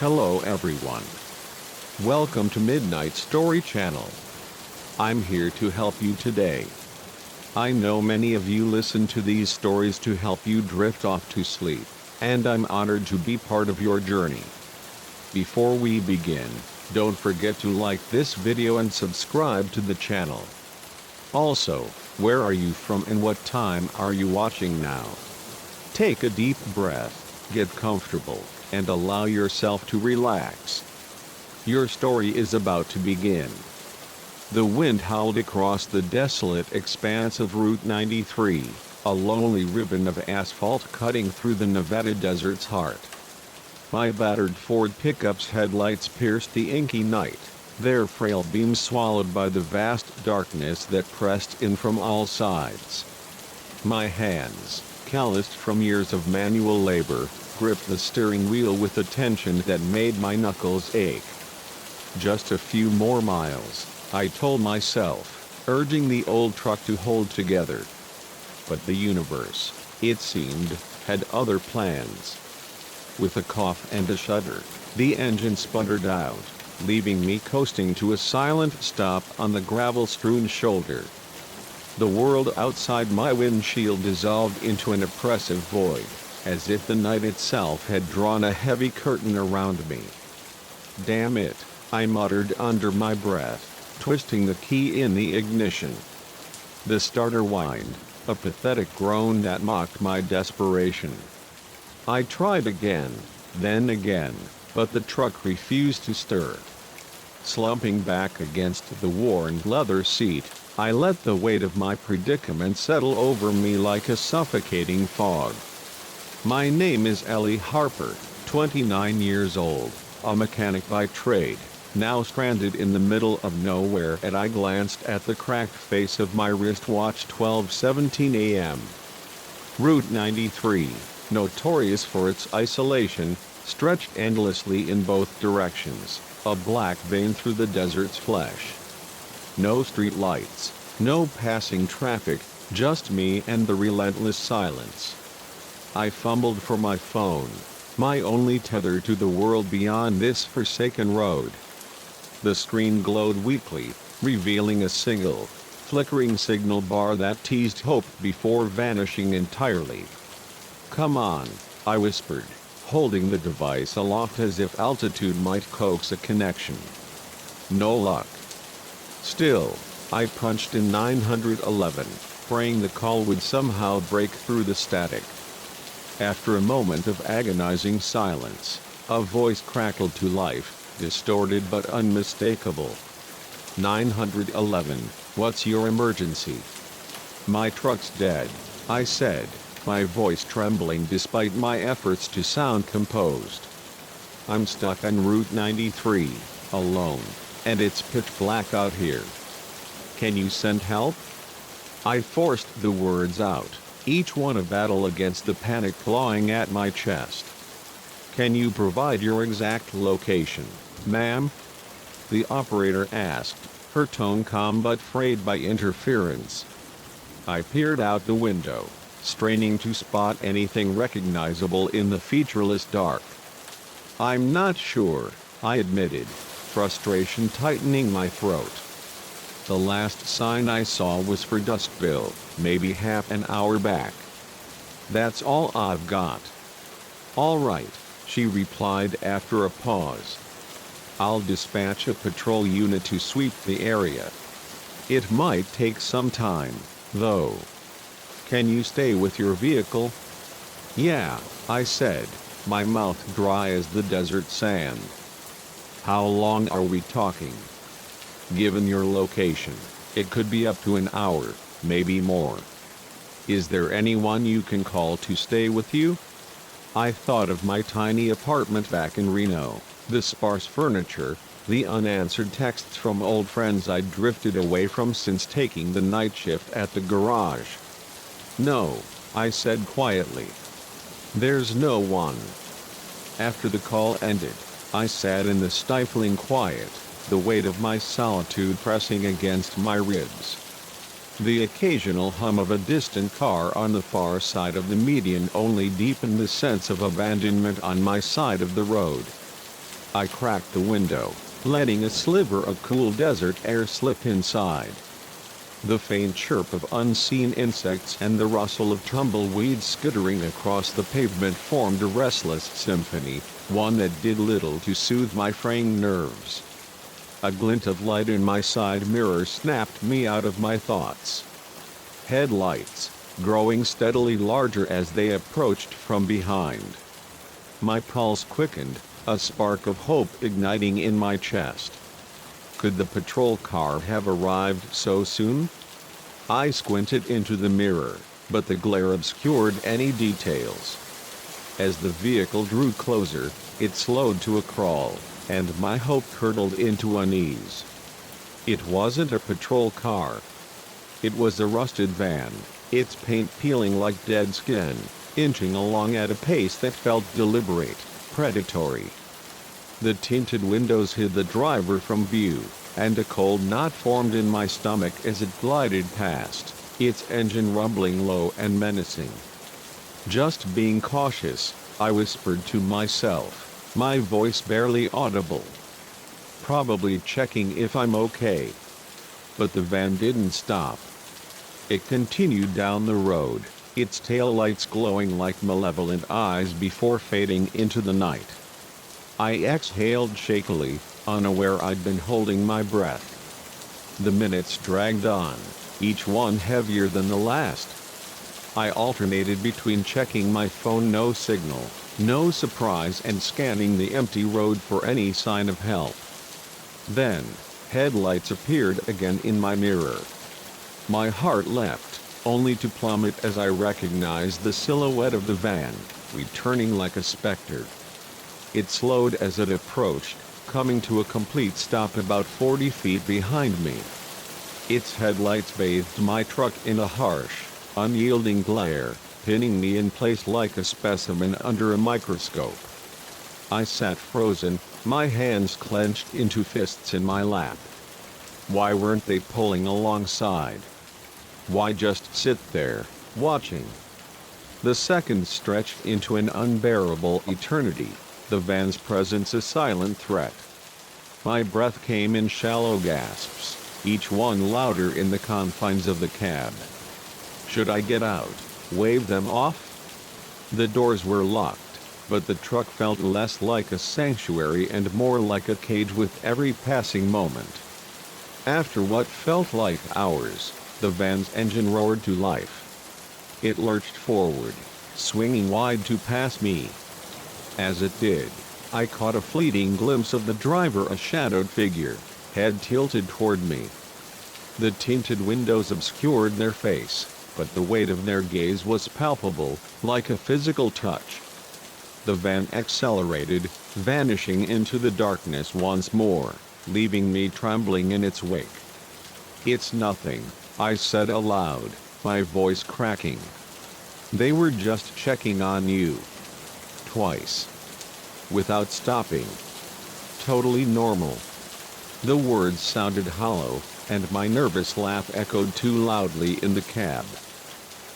Hello everyone. Welcome to Midnight Story Channel. I'm here to help you today. I know many of you listen to these stories to help you drift off to sleep, and I'm honored to be part of your journey. Before we begin, don't forget to like this video and subscribe to the channel. Also, where are you from and what time are you watching now? Take a deep breath, get comfortable, and allow yourself to relax. Your story is about to begin. The wind howled across the desolate expanse of Route 93, a lonely ribbon of asphalt cutting through the Nevada desert's heart. My battered Ford pickup's headlights pierced the inky night, their frail beams swallowed by the vast darkness that pressed in from all sides. My hands, calloused from years of manual labor, gripped the steering wheel with a tension that made my knuckles ache. Just a few more miles, I told myself, urging the old truck to hold together. But the universe, it seemed, had other plans. With a cough and a shudder, the engine sputtered out, leaving me coasting to a silent stop on the gravel-strewn shoulder. The world outside my windshield dissolved into an oppressive void, as if the night itself had drawn a heavy curtain around me. "Damn it," I muttered under my breath, twisting the key in the ignition. The starter whined, a pathetic groan that mocked my desperation. I tried again, then again, but the truck refused to stir. Slumping back against the worn leather seat, I let the weight of my predicament settle over me like a suffocating fog. My name is Ellie Harper, 29 years old, a mechanic by trade, now stranded in the middle of nowhere, and I glanced at the cracked face of my wristwatch. 12:17 a.m. Route 93, notorious for its isolation, stretched endlessly in both directions, a black vein through the desert's flesh. No street lights, no passing traffic, just me and the relentless silence. I fumbled for my phone, my only tether to the world beyond this forsaken road. The screen glowed weakly, revealing a single, flickering signal bar that teased hope before vanishing entirely. "Come on," I whispered, holding the device aloft as if altitude might coax a connection. No luck. Still, I punched in 911, praying the call would somehow break through the static. After a moment of agonizing silence, a voice crackled to life, distorted but unmistakable. 911, what's your emergency? "My truck's dead," I said, my voice trembling despite my efforts to sound composed. "I'm stuck on Route 93, alone, and it's pitch black out here. Can you send help?" I forced the words out, each one a battle against the panic clawing at my chest. "Can you provide your exact location, ma'am?" the operator asked, her tone calm but frayed by interference. I peered out the window, straining to spot anything recognizable in the featureless dark. "I'm not sure," I admitted, frustration tightening my throat. "The last sign I saw was for Duskbill, maybe half an hour back. That's all I've got." "All right," she replied after a pause. "I'll dispatch a patrol unit to sweep the area. It might take some time, though. Can you stay with your vehicle?" "Yeah," I said, my mouth dry as the desert sand. "How long are we talking?" "Given your location, it could be up to an hour, maybe more." "Is there anyone you can call to stay with you?" I thought of my tiny apartment back in Reno, the sparse furniture, the unanswered texts from old friends I'd drifted away from since taking the night shift at the garage. "No," I said quietly. "There's no one." After the call ended, I sat in the stifling quiet, the weight of my solitude pressing against my ribs. The occasional hum of a distant car on the far side of the median only deepened the sense of abandonment on my side of the road. I cracked the window, letting a sliver of cool desert air slip inside. The faint chirp of unseen insects and the rustle of tumbleweeds skittering across the pavement formed a restless symphony, one that did little to soothe my fraying nerves. A glint of light in my side mirror snapped me out of my thoughts. Headlights, growing steadily larger as they approached from behind. My pulse quickened, a spark of hope igniting in my chest. Could the patrol car have arrived so soon? I squinted into the mirror, but the glare obscured any details. As the vehicle drew closer, it slowed to a crawl, and my hope curdled into unease. It wasn't a patrol car. It was a rusted van, its paint peeling like dead skin, inching along at a pace that felt deliberate, predatory. The tinted windows hid the driver from view, and a cold knot formed in my stomach as it glided past, its engine rumbling low and menacing. Just being cautious, I whispered to myself, my voice barely audible. Probably checking if I'm okay. But the van didn't stop. It continued down the road, its taillights glowing like malevolent eyes before fading into the night. I exhaled shakily, unaware I'd been holding my breath. The minutes dragged on, each one heavier than the last. I alternated between checking my phone, no signal, no surprise, and scanning the empty road for any sign of help. Then, headlights appeared again in my mirror. My heart leapt, only to plummet as I recognized the silhouette of the van, returning like a specter. It slowed as it approached, coming to a complete stop about 40 feet behind me. Its headlights bathed my truck in a harsh, unyielding glare, pinning me in place like a specimen under a microscope. I sat frozen, my hands clenched into fists in my lap. Why weren't they pulling alongside? Why just sit there, watching? The seconds stretched into an unbearable eternity, the van's presence a silent threat. My breath came in shallow gasps, each one louder in the confines of the cab. Should I get out, wave them off? The doors were locked, but the truck felt less like a sanctuary and more like a cage with every passing moment. After what felt like hours, the van's engine roared to life. It lurched forward, swinging wide to pass me. As it did, I caught a fleeting glimpse of the driver, a shadowed figure, head tilted toward me. The tinted windows obscured their face, but the weight of their gaze was palpable, like a physical touch. The van accelerated, vanishing into the darkness once more, leaving me trembling in its wake. "It's nothing," I said aloud, my voice cracking. "They were just checking on you." Twice. Without stopping. Totally normal. The words sounded hollow, and my nervous laugh echoed too loudly in the cab.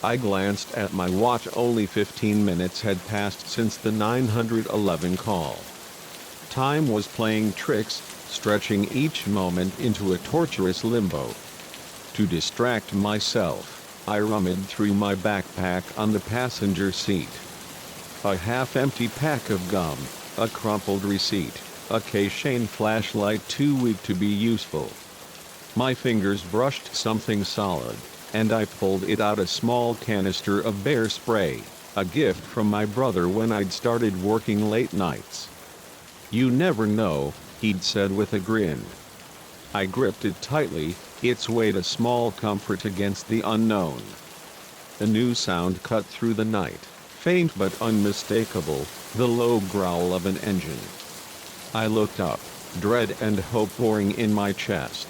I glanced at my watch. Only 15 minutes had passed since the 911 call. Time was playing tricks, stretching each moment into a torturous limbo. To distract myself, I rummaged through my backpack on the passenger seat. A half-empty pack of gum, a crumpled receipt, a K-Shane flashlight too weak to be useful. My fingers brushed something solid, and I pulled it out, a small canister of bear spray, a gift from my brother when I'd started working late nights. "You never know," he'd said with a grin. I gripped it tightly, its weight a small comfort against the unknown. A new sound cut through the night, faint but unmistakable, the low growl of an engine. I looked up, dread and hope pouring in my chest.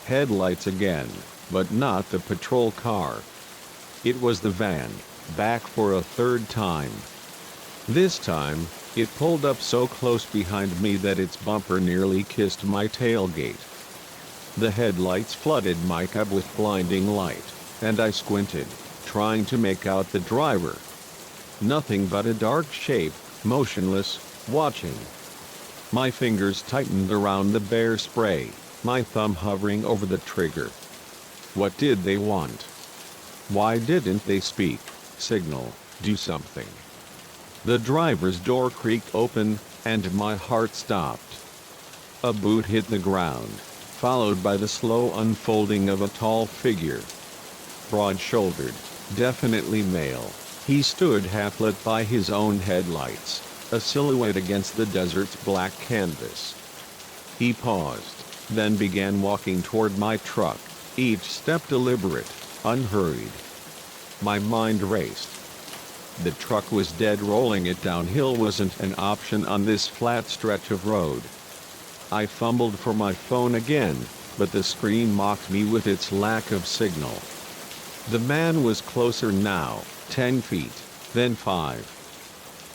Headlights again, but not the patrol car. It was the van, back for a third time. This time, it pulled up so close behind me that its bumper nearly kissed my tailgate. The headlights flooded my cab with blinding light, and I squinted, trying to make out the driver. Nothing but a dark shape, motionless, watching. My fingers tightened around the bear spray, my thumb hovering over the trigger. What did they want? Why didn't they speak, signal, do something? The driver's door creaked open, and my heart stopped. A boot hit the ground, followed by the slow unfolding of a tall figure. Broad-shouldered, definitely male, he stood half-lit by his own headlights, a silhouette against the desert's black canvas. He paused, then began walking toward my truck, each step deliberate, unhurried. My mind raced. The truck was dead. Rolling it downhill wasn't an option on this flat stretch of road. I fumbled for my phone again, but the screen mocked me with its lack of signal. The man was closer now, 10 feet, then 5.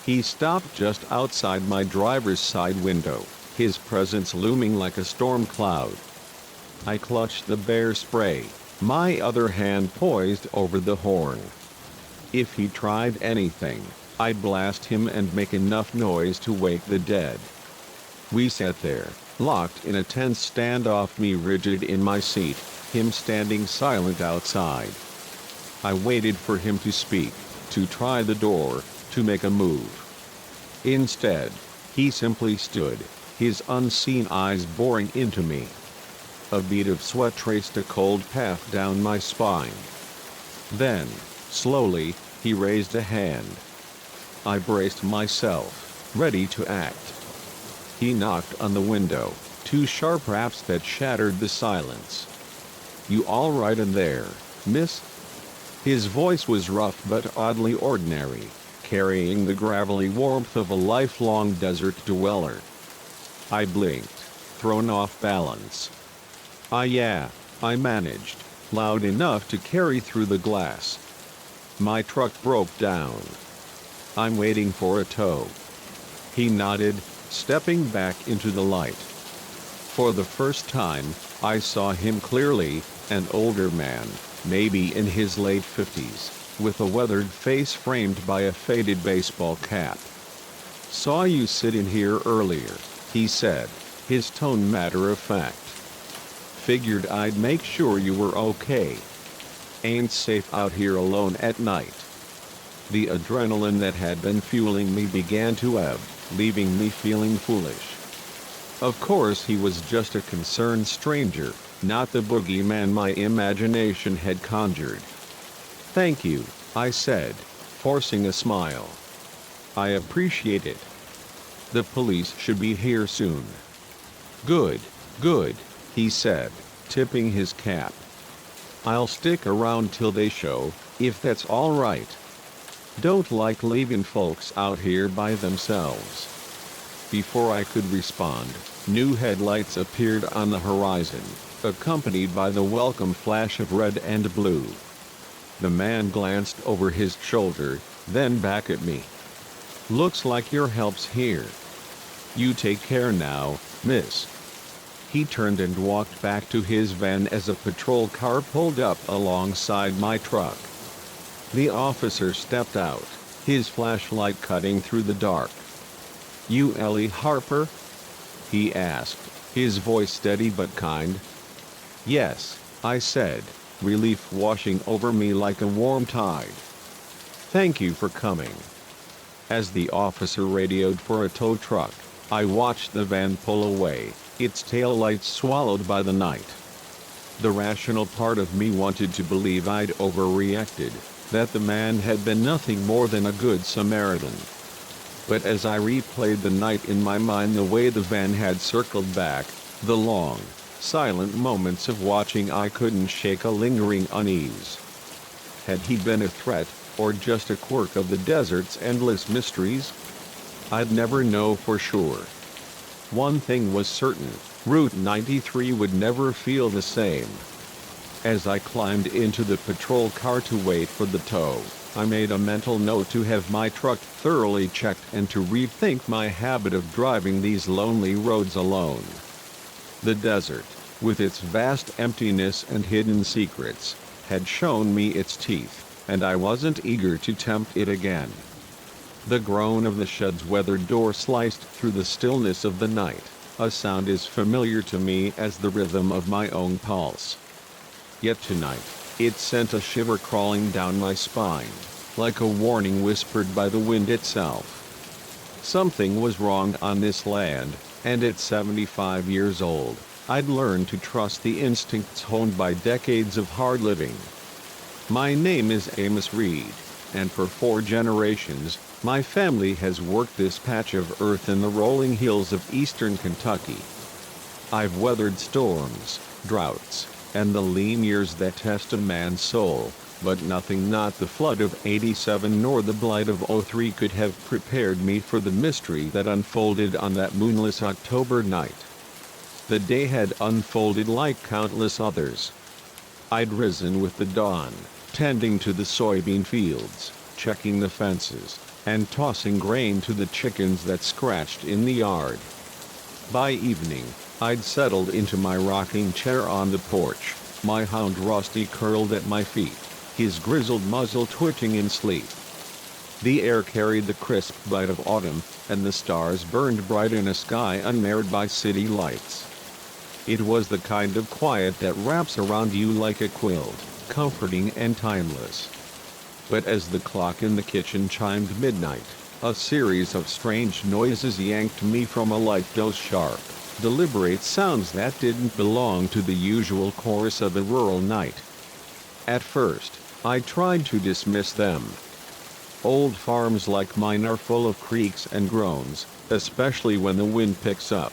He stopped just outside my driver's side window, his presence looming like a storm cloud. I clutched the bear spray, my other hand poised over the horn. If he tried anything, I'd blast him and make enough noise to wake the dead. We sat there, locked in a tense standoff, me rigid in my seat, him standing silent outside. I waited for him to speak, to try the door, to make a move. Instead, he simply stood, his unseen eyes boring into me. A bead of sweat traced a cold path down my spine. Then, slowly, he raised a hand. I braced myself, ready to act. He knocked on the window, two sharp raps that shattered the silence. "You all right in there, miss?" His voice was rough but oddly ordinary, carrying the gravelly warmth of a lifelong desert dweller. I blinked, thrown off balance. Yeah, I managed, loud enough to carry through the glass. "My truck broke down. I'm waiting for a tow." He nodded, stepping back into the light. For the first time, I saw him clearly, an older man, maybe in his late 50s, with a weathered face framed by a faded baseball cap. "Saw you sitting here earlier," he said, his tone matter-of-fact. "Figured I'd make sure you were okay. Ain't safe out here alone at night." The adrenaline that had been fueling me began to ebb, leaving me feeling foolish. Of course he was just a concerned stranger, not the boogeyman my imagination had conjured. "Thank you," I said, forcing a smile. "I appreciate it. The police should be here soon." Good, he said, tipping his cap. "I'll stick around till they show, if that's all right. Don't like leaving folks out here by themselves." Before I could respond, new headlights appeared on the horizon, accompanied by the welcome flash of red and blue. The man glanced over his shoulder, then back at me. "Looks like your help's here. You take care now, miss." He turned and walked back to his van as a patrol car pulled up alongside my truck. The officer stepped out, his flashlight cutting through the dark. "You Ellie Harper?" he asked, his voice steady but kind. "Yes," I said, relief washing over me like a warm tide. "Thank you for coming." As the officer radioed for a tow truck, I watched the van pull away, its taillights swallowed by the night. The rational part of me wanted to believe I'd overreacted, that the man had been nothing more than a good Samaritan. But as I replayed the night in my mind, the way the van had circled back, the long, silent moments of watching, I couldn't shake a lingering unease. Had he been a threat, or just a quirk of the desert's endless mysteries? I'd never know for sure. One thing was certain, Route 93 would never feel the same. As I climbed into the patrol car to wait for the tow, I made a mental note to have my truck thoroughly checked and to rethink my habit of driving these lonely roads alone. The desert, with its vast emptiness and hidden secrets, had shown me its teeth, and I wasn't eager to tempt it again. The groan of the shed's weathered door sliced through the stillness of the night, a sound as familiar to me as the rhythm of my own pulse. Yet tonight, it sent a shiver crawling down my spine, like a warning whispered by the wind itself. Something was wrong on this land, and at 75 years old, I'd learned to trust the instincts honed by decades of hard living. My name is Amos Reed, and for 4 generations, my family has worked this patch of earth in the rolling hills of eastern Kentucky. I've weathered storms, droughts, and the lean years that test a man's soul, but nothing, not the flood of '87 nor the blight of '03, could have prepared me for the mystery that unfolded on that moonless October night. The day had unfolded like countless others. I'd risen with the dawn, tending to the soybean fields, checking the fences, and tossing grain to the chickens that scratched in the yard. By evening, I'd settled into my rocking chair on the porch, my hound Rusty curled at my feet, his grizzled muzzle twitching in sleep. The air carried the crisp bite of autumn, and the stars burned bright in a sky unmarred by city lights. It was the kind of quiet that wraps around you like a quilt, comforting and timeless. But as the clock in the kitchen chimed midnight, a series of strange noises yanked me from a life, those sharp, deliberate sounds that didn't belong to the usual chorus of a rural night. At first, I tried to dismiss them. Old farms like mine are full of creaks and groans, especially when the wind picks up.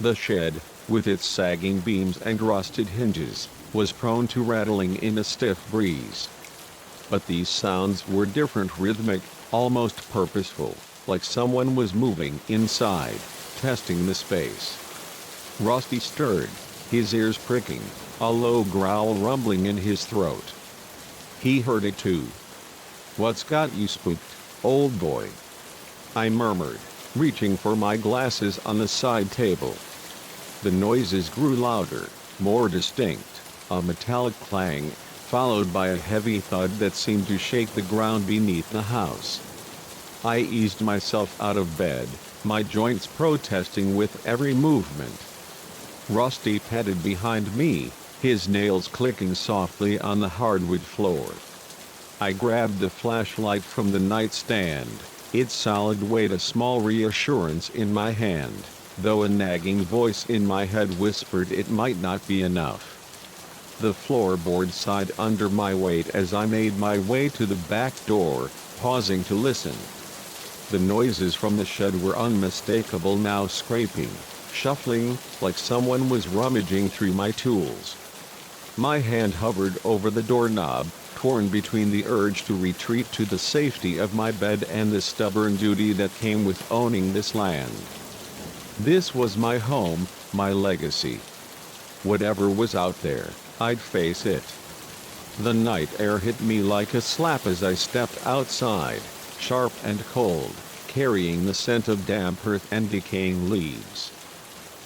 The shed, with its sagging beams and rusted hinges, was prone to rattling in a stiff breeze. But these sounds were different, rhythmic, almost purposeful, like someone was moving inside, testing the space. Rusty stirred, his ears pricking, a low growl rumbling in his throat. He heard it too. "What's got you spooked, old boy?" I murmured, reaching for my glasses on the side table. The noises grew louder, more distinct, a metallic clang, followed by a heavy thud that seemed to shake the ground beneath the house. I eased myself out of bed, my joints protesting with every movement. Rusty padded behind me, his nails clicking softly on the hardwood floor. I grabbed the flashlight from the nightstand, its solid weight a small reassurance in my hand, though a nagging voice in my head whispered it might not be enough. The floorboard sighed under my weight as I made my way to the back door, pausing to listen. The noises from the shed were unmistakable now, scraping, shuffling, like someone was rummaging through my tools. My hand hovered over the doorknob, torn between the urge to retreat to the safety of my bed and the stubborn duty that came with owning this land. This was my home, my legacy. Whatever was out there, I'd face it. The night air hit me like a slap as I stepped outside, sharp and cold, carrying the scent of damp earth and decaying leaves.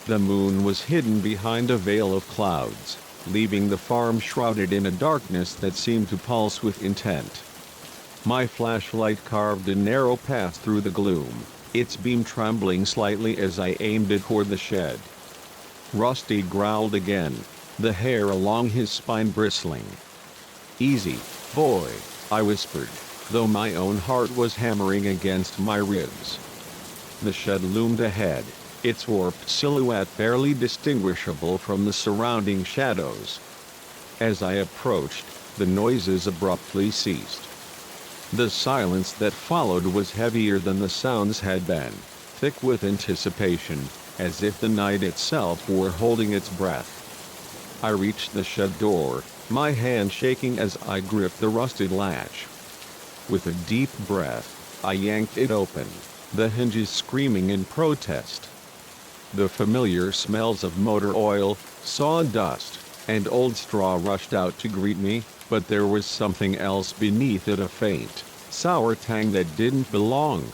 The moon was hidden behind a veil of clouds, leaving the farm shrouded in a darkness that seemed to pulse with intent. My flashlight carved a narrow path through the gloom, its beam trembling slightly as I aimed it toward the shed. Rusty growled again, the hair along his spine bristling. "Easy, boy," I whispered, though my own heart was hammering against my ribs. The shed loomed ahead, its warped silhouette barely distinguishable from the surrounding shadows. As I approached, the noises abruptly ceased. The silence that followed was heavier than the sounds had been, thick with anticipation, as if the night itself were holding its breath. I reached the shed door, my hand shaking as I gripped the rusted latch. With a deep breath, I yanked it open, the hinges screaming in protest. The familiar smells of motor oil, sawdust, and old straw rushed out to greet me, but there was something else beneath it, a faint, sour tang that didn't belong.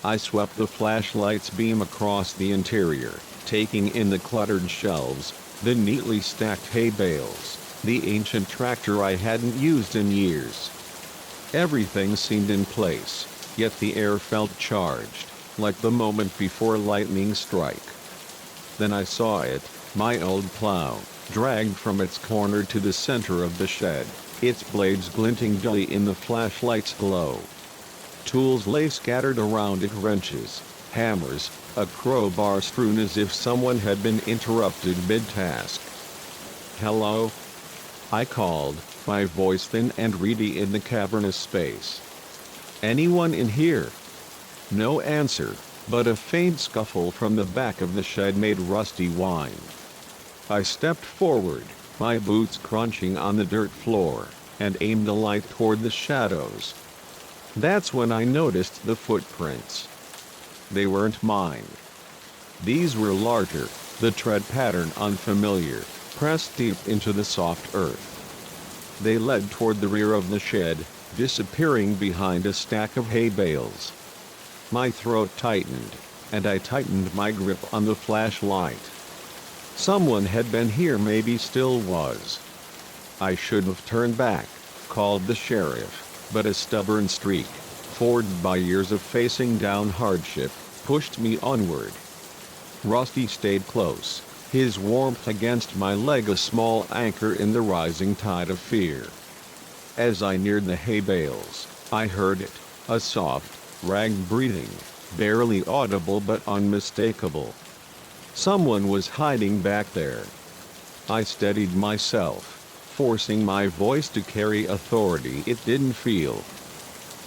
I swept the flashlight's beam across the interior, taking in the cluttered shelves, the neatly stacked hay bales, the ancient tractor I hadn't used in years. Everything seemed in place, yet the air felt charged, like the moment before lightning strike. Then I saw it, my old plow, dragged from its corner to the center of the shed, its blades glinting dully in the flashlight's glow. Tools lay scattered around it, wrenches, hammers, a crowbar strewn as if someone had been interrupted mid-task. "Hello?" I called, my voice thin and reedy in the cavernous space. "Anyone in here?" No answer, but a faint scuffle from the back of the shed made Rusty whine. I stepped forward, my boots crunching on the dirt floor, and aimed a light toward the shadows. That's when I noticed the footprints. They weren't mine. These were larger, the tread pattern unfamiliar, pressed deep into the soft earth. They led toward the rear of the shed, disappearing behind a stack of hay bales. My throat tightened, and I tightened my grip on the flashlight. Someone had been here, maybe still was. I should have turned back, called the sheriff, but a stubborn streak, forged by years of facing down hardship, pushed me onward. Rusty stayed close, his warmth against my leg a small anchor in the rising tide of fear. As I neared the hay bales, I heard it, a soft, ragged breathing, barely audible but unmistakable. Someone was hiding back there. I steadied myself, forcing my voice to carry authority it didn't feel.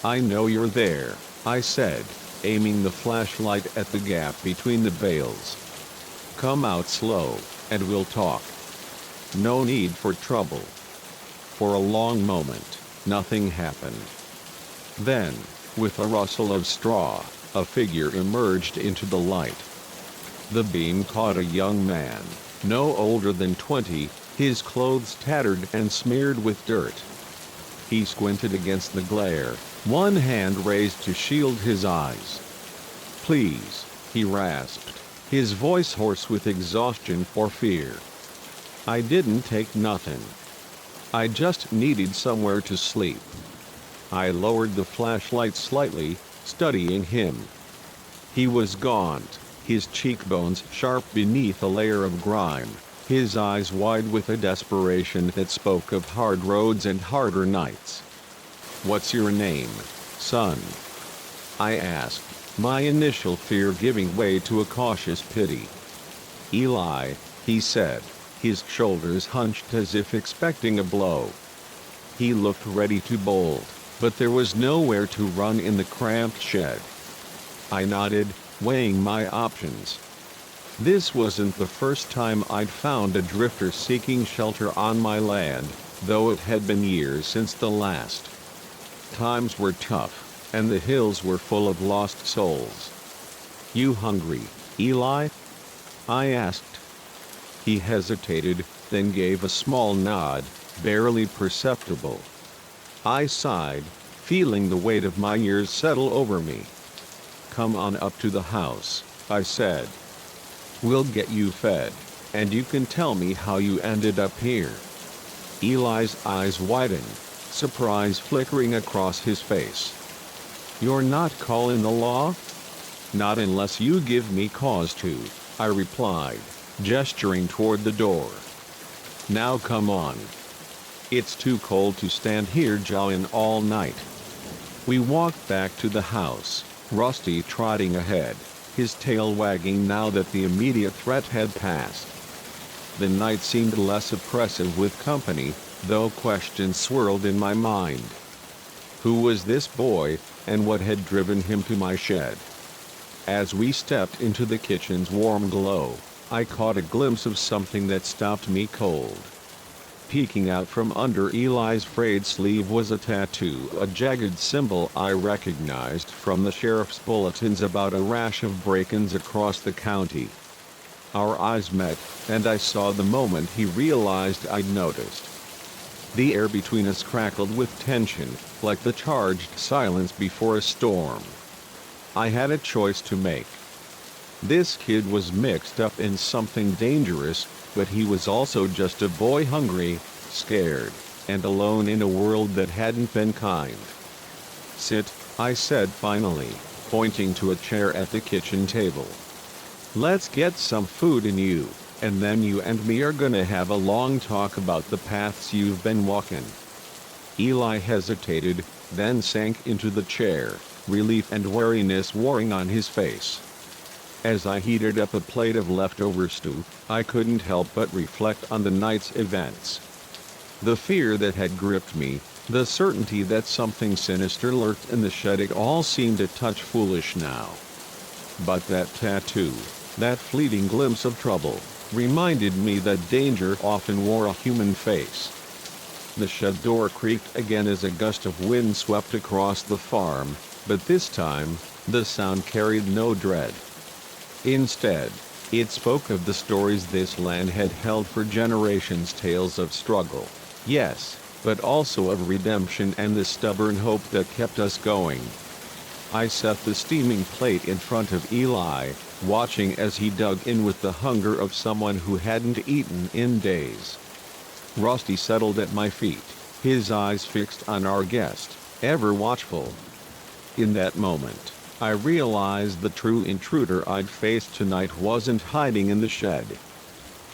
"I know you're there," I said, aiming the flashlight at the gap between the bales. "Come out slow, and we'll talk. No need for trouble." For a long moment, nothing happened. Then, with a rustle of straw, a figure emerged into the light. The beam caught a young man, no older than 20, his clothes tattered and smeared with dirt. He squinted against the glare, one hand raised to shield his eyes. "Please," he rasped, his voice hoarse with exhaustion or fear. "I didn't take nothing. I just needed somewhere to sleep." I lowered the flashlight slightly, studying him. He was gaunt, his cheekbones sharp beneath a layer of grime, his eyes wide with a desperation that spoke of hard roads and harder nights. "What's your name, son?" I asked, my initial fear giving way to a cautious pity. "Eli," he said, his shoulders hunched as if expecting a blow. He looked ready to bolt, but there was nowhere to run in the cramped shed. I nodded, weighing my options. This wasn't the first time I'd found a drifter seeking shelter on my land, though it had been years since the last. Times were tough, and the hills were full of lost souls. "You hungry, Eli?" I asked. He hesitated, then gave a small nod, barely perceptible. I sighed, feeling the weight of my years settle over me. "Come on up to the house," I said. "We'll get you fed, and you can tell me how you ended up here." Eli's eyes widened, surprise flickering across his face. "You're not calling the law?" "Not unless you give me cause to," I replied, gesturing toward the door. "Now come on. It's too cold to stand here jawing all night." We walked back to the house, Rusty trotting ahead, his tail wagging now that the immediate threat had passed. The night seemed less oppressive with company, though questions swirled in my mind. Who was this boy, and what had driven him to my shed? As we stepped into the kitchen's warm glow, I caught a glimpse of something that stopped me cold. Peeking out from under Eli's frayed sleeve was a tattoo, a jagged symbol I recognized from the sheriff's bulletins about a rash of break-ins across the county. Our eyes met, and I saw the moment he realized I'd noticed. The air between us crackled with tension, like the charged silence before a storm. I had a choice to make. This kid was mixed up in something dangerous, but he was also just a boy hungry, scared, and alone in a world that hadn't been kind. "Sit," I said finally, pointing to a chair at the kitchen table. "Let's get some food in you, and then you and me are gonna have a long talk about the paths you've been walking." Eli hesitated, then sank into the chair, relief and wariness warring on his face. As I heated up a plate of leftover stew, I couldn't help but reflect on the night's events. The fear that had gripped me, the certainty that something sinister lurked in the shed, it all seemed a touch foolish now. But that tattoo, that fleeting glimpse of trouble, reminded me that danger often wore a human face. The shed door creaked again as a gust of wind swept across the farm, but this time, the sound carried no dread. Instead, it spoke of the stories this land had held for generations, tales of struggle, yes, but also of redemption and the stubborn hope that kept us going. I set the steaming plate in front of Eli, watching as he dug in with the hunger of someone who hadn't eaten in days. Rusty settled at my feet, his eyes fixed on our guest, ever watchful. In that moment, I realized the true intruder I'd faced tonight wasn't hiding in the shed.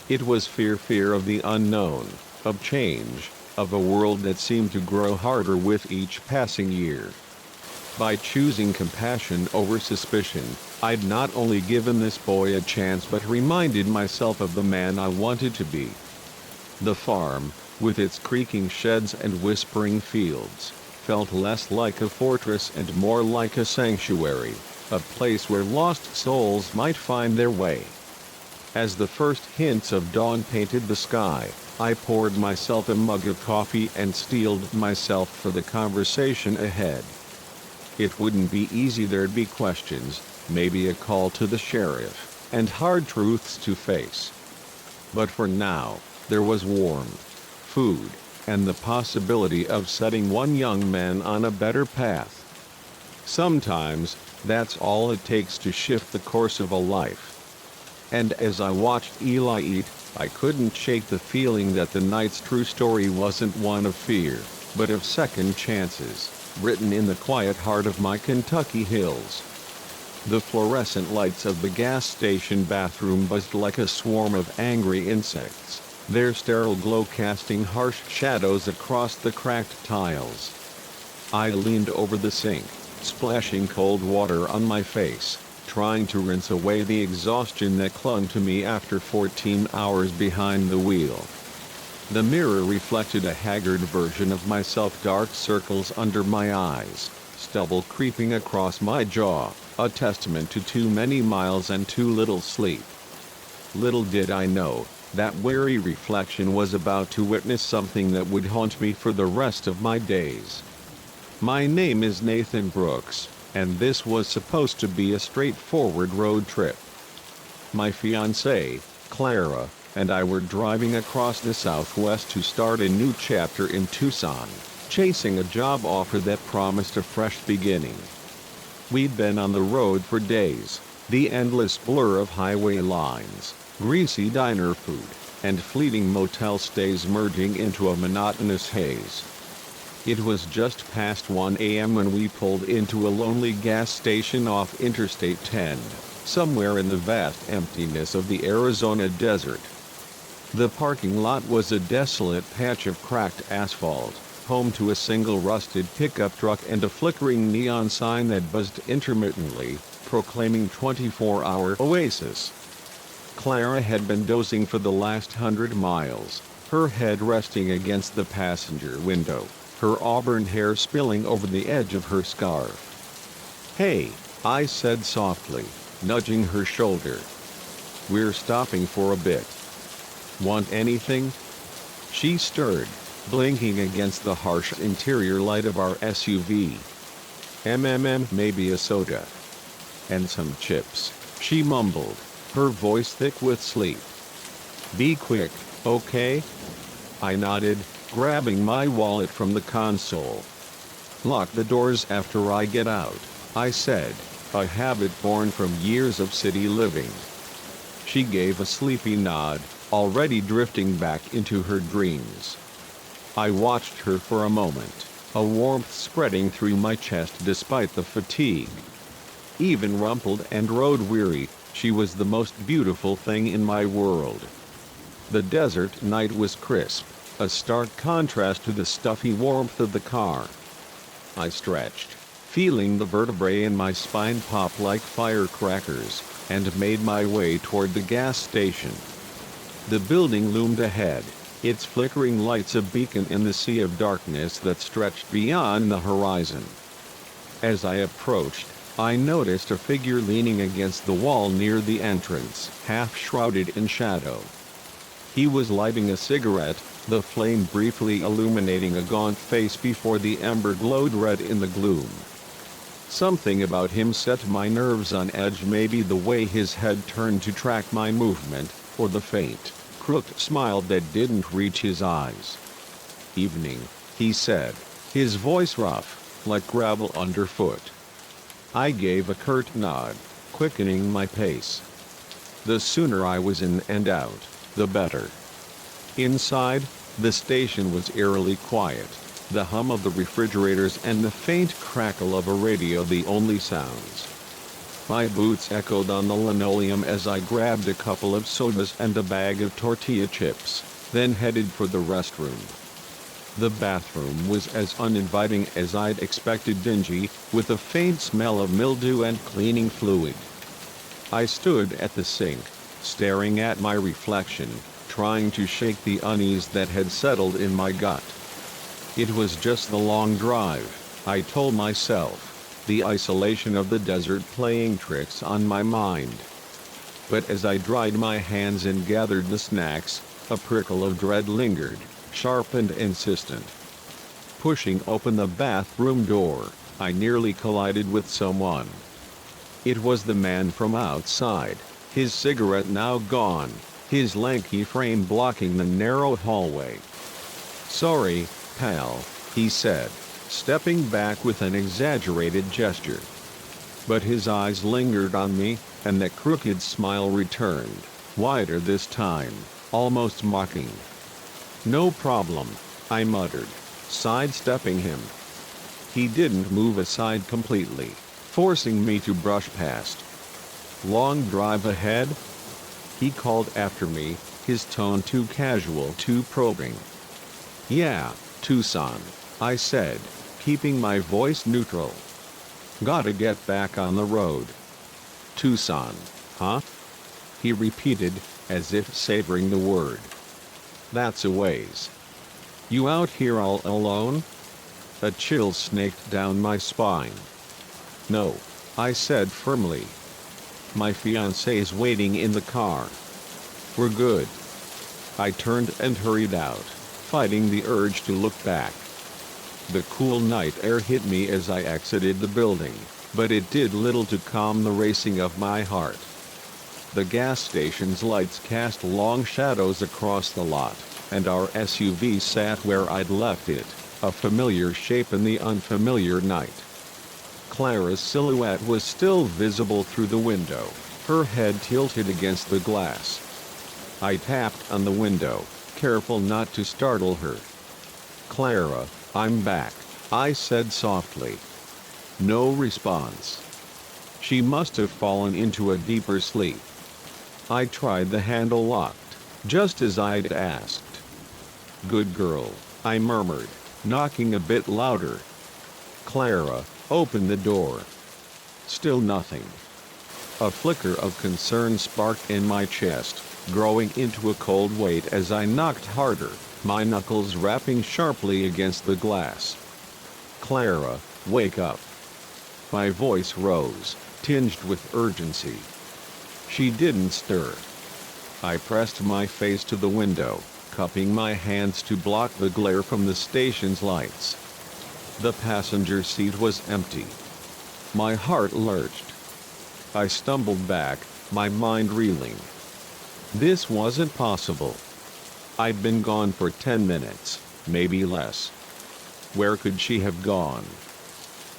It was fear of the unknown, of change, of a world that seemed to grow harder with each passing year. By choosing compassion over suspicion, I'd not only given this boy a chance but reminded myself of the man I wanted to be. The farm, with its creaking sheds and whispering fields, felt less like a fortress and more like a sanctuary, a place where lost souls might find their way. As the first hints of dawn painted the sky, I poured myself a mug of coffee and steeled myself for the conversation ahead. It wouldn't be easy, there'd be questions, maybe a call to the sheriff, and hard truths to face. But for now, there was warmth, food, and the possibility of setting one young man on a better path. Sometimes, that's all it takes to shift the course of a life. And as I watched Eli eat, I couldn't shake the feeling that the night's true story wasn't one of fear, but of second chances, written in the quiet heart of my Kentucky hills. The fluorescent lights of the gas station bathroom buzzed like a swarm of angry insects, their sterile glow casting harsh shadows across the cracked tiles. I leaned over the sink, splashing cold water on my face, trying to rinse away the exhaustion that clung to me after 14 hours behind the wheel. The mirror reflected a haggard version of myself, dark circles under my eyes, stubble creeping across my jaw, a testament to too many miles and too little sleep. Little did I know, that weary reflection was about to witness something that would haunt me for the rest of my days. My name is Nathan Brooks, and this was supposed to be a straightforward road trip. My fiancée, Clara, and I were driving across the Southwest to start a new chapter in Tucson, chasing a job offer that promised a fresh beginning. We'd been on the road for days, the endless blur of highway lines, greasy diner food, and fleeting motel stays merging into a monotonous haze. It was just past 1 a.m. when we pulled into a lonely gas station off Interstate 10, somewhere in the vast emptiness of the Arizona desert. The parking lot was a desolate patch of cracked asphalt, home to a single rusted pickup truck and a flickering neon sign that buzzed intermittently, proclaiming 24-hour oasis. Clara had been dozing for the last 100 miles, her head resting against the passenger window, her auburn hair spilling over the edge of her scarf. "Hey," I said softly, nudging her shoulder. "We're stopping for a bit. Want anything?" She stirred, blinking against the harsh interior light of our SUV. Maybe a soda. And some chips," she mumbled, her voice thick with sleep. "Be quick, okay?" I nodded, grabbing my wallet from the console. "Lock the doors after I get out," I said, a habit born from years of city living. She gave a sleepy nod, already drifting back into her dreams. I watched her for a moment, a warmth spreading through my chest despite the fatigue. Even rumpled and road-weary, she was the most beautiful thing in my world. The desert night was crisp, a stark contrast to the stuffy warmth of the car. I stretched, feeling the vertebrae in my spine pop like firecrackers, and made my way toward the gas station. The building loomed ahead, its flickering lights a beacon in the sea of darkness that stretched beyond the horizon. As I approached, I noticed a figure leaning against the wall near the entrance, half shrouded in shadow. He was lighting a cigarette, the flame briefly illuminating a gaunt face before the ember glowed red in the gloom. Something about him set my nerves on edge, maybe the way his head turned to track my movement, or the faint, crooked smile that didn't reach his eyes. "Evening," he said, his voice rough, like gravel underfoot. I gave a curt nod, quickening my pace. The sooner I was in and out, the better. Inside, the station was eerily quiet, the hum of the refrigerators and the faint crackle of a radio the only sounds. My boots echoed on the linoleum as I grabbed a couple of sodas and a bag of tortilla chips, then headed for the restroom. The bathroom was as uninviting as I'd expected, dingy, with a faint smell of mildew and cleaning fluid. I stood at the sink, staring at my reflection, trying to shake the unease that had settled in my gut. It was just the long drive, I told myself, the isolation of the desert playing tricks on my mind. But as I dried my hands and gathered the snacks, a prickle of dread lingered, sharp and insistent. Pushing open the bathroom door, I nearly collided with someone. It was the man from outside, his cigarette now gone, his lanky frame blocking the narrow hallway. "Sorry, pal," he said, stepping back with an exaggerated gesture. But his eyes lingered on me, and the crooked smile returned, wider this time, almost mocking. "No problem," I muttered, sidestepping him. He didn't move aside completely, forcing me to brush past. "Long drive ahead?" he called after me, his tone too casual, too probing. "Yeah, Tucson," I said, keeping my voice neutral. "Gotta get back on the road." "Tucson, huh?" he repeated, as if savoring the word. "That's a ways. You out here all alone?" A chill snaked down my spine. "No," I said firmly. "My fiancé's waiting in the car. We're good." I turned and hurried out, fighting the urge to look back. The cool night air hit me as I exited the building, but it did little to calm the racing of my heart. The gas station's lights cast long shadows across the lot, and our SUV sat where I'd left it, a familiar shape in the unfamiliar night. Clara's silhouette was still visible through the window, her head tilted against the glass. I tapped on the window, careful not to startle her. "Clara, I'm back," I said softly. No response. She must have fallen into a deeper sleep. I tried the handle locked, just as I'd asked. "Good girl," I murmured, knocking a bit louder. Clara, open the door. Still nothing. A flicker of concern sparked in my chest, growing into a cold weight as I knocked harder, my knuckles rapping sharply against the glass. "Clara, wake up." My voice rose, tinged with urgency. She didn't stir. I pressed my face to the window, cupping my hands to block the glare from the station's lights. The passenger seat was empty. My heart lurched. I stumbled back, my mind reeling. This wasn't possible. I'd been gone for 10 minutes, maybe less. Where could she have gone?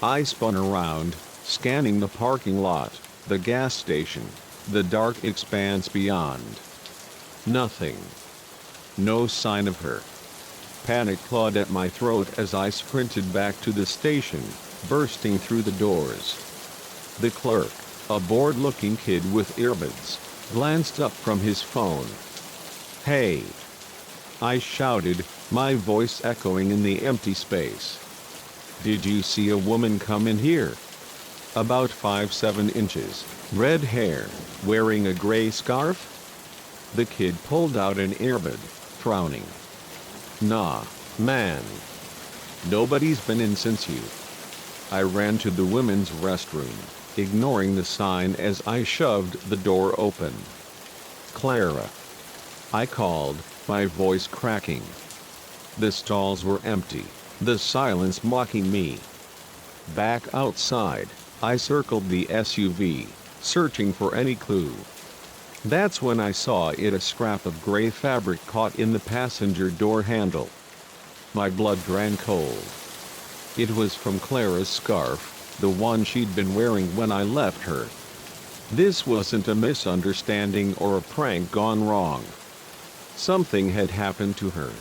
I spun around, scanning the parking lot, the gas station, the dark expanse beyond. Nothing. No sign of her. Panic clawed at my throat as I sprinted back to the station, bursting through the doors. The clerk, a bored-looking kid with earbuds, glanced up from his phone. "Hey!" I shouted, my voice echoing in the empty space. "Did you see a woman come in here? About 5'7", red hair, wearing a gray scarf?" The kid pulled out an earbud, frowning. "Nah, man. Nobody's been in since you." I ran to the women's restroom, ignoring the sign as I shoved the door open. "Clara," I called, my voice cracking. The stalls were empty, the silence mocking me. Back outside, I circled the SUV, searching for any clue. That's when I saw it, a scrap of gray fabric caught in the passenger door handle. My blood ran cold. It was from Clara's scarf, the one she'd been wearing when I left her. This wasn't a misunderstanding or a prank gone wrong. Something had happened to her.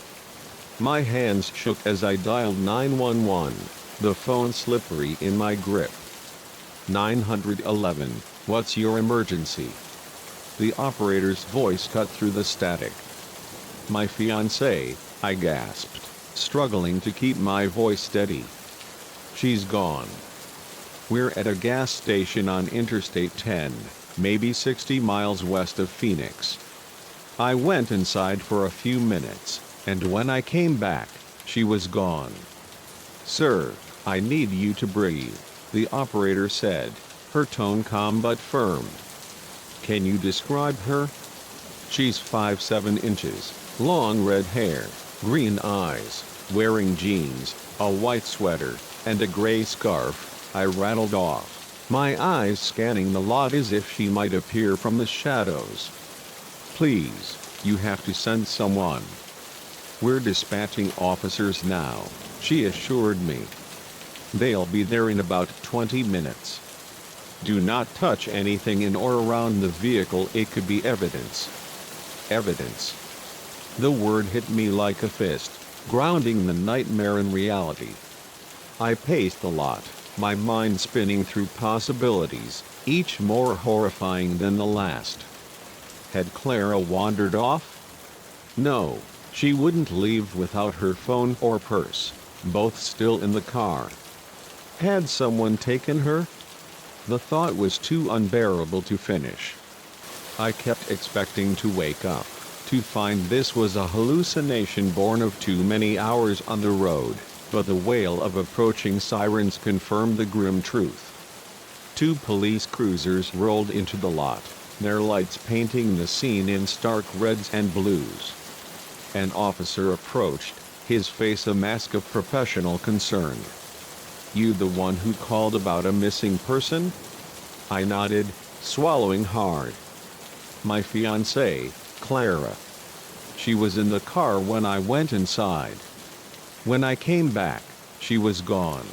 My hands shook as I dialed 911, the phone slippery in my grip. 911, what's your emergency? The operator's voice cut through the static. "My fiancée," I gasped, struggling to keep my voice steady. "She's gone. We're at a gas station on Interstate 10, maybe 60 miles west of Phoenix." I went inside for a few minutes, and when I came back, she was gone. "Sir, I need you to breathe," the operator said, her tone calm but firm. "Can you describe her?" "She's 5'7", long red hair, green eyes, wearing jeans, a white sweater, and a gray scarf," I rattled off, my eyes scanning the lot as if she might appear from the shadows. "Please, you have to send someone." "We're dispatching officers now," she assured me. "They'll be there in about 20 minutes. Do not touch anything in or around the vehicle, it could be evidence." Evidence. The word hit me like a fist, grounding the nightmare in reality. I paced the lot, my mind spinning through possibilities, each more horrifying than the last. Had Clara wandered off? No, she wouldn't leave without her phone or purse, both still in the car. Had someone taken her? The thought was too unbearable to finish. I kept expecting to wake up, to find this was a hallucination born of too many hours on the road, but the wail of approaching sirens confirmed the grim truth. 2 police cruisers rolled into the lot, their lights painting the scene in stark reds and blues. An officer approached, his face a mask of professional concern. "You the one who called about a missing person?" I nodded, swallowing hard. "My fiancée, Clara. She was in the car when I went inside. When I came back, she was gone."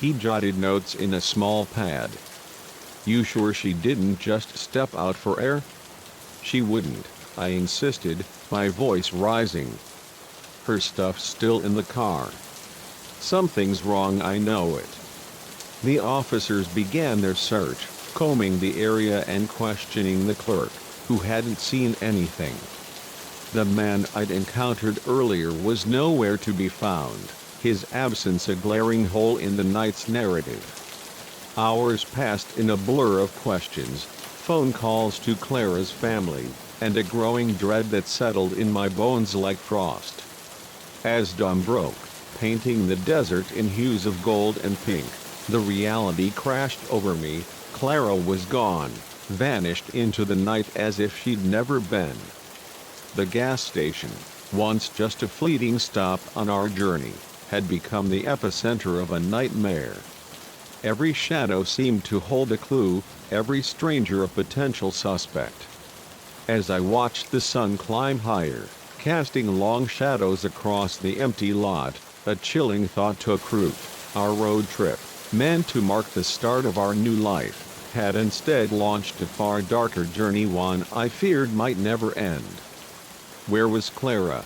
He jotted notes in a small pad. "You sure she didn't just step out for air?" "She wouldn't," I insisted, my voice rising. "Her stuff's still in the car. Something's wrong, I know it." The officers began their search, combing the area and questioning the clerk, who hadn't seen anything. The man I'd encountered earlier was nowhere to be found, his absence a glaring hole in the night's narrative. Hours passed in a blur of questions, phone calls to Clara's family, and a growing dread that settled in my bones like frost. As dawn broke, painting the desert in hues of gold and pink, the reality crashed over me. Clara was gone, vanished into the night as if she'd never been. The gas station, once just a fleeting stop on our journey, had become the epicenter of a nightmare. Every shadow seemed to hold a clue, every stranger a potential suspect. As I watched the sun climb higher, casting long shadows across the empty lot, a chilling thought took root. Our road trip, meant to mark the start of our new life, had instead launched a far darker journey, one I feared might never end. Where was Clara?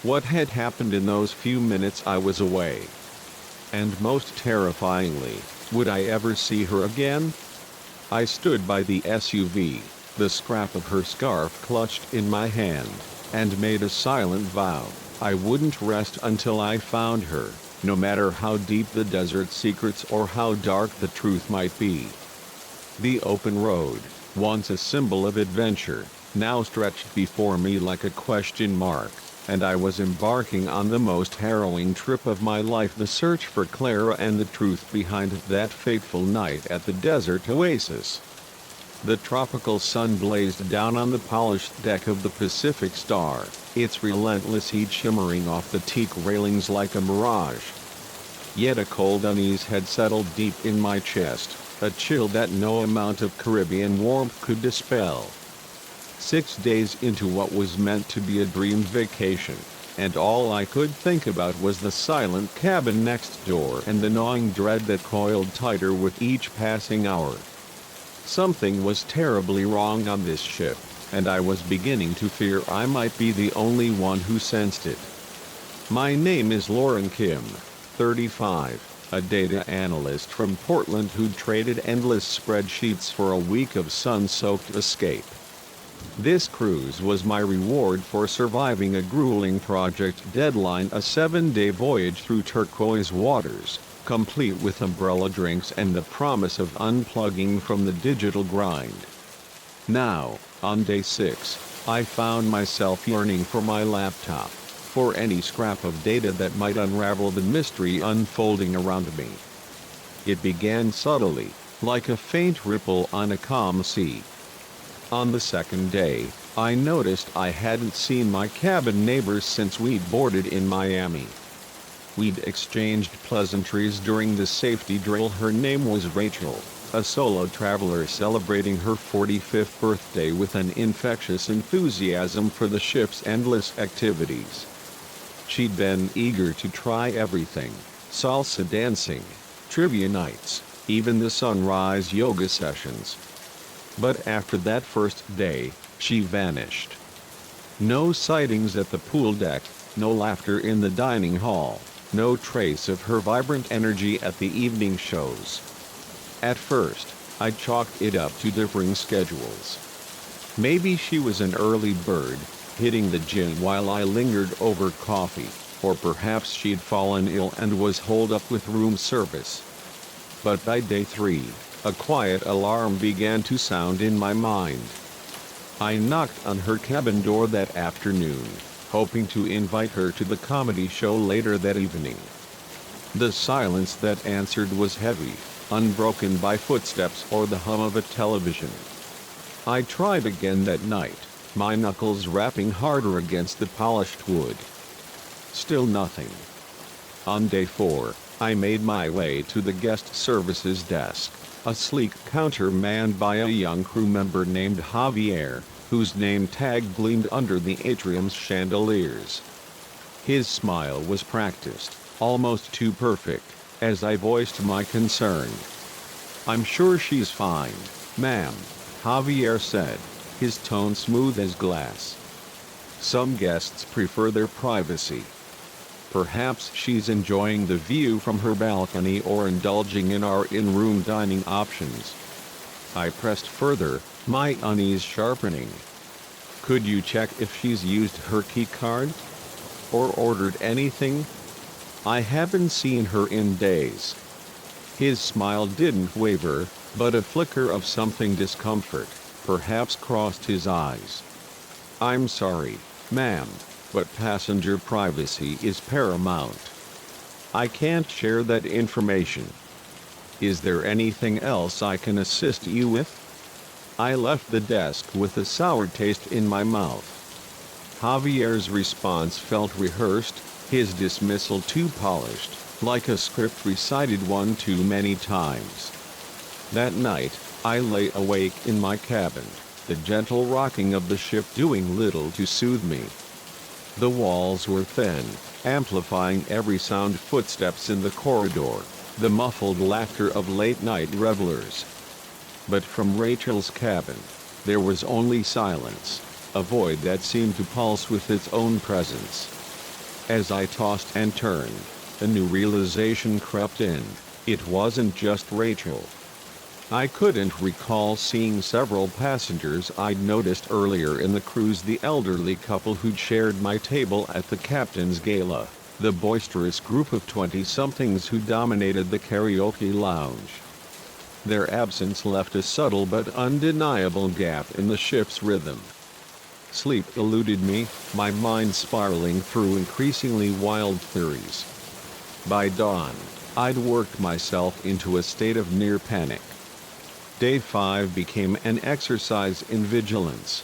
What had happened in those few minutes I was away? And most terrifyingly, would I ever see her again? I stood by the SUV, the scrap of her scarf clutched in my hand, and made a silent vow. I wouldn't rest until I found her, no matter how deep the desert secrets or how dark the truth might be. The open road, once a symbol of adventure, now stretched before me like a question mark, and I was embarking on the most harrowing trip of my life, the search for Clara and the truth behind that fateful night at the desert oasis. The tropical sun blazed down on the polished deck of the Pacific Star, its relentless heat shimmering off the teak railings like a mirage. Yet a cold unease had settled deep in my chest, a chill that no amount of Caribbean warmth could dispel. 6 days into what was meant to be a dream vacation, and all I could think about was the silent cabin next door and the gnawing dread that coiled tighter with each passing hour. Something was terribly wrong on this ship, and I was beginning to fear I might be the only one who sensed it. My name is Lauren Kim, 35, a data analyst from Portland who'd traded endless spreadsheets for a week of sun-soaked escape. This cruise was my reward for surviving a grueling project deadline, a 7-day voyage through turquoise waters, complete with umbrella drinks and the promise of unplugging from the digital grind. Now, on day 6, I found myself yearning for my laptop, for any scrap of data that might unravel the mystery unfolding around me. It began subtly, like a faint ripple on a calm sea. On the second day, I noticed I hadn't seen my cabin neighbors since we'd boarded in Miami. We'd exchanged pleasantries during the safety drill. Her name was Rachel, a solo traveler celebrating her 45th birthday with an infectious enthusiasm for the ship's endless activities. She'd been eager to try everything: salsa dancing, trivia nights, even the sunrise yoga sessions. But after that first day, she vanished. No sightings at the pool deck, no laughter in the dining hall, no trace of her vibrant energy at the evening shows. At first, I chalked it up to differing schedules. Maybe she was an early bird, hitting the gym while I lingered over coffee, or perhaps she'd fallen ill and was holed up with room service. But by day 3, a quiet alarm began to sound in my mind. I knocked on her cabin door that afternoon, hoping to invite her to the comedy show later that evening. The silence that answered was heavy, unbroken by footsteps or the hum of a television. I tried again that night, my knuckles rapping harder against the polished wood. Still nothing. On day 4, I made my way to the guest services desk, a sleek counter manned by a young crew member named Javier, whose name tag gleamed under the atrium's chandeliers. His smile was practiced, almost too perfect, as I voiced my concern. "I'm sure she's fine, ma'am," Javier said, his tone smooth as glass. "Some guests prefer their privacy. Perhaps she's enjoying the view from her balcony or indulging in our in-room dining options." I pressed further, my unease sharpening. "Could you check if she's used her key card? Or ordered anything? I haven't seen her in days." His smile didn't waver, but a flicker of something discomfort, perhaps, crossed his eyes. "I'm sorry, ma'am, but passenger privacy is paramount. I can't share that information. Is there anything else I can assist you with?" I left the desk with a sour taste in my mouth. Javier's response felt rehearsed, his dismissal too polished, like a script recited one too many times. That night, I lay awake in my cabin, the gentle rocking of the ship doing little to soothe me. The walls were thin, amplifying every sound: footsteps in the corridor, the muffled laughter of late-night revelers. But from Rachel's cabin, there was only silence, a void that seemed to pulse with its own presence. As I tossed and turned, a new realization crept in. It wasn't just Rachel. I couldn't recall seeing several passengers I'd noticed earlier in the cruise: the elderly couple who'd shared my table at the captain's gala, the boisterous group of 20-somethings who dominated the karaoke lounge. Their absence left a subtle but undeniable gap in the ship's rhythm. Sleep eluded me, my mind spiraling through increasingly wild theories. By dawn, I'd worked myself into a state of near panic. Day 5 became an exercise in vigilance.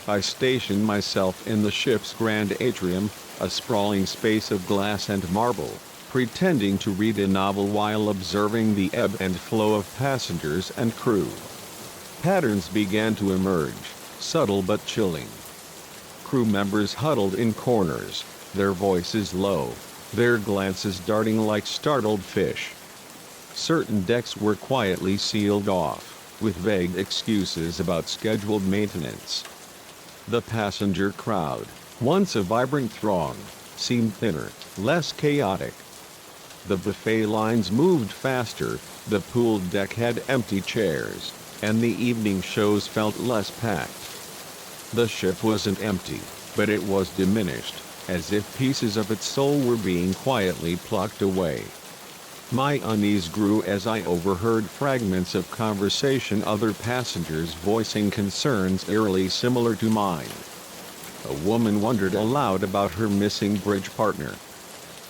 I stationed myself in the ship's grand atrium, a sprawling space of glass and marble, pretending to read a novel while observing the ebb and flow of passengers and crew. Patterns began to emerge, subtle but chilling. Crew members huddled in corners, their voices low, their glances darting like startled fish. Certain decks were quietly sealed off, with vague excuses about scheduled maintenance. The passenger crowd, once a vibrant throng, seemed thinner, less chaotic. The buffet lines moved faster, the pool deck had empty chairs, and the evening shows felt less packed. The ship wasn't empty, but it was diminished, as if pieces of its soul were being quietly plucked away. My unease grew as I overheard fragments of conversation, other passengers voicing concerns eerily similar to mine. A woman wondered aloud about her missing bridge partner.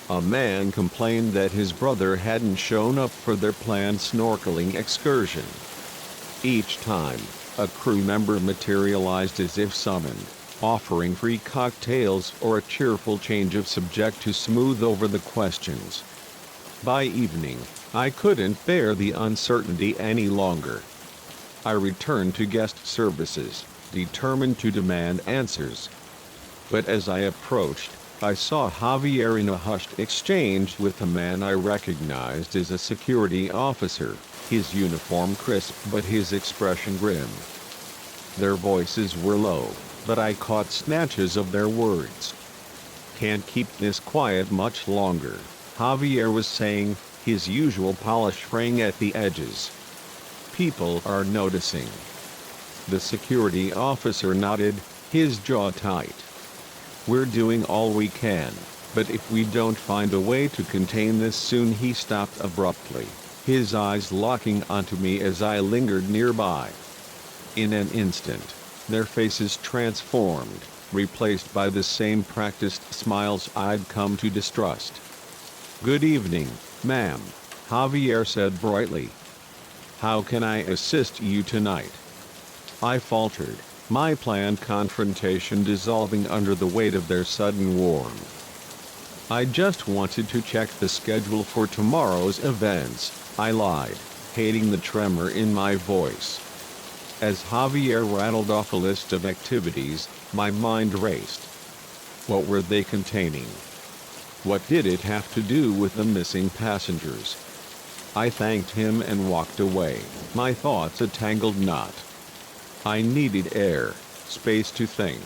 A man complained that his brother hadn't shown up for their planned snorkeling excursion. Each time, a crew member materialized as if summoned, offering free cocktails or a cheerful change of subject to smooth over the questions. By evening, I couldn't bear the uncertainty any longer. I returned to guest services, determined to demand answers. But as I approached, I saw Javier in a hushed exchange with a man I recognized as a security officer, his uniform crisp but his expression grim. Their voices were low, but I caught snatches of their words. "Can't keep this quiet much longer," Javier was saying, his usual polish fraying at the edges. "People are noticing." The security officer nodded, his jaw tight. "We're doing all we can, but if we don't find a way to contain this soon." He stopped abruptly, his eyes locking onto me as I lingered nearby. In an instant, their faces transformed, replaced by the same practiced smiles I'd come to distrust. "Good evening, ma'am," Javier said brightly. "How can I assist you tonight?" I faltered, my planned confrontation dissolving under the weight of their sudden warmth. "I just wanted to check the schedule for tomorrow's events," I lied, hating the tremor in my voice. As Javier rattled off a list of activities, my mind raced. What were they containing? What did it have to do with the missing passengers? I thanked him and walked away, my thoughts a tangled knot. I needed air, space to think.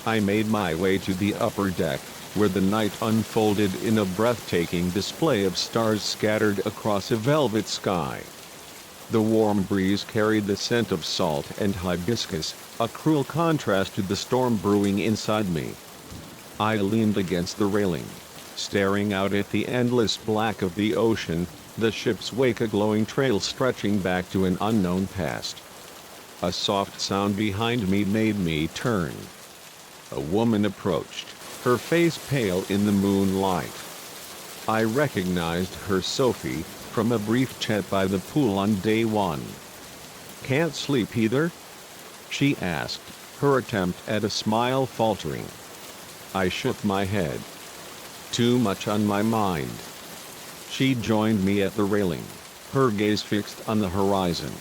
I made my way to the upper deck, where the night unfolded in a breathtaking display of stars scattered across a velvet sky. The warm breeze carried the scent of salt and hibiscus, a cruel contrast to the storm brewing inside me. I leaned against the railing, staring out at the endless black of the ocean, the ship's wake a glowing trail stretching back to an unknown past. A soft sound behind me made me turn. A woman approached, her face pale in the moonlight. I recognized her, Sophie, from a brief chat by the pool on day 1. "Can't sleep either?" she asked, her attempt at a smile faltering. I shook my head. "Too much on my mind." She joined me at the railing, her gaze fixed on the horizon.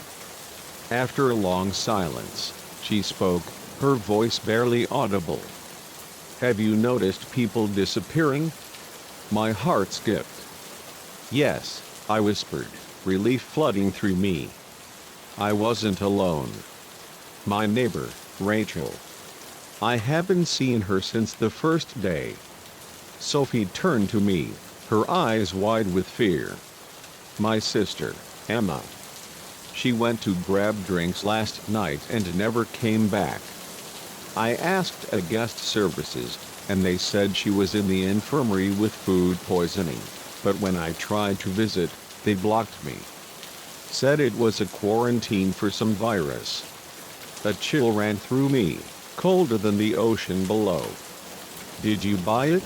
After a long silence, she spoke, her voice barely audible. "Have you noticed people disappearing?" My heart skipped. "Yes," I whispered, relief flooding through me. I wasn't alone. My neighbor, Rachel. I haven't seen her since the first day. Sophie turned to me, her eyes wide with fear. My sister, Emma. She went to grab drinks last night and never came back. I asked at guest services, and they said she was in the infirmary with food poisoning, but when I tried to visit, they blocked me. Said it was a quarantine for some virus. A chill ran through me, colder than the ocean below. Did you buy it?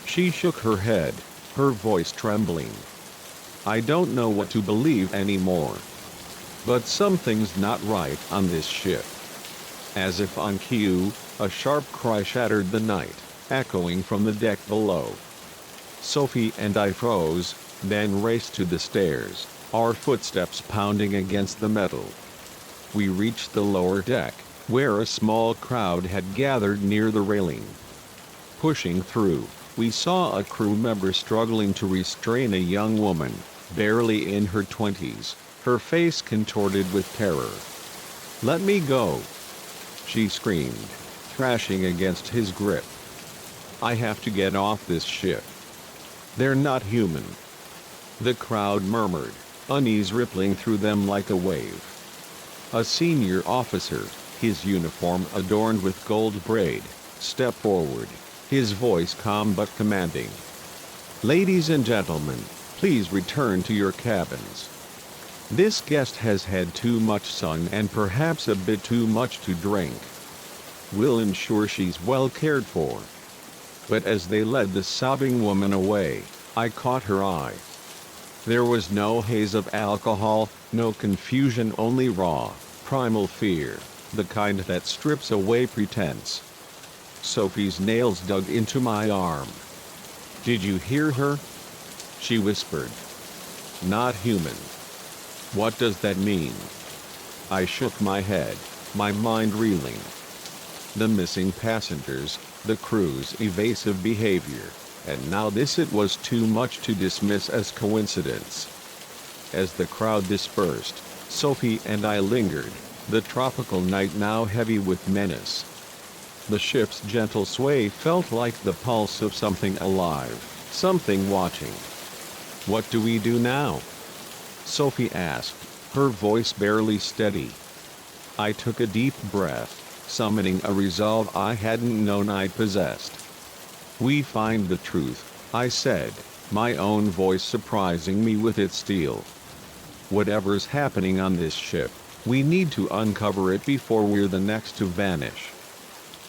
She shook her head, her voice trembling. I don't know what to believe anymore. But something's not right on this ship. As if on cue, a sharp cry shattered the night, echoing from the deck below. Sophie and I froze, then raced to the stairs, our footsteps pounding against the metal. We reached the lower deck, where a small crowd had gathered near the railing. Pushing through, we saw a crew member struggling to restrain a young woman, barely in her 20s, her face contorted with terror. "Let me go!" she screamed, thrashing against his grip. "I have to get off this ship. They're not human." The crowd murmured, unease rippling through them like a wave. A senior officer, his uniform adorned with gold braid, stepped forward, his voice calm but commanding. "Ladies and gentlemen, please return to your cabins. This guest has had too much sun and perhaps a bit too much to drink. We'll ensure she's well cared for." But as they led the sobbing woman away, I caught her eye. There was no haze of alcohol, no confusion, only raw, primal fear, the kind that strips away pretense. Sophie's nails dug into my arm. "Did you hear her?" she whispered. "Not human. What does that mean?" I shook my head, my mind reeling. The missing passengers, the crew's evasive behavior, and now this. It was too much to dismiss as coincidence. As the crowd dispersed, Sophie and I lingered, the tropical night now heavy with menace. The ship's gentle sway felt like the pulse of something alive, something watching. "What do we do now?" Sophie asked, her voice barely steady. I took a deep breath, summoning a resolve I hadn't known I possessed. "We find the truth," I said, my own voice surprising me with its steel. "Whatever's happening on this ship, we need to uncover it before we're the next to vanish."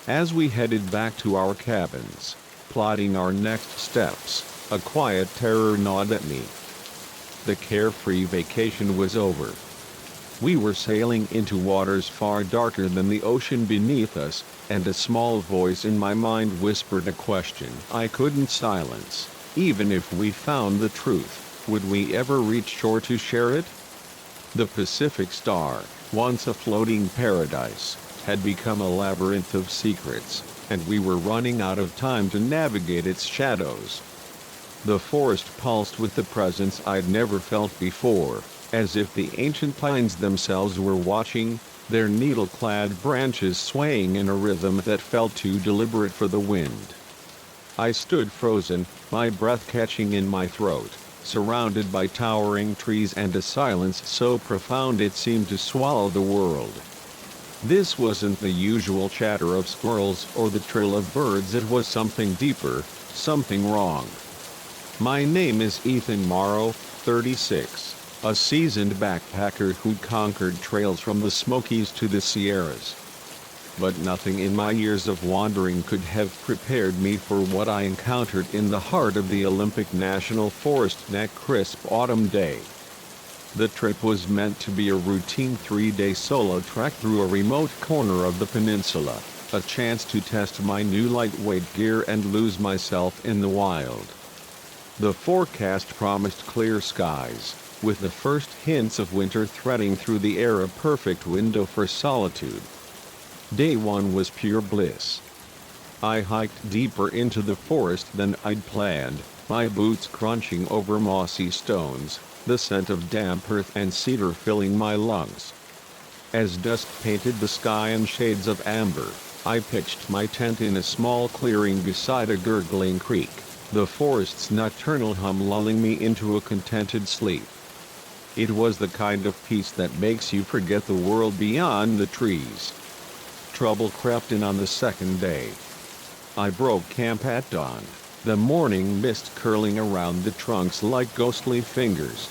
As we headed back to our cabins, plotting our next steps, a quiet terror gnawed at me. The carefree vacation was over. We were sailing into waters far darker than the ocean beneath us, and a small voice in my mind whispered a question I couldn't silence. Even if we found the truth, would we ever reach shore to share it? The Pacific Star, once a floating paradise, had become a labyrinth of secrets, and we were running out of time to navigate its shadows. The forest pulsed with the presence I'd never felt before, as if the ancient pines themselves were watching, their needle-clad branches swaying in a rhythm that felt too deliberate for the wind. I stood frozen, my breath catching in my throat, surrounded by towering trees and a silence so profound it seemed to swallow the world. This wasn't the usual chatter of squirrels or the trill of birds. It was something deeper, something wrong. My name is Ethan Morrow, 36, a seasoned backpacker who'd conquered trails from the Smokies to the Sierras. But nothing in my years of wandering could have prepared me for what I encountered in the heart of the Olympic National Forest that crisp autumn day. The trip was meant to be a routine 3-day solo trek through a remote corner of the peninsula, a chance to test my new lightweight gear and lose myself in the wild. The forecast promised clear skies, with the first hints of winter threading through the air, a perfect window for solitude. Day 1 was pure bliss. I hiked deeper into the forest than I'd planned, my boots crunching over mossy stones, the scent of damp earth and cedar filling my lungs. As dusk painted the sky in shades of amber, I pitched my tent in a small clearing beside a gurgling creek, the forest's nocturnal hum lulling me into a contented sleep. It was the kind of peace that makes you forget the world beyond the trees. Trouble crept in on the second day. I broke camp at dawn, the morning mist curling around the trunks like ghostly fingers.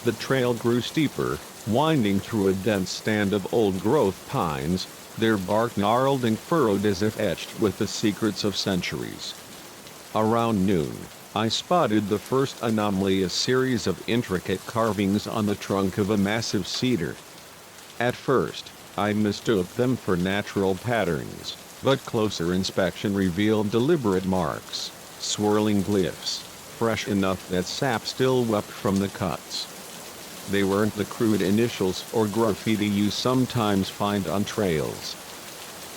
The trail grew steeper, winding through a dense stand of old-growth pines, their bark gnarled and furrowed as if etched with the secrets of centuries. Around noon, I spotted the first anomaly, a series of intricate carvings on the trunk of a massive cedar. At first, I mistook them for natural patterns, but closer inspection revealed deliberate marks, swirling glyphs, fresh enough that sap still wept from the cuts. They weren't the crude initials or graffiti you sometimes find on trails.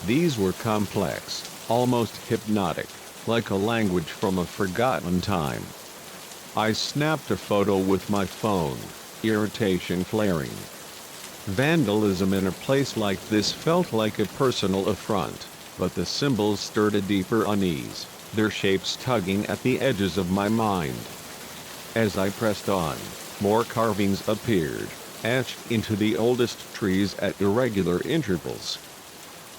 These were complex, almost hypnotic, like a language from a forgotten time. I snapped a photo with my phone, irritation flaring. Vandalism in a place like this felt like a personal affront, but the symbols stirred a deeper unease, their shapes tugging at the edges of my mind. As I pressed on, more carvings appeared, etched into the oldest trees at irregular intervals.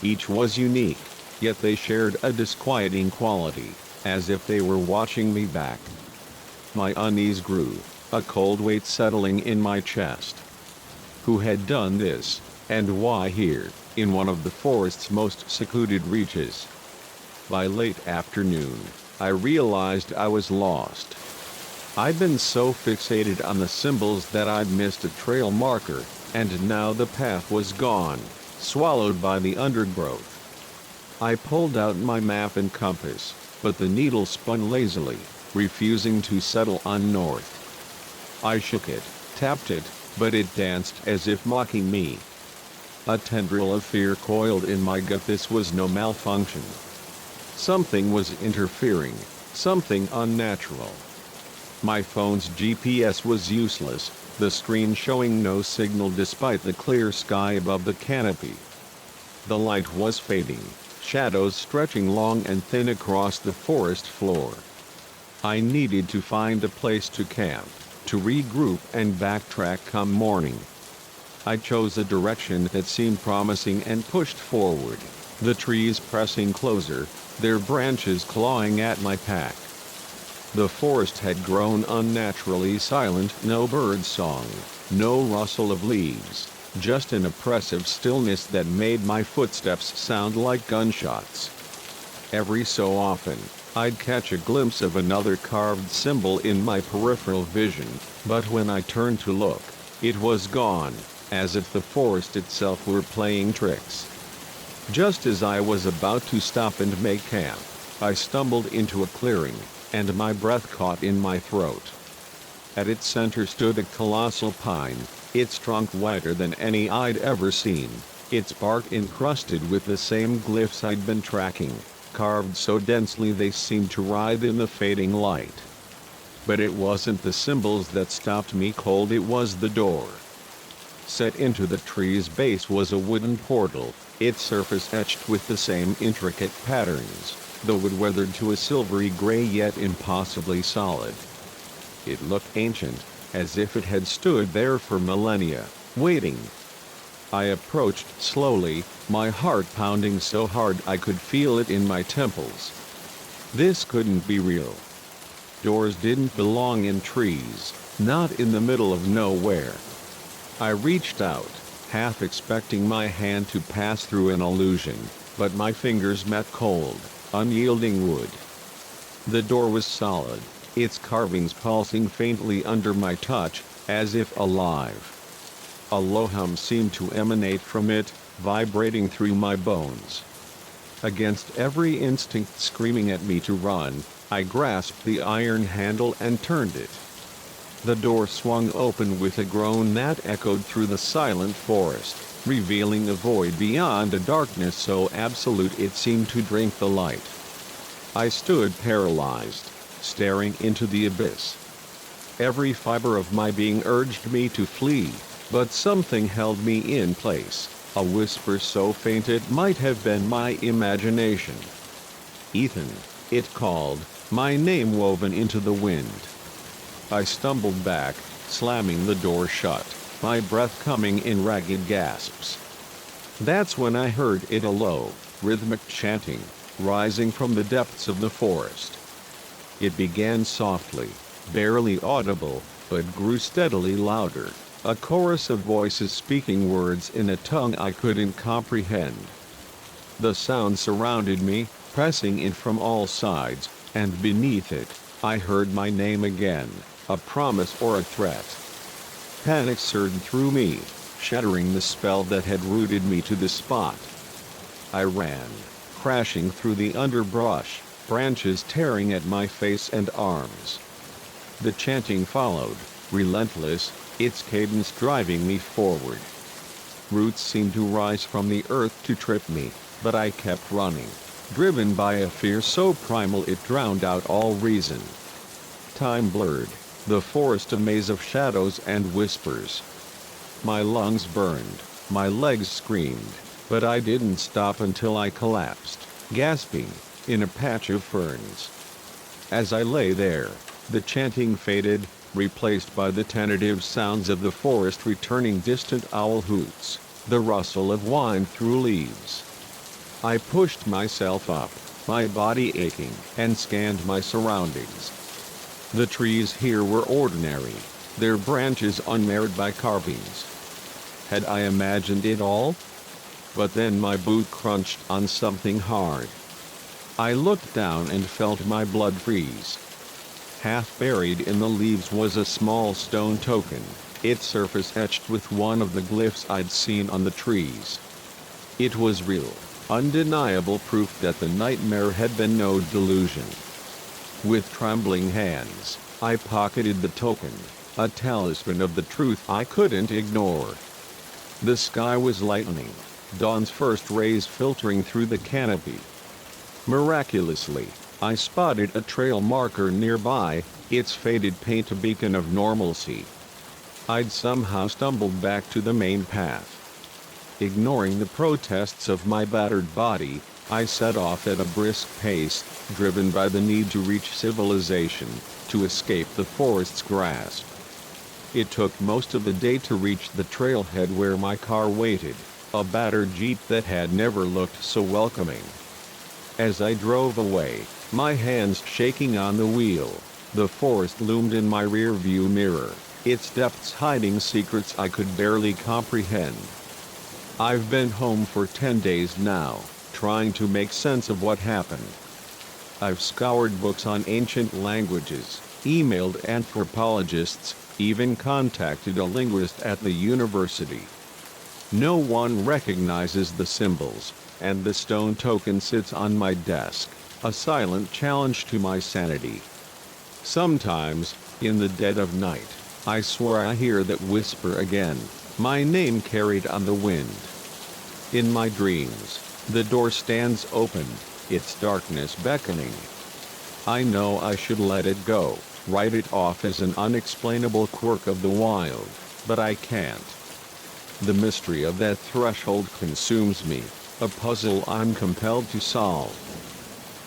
Each was unique, yet they shared a disquieting quality, as if they were watching me back. My unease grew, a cold weight settling in my chest. Who had done this, and why here, in one of the forest's most secluded reaches? By late afternoon, I realized I was lost. I'd been so fixated on the symbols that I'd missed a trail marker, and now the path was gone, swallowed by the undergrowth. I pulled out my map and compass, but the needle spun lazily, refusing to settle on north. I shook it, tapped it, but it danced as if mocking me. A tendril of fear coiled in my gut. This was no malfunction. Something was interfering, something unnatural. My phone's GPS was useless, the screen showing no signal despite the clear sky above the canopy. The light was fading, shadows stretching long and thin across the forest floor. I needed to find a place to camp, to regroup and backtrack come morning. I chose a direction that seemed promising and pushed forward, the trees pressing closer, their branches clawing at my pack. The forest had grown unnaturally silent, no bird song, no rustle of leaves, just an oppressive stillness that made my footsteps sound like gunshots. Every so often, I'd catch a glimpse of another carved symbol in my peripheral vision, but when I turned to look, it was gone, as if the forest itself were playing tricks. Just as I was about to stop and make camp, I stumbled into a clearing, and my breath caught in my throat. At its center stood a colossal pine, its trunk whiter than any I'd ever seen, its bark encrusted with the same glyphs I'd been tracking, carved so densely they seemed to writhe in the fading light. But it wasn't the symbols that stopped me cold, it was the door. Set into the tree's base was a wooden portal, its surface etched with the same intricate patterns, the wood weathered to a silvery gray yet impossibly solid. It looked ancient, as if it had stood there for millennia, waiting. I approached slowly, my heart pounding so hard I could feel it in my temples. This couldn't be real. Doors didn't belong in trees, not in the middle of nowhere. I reached out, half expecting my hand to pass through an illusion, but my fingers met cold, unyielding wood. The door was solid, its carvings pulsing faintly under my touch, as if alive. A low hum seemed to emanate from it, vibrating through my bones. Against every instinct screaming at me to run, I grasped the iron handle and turned it. The door swung open with a groan that echoed through the silent forest, revealing a void beyond a darkness so absolute it seemed to drink the light. I stood paralyzed, staring into the abyss. Every fiber of my being urged me to flee, but something held me in place. A whisper so faint it might have been my imagination. "Ethan," it called, my name woven into the wind. I stumbled back, slamming the door shut, my breath coming in ragged gasps. That's when I heard it, a low, rhythmic chanting, rising from the depths of the forest. It began softly, barely audible, but grew steadily louder, a chorus of voices speaking words in a tongue I couldn't comprehend. The sound surrounded me, pressing in from all sides, and beneath it, I heard my name again, a promise or a threat. Panic surged through me, shattering the spell that had rooted me to the spot. I ran, crashing through the underbrush, branches tearing at my face and arms. The chanting followed, relentless, its cadence driving me forward. Roots seemed to rise from the earth to trip me, but I kept running, driven by a fear so primal it drowned out all reason. Time blurred, the forest a maze of shadows and whispers. My lungs burned, my legs screamed, but I didn't stop until I collapsed, gasping, in a patch of ferns. As I lay there, the chanting faded, replaced by the tentative sounds of the forest returning, distant owl hoots, the rustle of wind through leaves. I pushed myself up, my body aching, and scanned my surroundings. The trees here were ordinary, their branches unmarred by carvings. Had I imagined it all? But then my boot crunched on something hard. I looked down and felt my blood freeze. Half buried in the leaves was a small stone token, its surface etched with one of the glyphs I'd seen on the trees. It was real, undeniable proof that the nightmare had been no delusion. With trembling hands, I pocketed the token, a talisman of the truth I couldn't ignore. The sky was lightening, dawn's first rays filtering through the canopy. Miraculously, I spotted a trail marker nearby, its faded paint a beacon of normalcy. I'd somehow stumbled back to the main path. Ignoring the protests of my battered body, I set off at a brisk pace, driven by the need to reach civilization, to escape the forest's grasp. It took most of the day to reach the trailhead where my car waited, a battered Jeep that had never looked so welcoming. As I drove away, my hands shaking on the wheel, the forest loomed in my rearview mirror, its depths hiding secrets I could barely comprehend. I've been home for 10 days now, trying to make sense of what happened. I've scoured books on ancient languages, emailed anthropologists, even contacted a linguist at the university. No one recognizes the symbols, and the stone token sits on my desk, a silent challenge to my sanity. Sometimes, in the dead of night, I swear I hear that whisper again, my name carried on the wind. In my dreams, the door stands open, its darkness beckoning. I know I should let it go, write it off as an unexplainable quirk of the wild, but I can't. The mystery of that threshold consumes me, a puzzle I'm compelled to solve.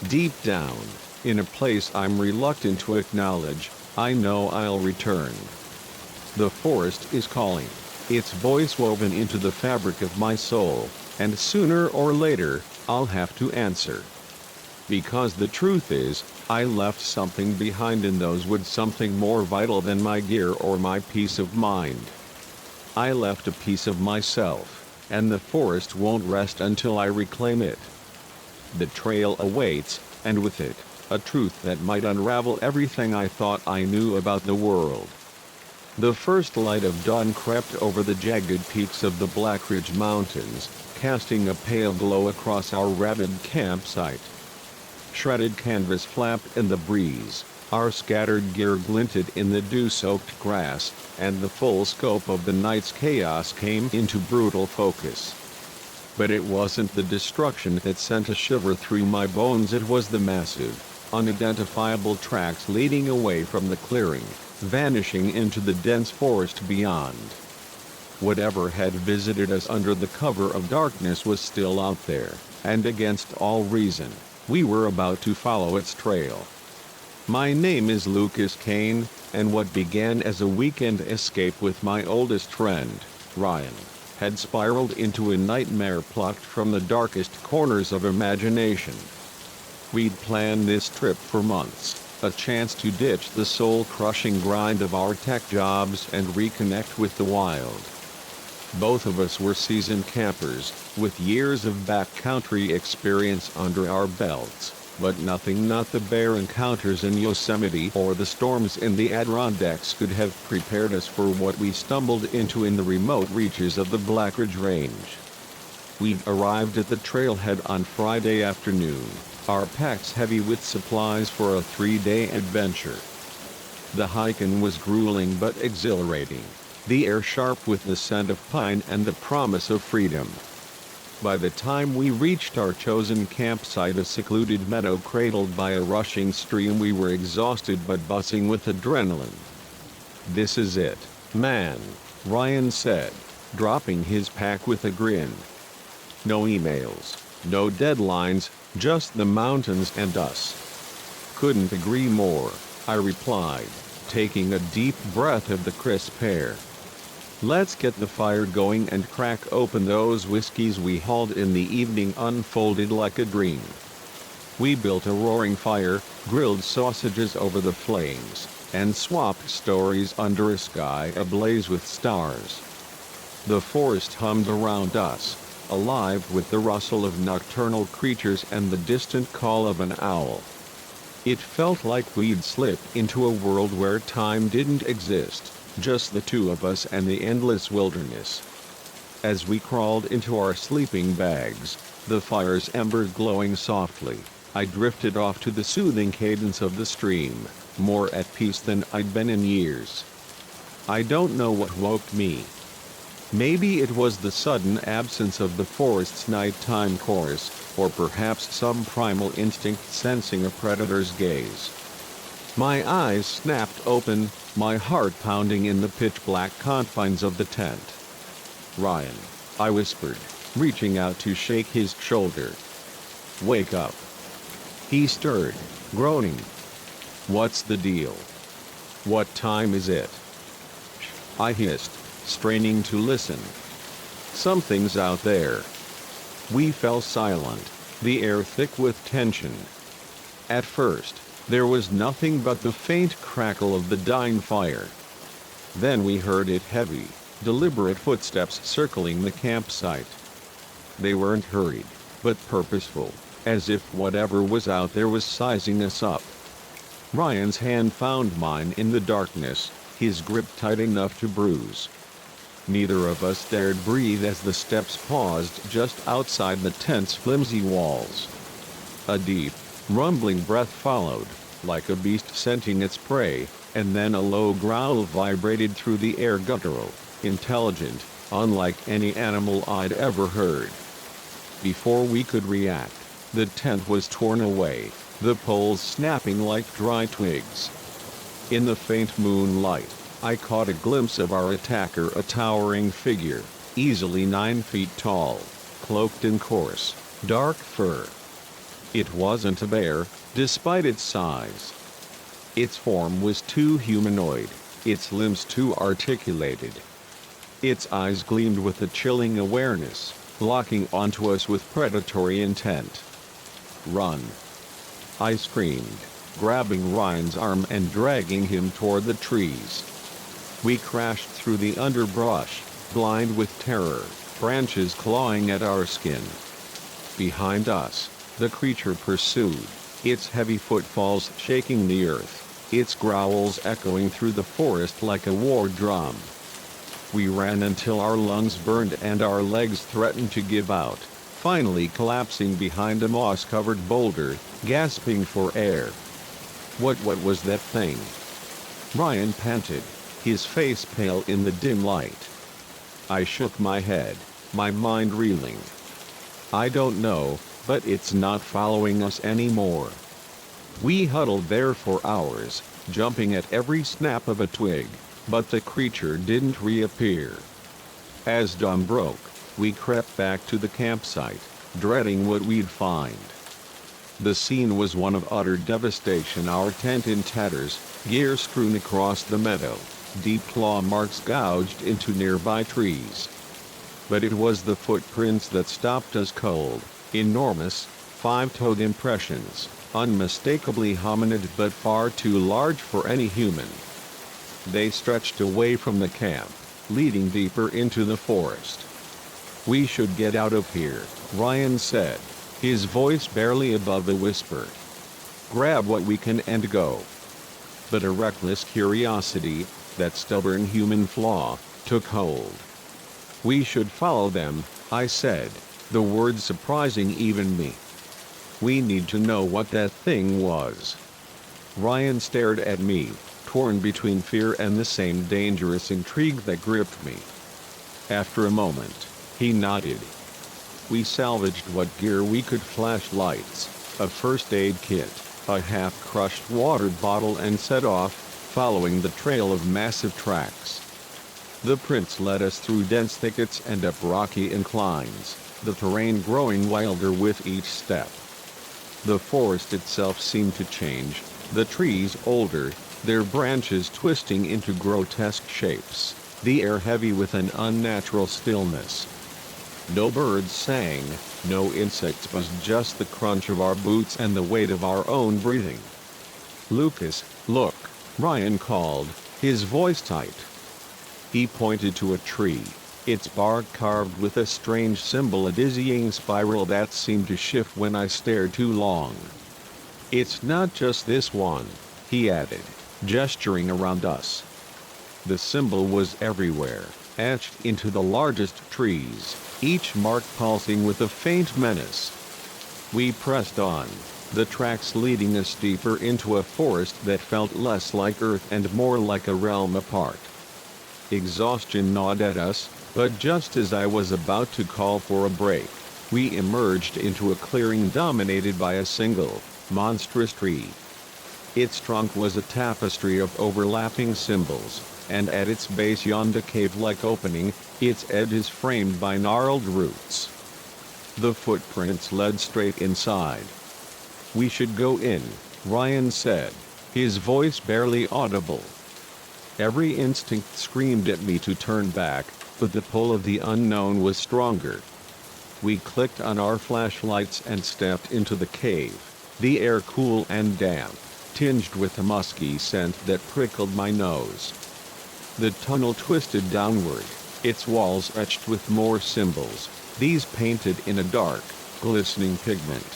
Deep down, in a place I'm reluctant to acknowledge, I know I'll return. The forest is calling, its voice woven into the fabric of my soul, and sooner or later, I'll have to answer. Because the truth is, I left something behind in those woods, something more vital than my gear or my peace of mind. I left a piece of myself, and the forest won't rest until I reclaim it. The trail awaits, and with it, a truth that might unravel everything I thought I knew about the world. The first light of dawn crept over the jagged peaks of the Black Ridge Mountains, casting a pale glow across our ravaged campsite. Shredded canvas flapped in the breeze, our scattered gear glinted in the dew-soaked grass, and the full scope of the night's chaos came into brutal focus. But it wasn't the destruction that sent a shiver through my bones, it was the massive, unidentifiable tracks leading away from the clearing, vanishing into the dense forest beyond. Whatever had visited us under the cover of darkness was still out there, and against all reason, we were about to follow its trail. My name is Lucas Kane, and what began as a weekend escape with my oldest friend, Ryan, had spiraled into a nightmare plucked from the darkest corners of imagination. We'd planned this trip for months, a chance to ditch the soul-crushing grind of our tech jobs and reconnect with the wild. Both of us were seasoned campers, with years of backcountry experience under our belts, but nothing not the bear encounters in Yosemite or the storms in the Adirondacks could have prepared us for what we stumbled into in the remote reaches of the Blackridge Range. We'd arrived at the trailhead on Friday afternoon, our packs heavy with supplies for a 3-day adventure. The hiking was grueling but exhilarating, the air sharp with the scent of pine and the promise of freedom. By the time we reached our chosen campsite, a secluded meadow cradled by a rushing stream, we were exhausted but buzzing with adrenaline. "This is it, man," Ryan said, dropping his pack with a grin. "No emails, no deadlines, just the mountains and us." "Couldn't agree more," I replied, taking a deep breath of the crisp air. "Let's get the fire going and crack open those whiskeys we hauled in the evening." Unfolded like a dream. We built a roaring fire, grilled sausages over the flames, and swapped stories under a sky ablaze with stars. The forest hummed around us, alive with the rustle of nocturnal creatures and the distant call of an owl. It felt like we'd slipped into a world where time didn't exist, just the two of us and the endless wilderness. As we crawled into our sleeping bags, the fire's embers glowing softly, I drifted off to the soothing cadence of the stream, more at peace than I'd been in years. I don't know what woke me. Maybe it was the sudden absence of the forest's nighttime chorus, or perhaps some primal instinct sensing a predator's gaze. My eyes snapped open, my heart pounding in the pitch-black confines of the tent. "Ryan," I whispered, reaching out to shake his shoulder. "Wake up." He stirred, groaning. "What's the deal? What time is it?" I hissed, straining to listen. "Something's out there." We fell silent, the air thick with tension. At first, there was nothing but the faint crackle of the dying fire. Then we heard it heavy, deliberate footsteps circling the campsite. They weren't hurried, but purposeful, as if whatever was out there was sizing us up. Ryan's hand found mine in the darkness, his grip tight enough to bruise. Neither of us dared breathe as the steps paused just outside the tent's flimsy walls. A deep, rumbling breath followed, like a beast scenting its prey, and then a low growl vibrated through the air, guttural, intelligent, unlike any animal I'd ever heard. Before we could react, the tent was torn away, the poles snapping like dry twigs. In the faint moonlight, I caught a glimpse of our attacker, a towering figure, easily 9 feet tall, cloaked in coarse, dark fur. It wasn't a bear, despite its size. Its form was too humanoid, its limbs too articulated. Its eyes gleamed with a chilling awareness, locking onto us with predatory intent. "Run!" I screamed, grabbing Ryan's arm and dragging him toward the trees. We crashed through the underbrush, blind with terror, branches clawing at our skin. Behind us, the creature pursued, its heavy footfalls shaking the earth, its growls echoing through the forest like a war drum. We ran until our lungs burned and our legs threatened to give out, finally collapsing behind a moss-covered boulder, gasping for air. What was that thing?" Ryan panted, his face pale in the dim light. I shook my head, my mind reeling. "I don't know, but it's not following us anymore." We huddled there for hours, jumping at every snap of a twig, but the creature didn't reappear. As dawn broke, we crept back to the campsite, dreading what we'd find. The scene was one of utter devastation, our tent in tatters, gear strewn across the meadow, deep claw marks gouged into nearby trees. But it was the footprints that stopped us cold, enormous, five-toed impressions, unmistakably hominid but far too large for any human. They stretched away from the camp, leading deeper into the forest. "We should get out of here," Ryan said, his voice barely above a whisper. "Grab what we can and go." But a reckless curiosity, that stubborn human flaw, took hold. "We should follow them," I said, the words surprising even me. "We need to know what that thing was." Ryan stared at me, torn between fear and the same dangerous intrigue that gripped me. After a moment, he nodded. "We salvaged what gear we could: flashlights, a first aid kit, a half-crushed water bottle, and set off, following the trail of massive tracks. The prints led us through dense thickets and up rocky inclines, the terrain growing wilder with each step. The forest itself seemed to change, the trees older, their branches twisting into grotesque shapes, the air heavy with an unnatural stillness. No birds sang, no insects buzzed, just the crunch of our boots and the weight of our own breathing. "Lucas, look," Ryan called, his voice tight. He pointed to a tree, its bark carved with a strange symbol, a dizzying spiral that seemed to shift when I stared too long. "It's not just this one," he added, gesturing around us. The symbol was everywhere, etched into the largest trees, each mark pulsing with a faint menace. We pressed on, the tracks leading us deeper into a forest that felt less like Earth and more like a realm apart. Exhaustion gnawed at us, but just as I was about to call for a break, we emerged into a clearing dominated by a single, monstrous tree. Its trunk was a tapestry of overlapping symbols, and at its base yawned a cave-like opening, its edges framed by gnarled roots. The footprints led straight inside. "We should go in," Ryan said, his voice barely audible. Every instinct screamed at me to turn back, but the pull of the unknown was stronger. We clicked on our flashlights and stepped into the cave, the air cool and damp, tinged with a musky scent that prickled my nose. The tunnel twisted downward, its walls etched with more symbols, these painted in a dark, glistening pigment.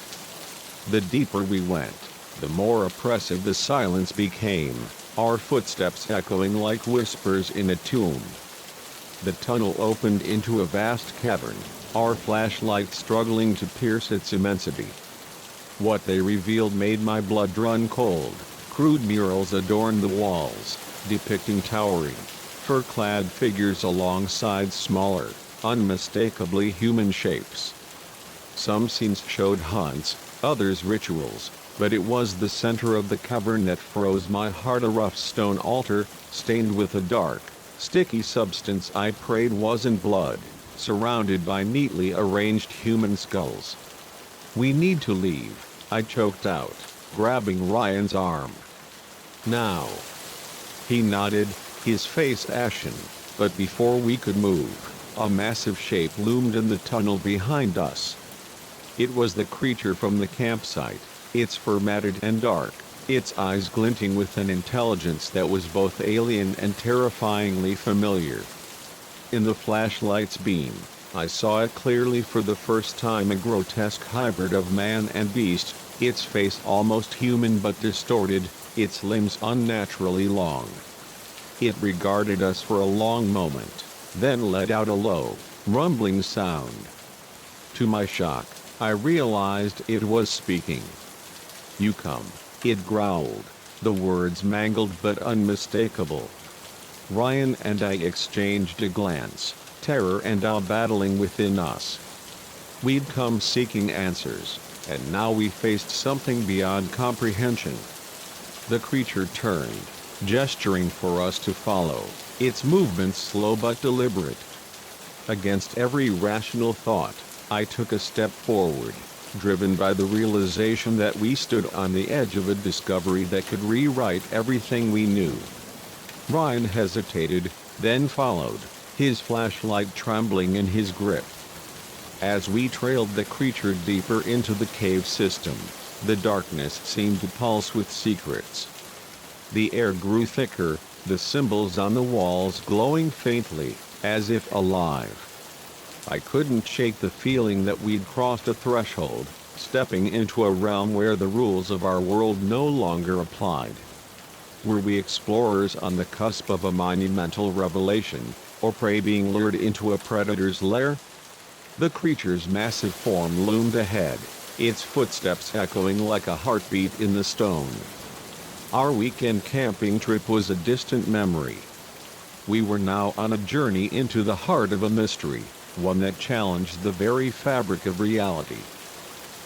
The deeper we went, the more oppressive the silence became, our footsteps echoing like whispers in a tomb. The tunnel opened into a vast cavern, our flashlight struggling to pierce its immensity. What they revealed made my blood run cold. Crude murals adorned the walls, depicting towering, fur-clad figures alongside smaller, unmistakably human shapes. Some scenes showed hunts, others rituals, but it was the center of the cavern that froze my heart, a rough stone altar, stained with a dark, sticky substance I prayed wasn't blood, surrounded by neatly arranged human skulls. "We need to leave," I choked out, grabbing Ryan's arm. "Now." He nodded, his face ashen, but before we could move, a massive shape loomed in the tunnel behind us. It was the creature from the campsite, its fur matted and dark, its eyes glinting with an intelligence that was both alien and terrifyingly familiar. In the flashlight's beam, I saw it clearly for the first time, a grotesque hybrid of man and beast, its face almost human but distorted, its limbs unnaturally long. It regarded us for a long moment, then let out a low, rumbling sound. To my shock, I realized it was speaking. "You come," it growled, the words mangled but unmistakable. Ryan and I exchanged a glance, terror and awe battling within us. We'd come seeking answers, and now we faced something beyond comprehension. The creature turned, gesturing for us to follow, its movements slow but deliberate. Against every rational thought, I took a step forward, driven by the realization that we stood on the edge of a discovery that could rewrite everything we knew. Ryan hesitated, then followed, his flashlight trembling in his grip. As we trailed the creature deeper into the cave system, the darkness seemed to pulse with secrets. The air grew thicker, the symbols on the walls glowing faintly, as if alive. I couldn't shake the feeling that we'd crossed a threshold, stepping into a realm where the rules of our world no longer applied. Were we explorers on the cusp of a monumental revelation, or prey being lured into a predator's lair? The creature's massive form loomed ahead, its footsteps echoing like a heartbeat in the stone. Our weekend camping trip was a distant memory. We were now on a journey into the heart of a mystery, one that challenged the very fabric of reality.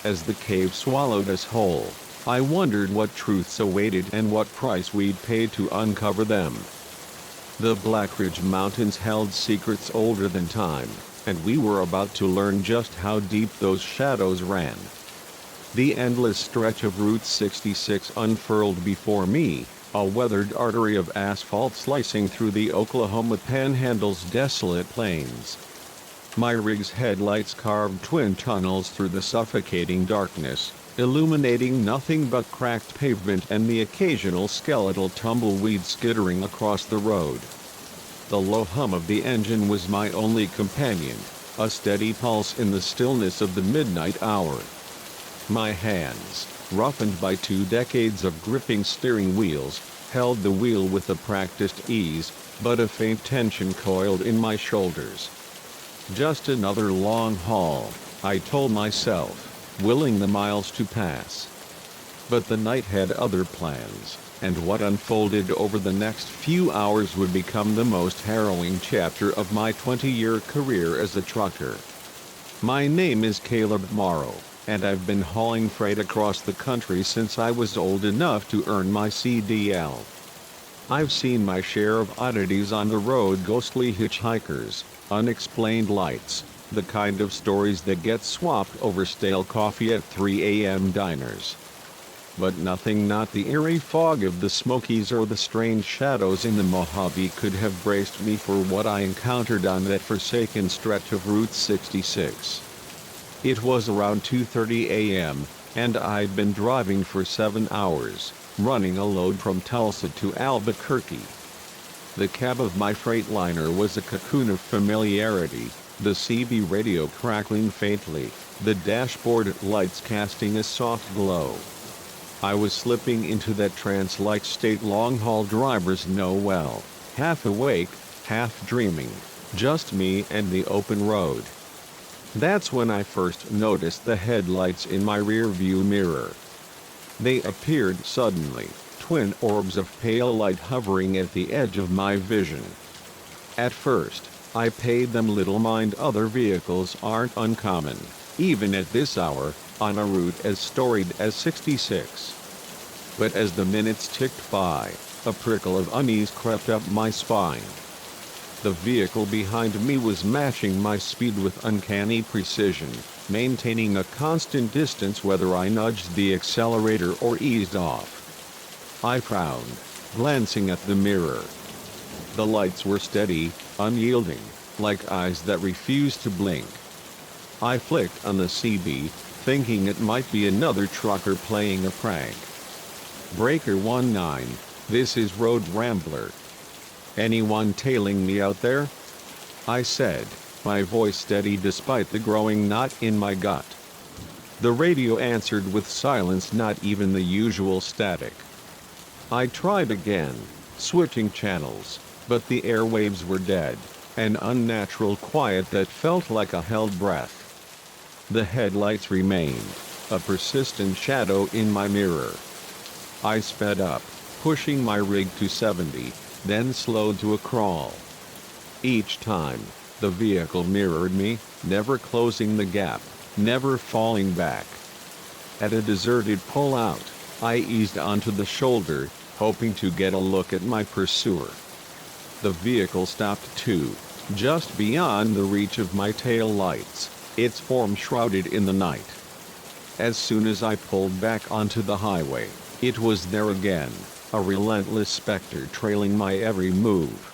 As the cave swallowed us whole, I wondered what truths awaited and what price we'd pay to uncover them. The Black Ridge Mountains held secrets older than time, and we were about to learn just how deep those shadows ran. The endless stretch of Route 66 unfurled before me, a weathered artery of asphalt slicing through the Oklahoma Panhandle's desolate plains. My rig's headlights carved twin tunnels through the suffocating darkness, illuminating nothing but cracked pavement and the occasional skeletal tumbleweed skittering across the road. The low hum of the engine was my only companion, a steady pulse in the stillness of the midnight hour. My hands, roughened by 2 decades of gripping steering wheels, held the wheel with a practiced ease, but a faint tension coiled in my shoulders. Just another long haul, I told myself, willing the miles to pass. But the night had other plans, and what unfolded over the next few hours would become the most harrowing chapter of my 20-year career as a trucker. My name is Caleb Morrow, and I've been hauling freight across the country since I was old enough to earn my CDL. I've seen my share of oddities on the road: ghostly hitchhikers, unexplained lights, the kind of stories that get swapped over stale coffee at 3 a.m. diners. But nothing, not the eerie fog of the Smokies or the strange shadows in the Mojave, could have braced me for what I encountered on that forsaken stretch of Route 66. It was around 2:30 a.m., and I'd been driving for 7 hours, running a load from Tulsa to Albuquerque. The cab of my Freightliner was a cocoon of familiarity, the CB radio crackling faintly, the dashboard lights casting a soft glow. I was slipping into that trance-like state long-haul drivers know well, half awake, half dreaming, just me and the open road. That's when I first noticed the headlights in my rear-view mirror. They appeared suddenly, twin orbs of pale light hovering at the edge of my vision. At first, I paid them little mind. Other vehicles aren't uncommon, even at this hour, on a route as storied as 66. But as the minutes ticked by, a prickle of unease crept up my spine. The vehicle behind me was matching my speed with uncanny precision, maintaining a constant distance whether I nudged the accelerator or eased off. I frowned, glancing at the mirror. The lights were steady, unyielding, like eyes that refused to blink. I flicked on the CB, thinking it might be another trucker playing a prank. Breaker 19, this is Road Rambler. Anyone tailing me out there? I said, my voice steady despite the growing knot in my gut. The radio answered with silence, not even the usual static. I tried again, switching channels, but the airwaves were dead, an unnatural quiet that felt like a held breath. The headlights remained, a persistent shadow in my mirror. I sped up, pushing my rig to 70, then slowed to a crawl. Each time, the vehicle mirrored me, never closing the gap, never falling back. At a deserted pull-out, I eased onto the shoulder, hoping to get a look at my pursuer. The vehicle stopped too, just beyond the reach of my tail lights, its form shrouded in the night. As soon as I pulled back onto the highway, it was there again, a relentless specter trailing my every move.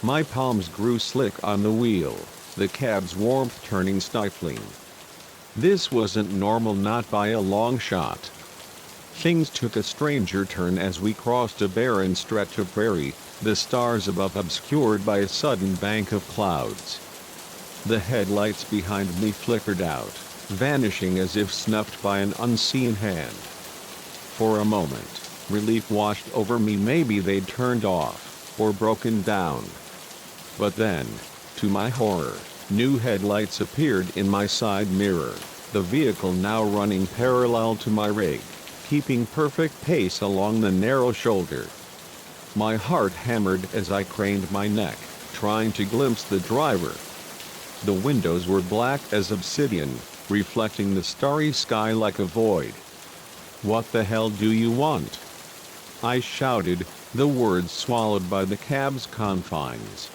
My palms grew slick on the wheel, the cab's warmth turning stifling. This wasn't normal, not by a long shot. Things took a stranger turn as we crossed a barren stretch of prairie, the stars above obscured by a sudden bank of clouds. The headlights behind me flickered out, vanishing as if snuffed by an unseen hand. For a moment, relief washed over me. Maybe they'd turned off, or broken down. But then, to my horror, new headlights appeared in my side mirror, the vehicle now running parallel to my rig, keeping perfect pace along the narrow shoulder. My heart hammered as I craned my neck, trying to glimpse the driver. The windows were black as obsidian, reflecting the starry sky like a void. "What the hell do you want?" I shouted, the words swallowed by the cab's confines.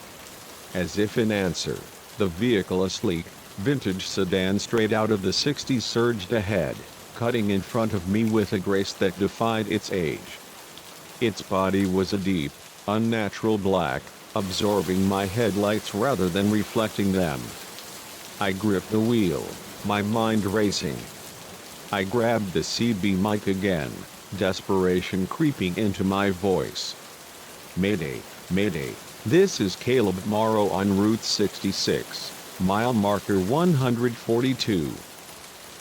As if in answer, the vehicle, a sleek, vintage sedan straight out of the 60s, surged ahead, cutting in front of me with a grace that defied its age. Its body was a deep, unnatural black, absorbing my headlights rather than reflecting them. I gripped the wheel, my mind racing. I grabbed the CB mic again, desperation creeping into my voice. "Mayday, mayday, this is Caleb Morrow on Route 66, mile marker 142.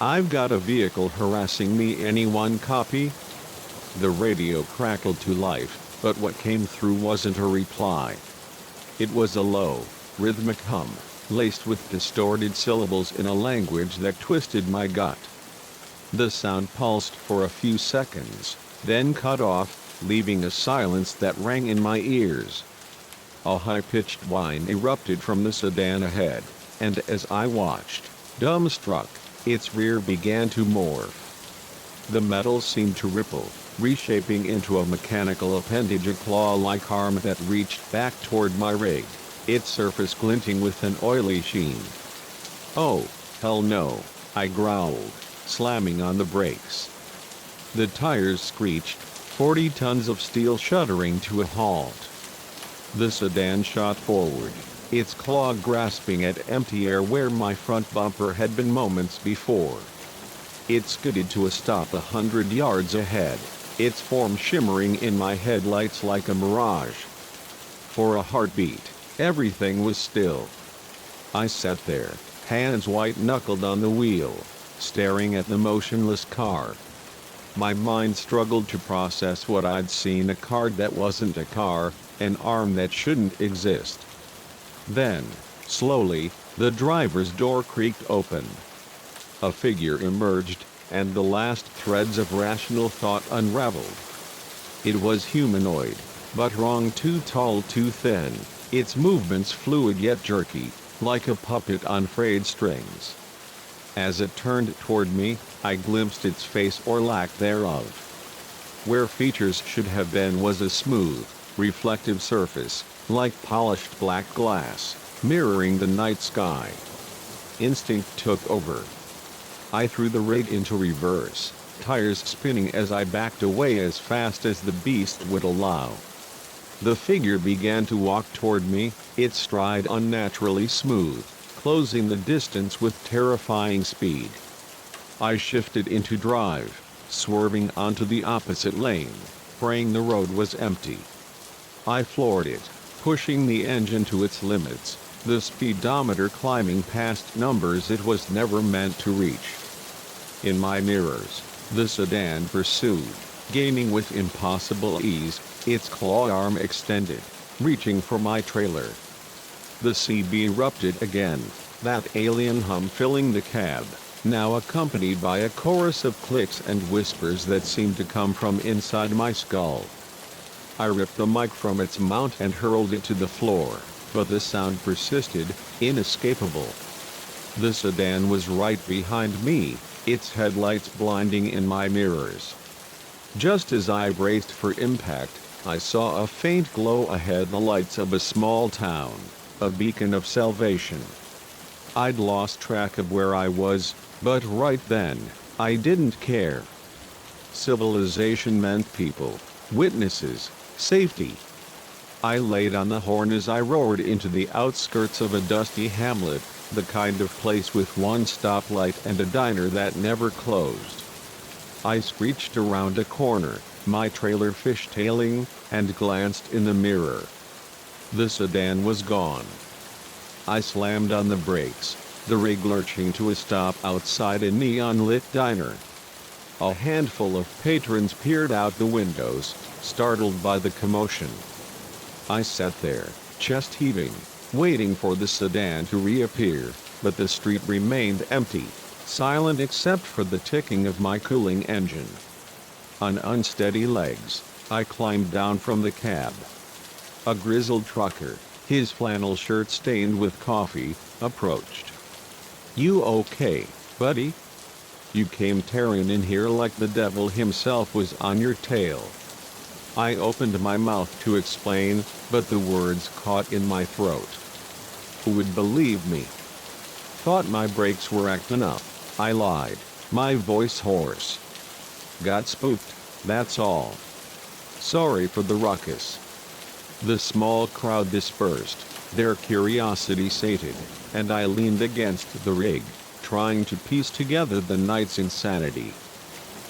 I've got a vehicle harassing me, anyone copy?" The radio crackled to life, but what came through wasn't a reply. It was a low, rhythmic hum, laced with distorted syllables in a language that twisted my gut. The sound pulsed for a few seconds, then cut off, leaving a silence that rang in my ears. A high-pitched whine erupted from the sedan ahead, and as I watched, dumbstruck, its rear began to morph. The metal seemed to ripple, reshaping into a mechanical appendage, a claw-like arm that reached back toward my rig, its surface glinting with an oily sheen. "Oh, hell no," I growled, slamming on the brakes. The tires screeched, 40 tons of steel shuddering to a halt. The sedan shot forward, its claw grasping at empty air where my front bumper had been moments before. It skidded to a stop 100 yards ahead, its form shimmering in my headlights like a mirage. For a heartbeat, everything was still. I sat there, hands white-knuckled on the wheel, staring at the motionless car. My mind struggled to process what I'd seen: a car that wasn't a car, an arm that shouldn't exist. Then, slowly, the driver's door creaked open. A figure emerged, and the last threads of rational thought unraveled. It was humanoid, but wrong, too tall, too thin, its movements fluid yet jerky, like a puppet on frayed strings. As it turned toward me, I glimpsed its face, or lack thereof. Where features should have been was a smooth, reflective surface, like polished black glass, mirroring the night sky. Instinct took over. I threw the rig into reverse, tires spinning as I backed away as fast as the beast would allow. The figure began to walk toward me, its stride unnaturally smooth, closing the distance with terrifying speed. I shifted into drive, swerving onto the opposite lane, praying the road was empty. I floored it, pushing the engine to its limits, the speedometer climbing past numbers it was never meant to reach. In my mirrors, the sedan pursued, gaining with impossible ease, its claw arm extended, reaching for my trailer. The CB erupted again, that alien hum filling the cab, now accompanied by a chorus of clicks and whispers that seemed to come from inside my skull. I ripped the mic from its mount and hurled it to the floor, but the sound persisted, inescapable. The sedan was right behind me, its headlights blinding in my mirrors. Just as I braced for impact, I saw a faint glow ahead, the lights of a small town, a beacon of salvation. I'd lost track of where I was, but right then, I didn't care. Civilization meant people, witnesses, safety. I laid on the horn as I roared into the outskirts of a dusty hamlet, the kind of place with one stoplight and a diner that never closed. I screeched around a corner, my trailer fishtailing, and glanced in the mirror. The sedan was gone. I slammed on the brakes, the rig lurching to a stop outside a neon-lit diner. A handful of patrons peered out the windows, startled by the commotion. I sat there, chest heaving, waiting for the sedan to reappear, but the street remained empty, silent except for the ticking of my cooling engine. On unsteady legs, I climbed down from the cab. A grizzled trucker, his flannel shirt stained with coffee, approached. "You okay, buddy? You came tearing in here like the devil himself was on your tail." I opened my mouth to explain, but the words caught in my throat. Who would believe me? Thought my brakes were acting up, I lied, my voice hoarse. Got spooked, that's all. Sorry for the ruckus. The small crowd dispersed, their curiosity sated, and I leaned against the rig, trying to piece together the night's insanity.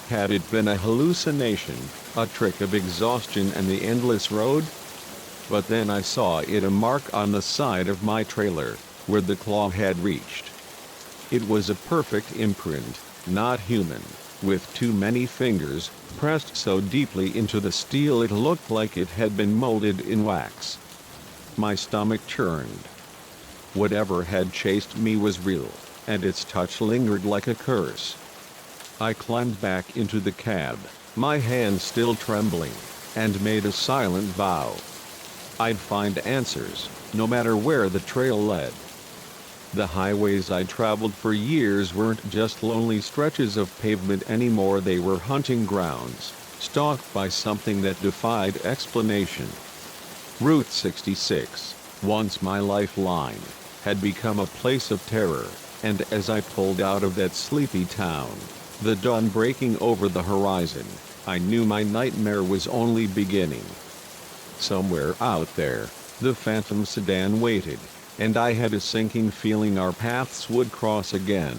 Had it been a hallucination, a trick of exhaustion and the endless road? But then I saw it, a mark on the side of my trailer, where the claw had reached. It was a perfect imprint, not human, with too many fingers, pressed so deeply into the steel it looked like it had been molded in wax. My stomach churned. Whatever had chased me was real, and its touch lingered like a curse. I climbed back into the cab, my hands still trembling, and made a silent vow. I'd find answers, no matter where the trail led. The highways I traveled for years weren't just lonely stretches of pavement anymore, they were hunting grounds, stalked by something that defied explanation. Route 66, once my lifeline, had become a place of terror, and as I pulled out of that sleepy town, the dawn breaking over the horizon, I knew my nightmare was only beginning. Somewhere out there, the phantom sedan waited, and I had a sinking feeling our paths would cross again.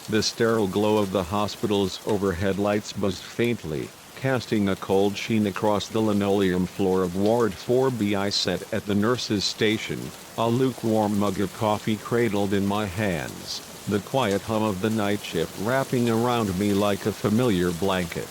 The sterile glow of the hospital's overhead lights buzzed faintly, casting a cold sheen across the linoleum floor of Ward 4B. I sat at the nurse's station, a lukewarm mug of coffee cradled in my hands, the quiet hum of the night shift wrapping around me like a familiar blanket.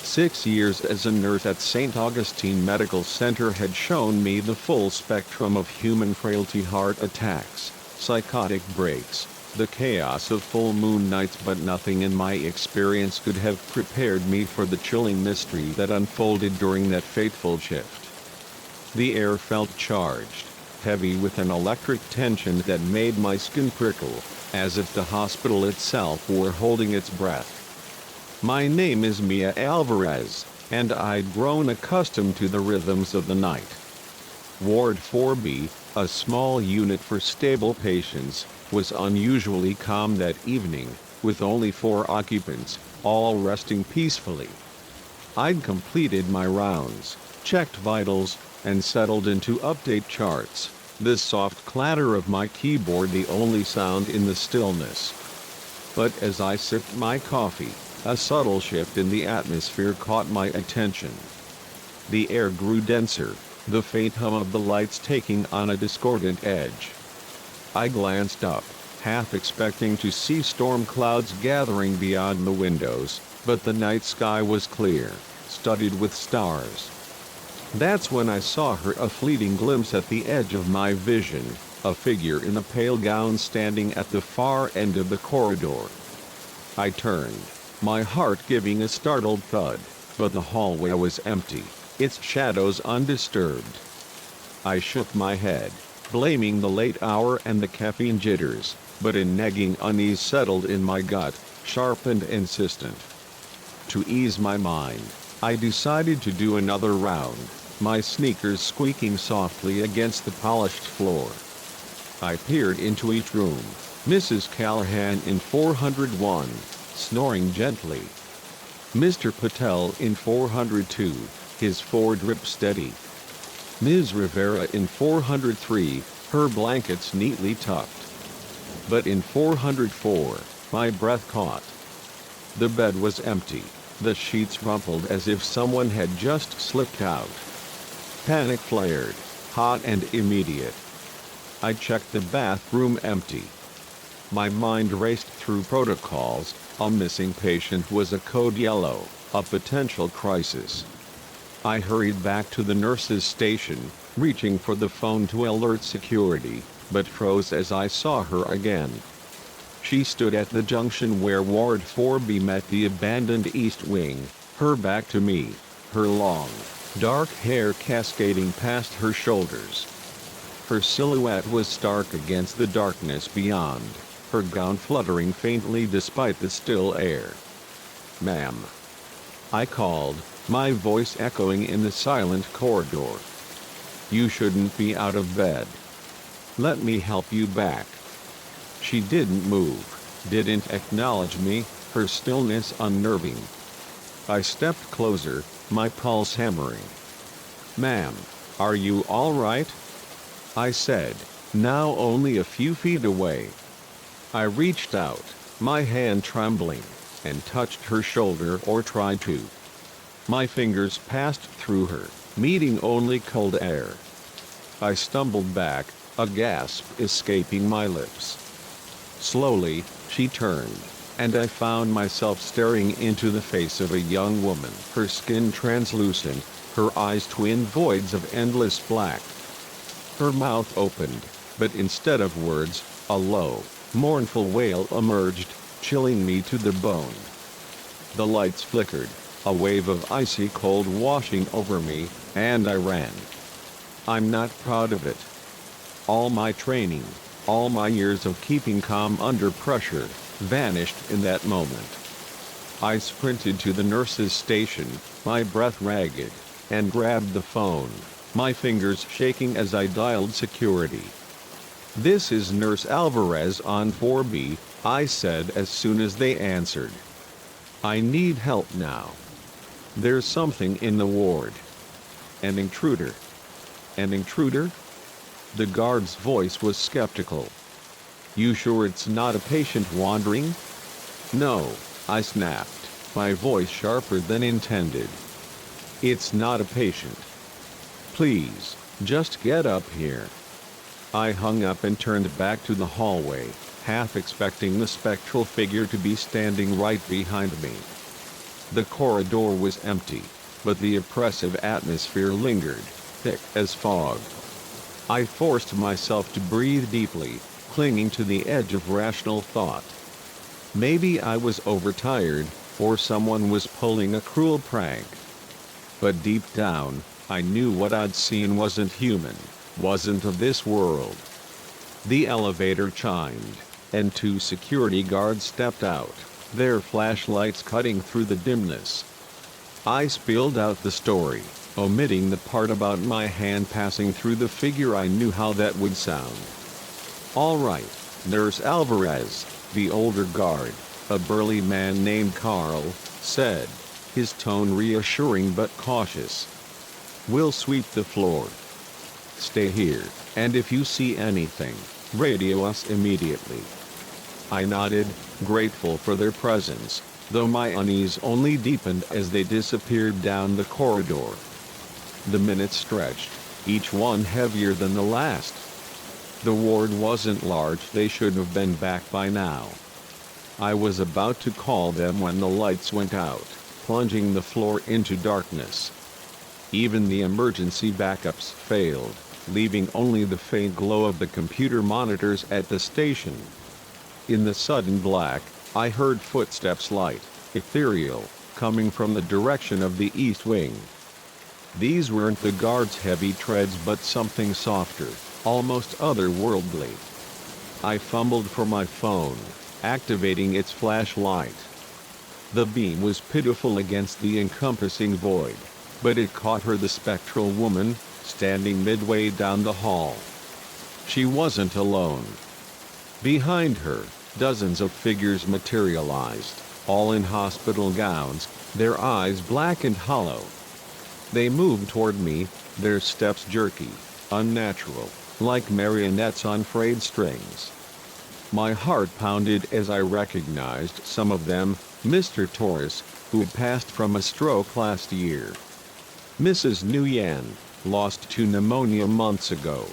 6 years as a nurse at St. Augustine Medical Center had shown me the full spectrum of human frailty: heart attacks, psychotic breaks, the chaos of full moon nights, but nothing in my experience could have prepared me for the chilling mystery that unfolded during that fateful shift. The air felt charged, heavy with an electric tension that made my skin prickle, as if the hospital itself were holding its breath. My name is Mia Alvarez, and I'd grown accustomed to the rhythms of the night. Ward 4B, a small unit for stable patients, was unusually calm that evening, with only 4 occupants, all resting peacefully. I'd completed my rounds, checked vitals, and settled into update charts, the soft clatter of my keyboard the only sound in the stillness. But as I sipped my coffee, a subtle shift in the atmosphere caught my attention. The air grew denser, the faint hum of the lights taking on a discordant edge. I glanced up, half expecting to see storm clouds gathering beyond the windows, but the night sky was clear, studded with stars. That's when I saw her, a fleeting glimpse at the edge of my vision, a figure in a pale gown standing at the far end of the corridor. I turned, my heart giving a startled thud, but the hallway was empty, its shadows undisturbed. I shook my head, blaming the late hour and the caffeine jitters, but a nagging unease settled in my gut, sharp and insistent. To ease my mind, I decided to do another round, my sneakers squeaking softly against the polished floor. I peered into each room. Mrs. Callahan in 401, snoring gently. Mr. Patel in 402, his foredrip steady. Ms. Rivera in 403, her blankets neatly tucked. But in 404, my breath caught. The bed was empty, the sheets rumpled as if someone had just slipped out. Panic flared, hot and immediate. I checked the bathroom empty. My mind raced through protocols. A missing patient was a code yellow, a potential crisis. I hurried back to the nurse's station, reaching for the phone to alert security, but froze as I saw her again. She stood at the junction where Ward 4B met the abandoned East Wing, her back to me, her long, dark hair cascading past her shoulders. Her silhouette was stark against the darkness beyond, her gown fluttering faintly despite the still air. "Ma'am," I called, my voice echoing in the silent corridor. "You shouldn't be out of bed. Let me help you back." She didn't move, didn't acknowledge me, her stillness unnerving. I stepped closer, my pulse hammering. "Ma'am, are you all right?" I said, now only a few feet away. I reached out, my hand trembling, and touched her shoulder or tried to. My fingers passed through her, meeting only cold air. I stumbled back, a gasp escaping my lips. Slowly, she turned, and I found myself staring into the face of a young woman, her skin translucent, her eyes twin voids of endless black. Her mouth opened, but instead of words, a low, mournful wail emerged, chilling me to the bone. The lights flickered, a wave of icy cold washing over me, and I ran. I'm not proud of it. All my training, all my years of keeping calm under pressure, vanished in that moment. I sprinted to the nurse's station, my breath ragged, and grabbed the phone, my fingers shaking as I dialed security. "This is Nurse Alvarez on 4B, I said as soon as they answered. "I need help now. There's something in the ward. An intruder." "An intruder?" The guard's voice was skeptical. "You sure it's not a patient wandering?" "No," I snapped, my voice sharper than intended. "It's not a patient. Please, just get up here." I hung up and turned back to the hallway, half expecting the spectral figure to be standing right behind me. The corridor was empty, but the oppressive atmosphere lingered, thick as fog. I forced myself to breathe deeply, clinging to the edge of rational thought. Maybe I was overtired, or someone was pulling a cruel prank. But deep down, I knew what I'd seen wasn't human, wasn't of this world. The elevator chimed, and 2 security guards stepped out, their flashlights cutting through the dimness. I spilled out the story, omitting the part about my hand passing through the figure. I knew how that would sound. "All right, Nurse Alvarez," the older guard, a burly man named Carl, said, his tone reassuring but cautious. "We'll sweep the floor. Stay here, and if you see anything, radio us immediately." I nodded, grateful for their presence, though my unease only deepened as they disappeared down the corridor. The minutes stretched, each one heavier than the last. The ward wasn't large, they should have been back by now. I was about to call them when the lights went out, plunging the floor into darkness. Even the emergency backups failed, leaving only the faint glow of the computer monitors at the station. In the sudden black, I heard footsteps light, ethereal, coming from the direction of the East Wing. These weren't the guards' heavy treads but something softer, almost otherworldly. I fumbled for my phone, activating its flashlight. The beam was pitiful against the encompassing void. but it caught her, the spectral woman, standing midway down the hall. She wasn't alone. Behind her, dozens of figures materialized, all in hospital gowns, their eyes black and hollow. They moved toward me, their steps jerky, unnatural, like marionettes on frayed strings. My heart pounded as I recognized some of them: Mr. Torres, who had passed from a stroke last year; Mrs. Nguyen, lost to pneumonia months ago.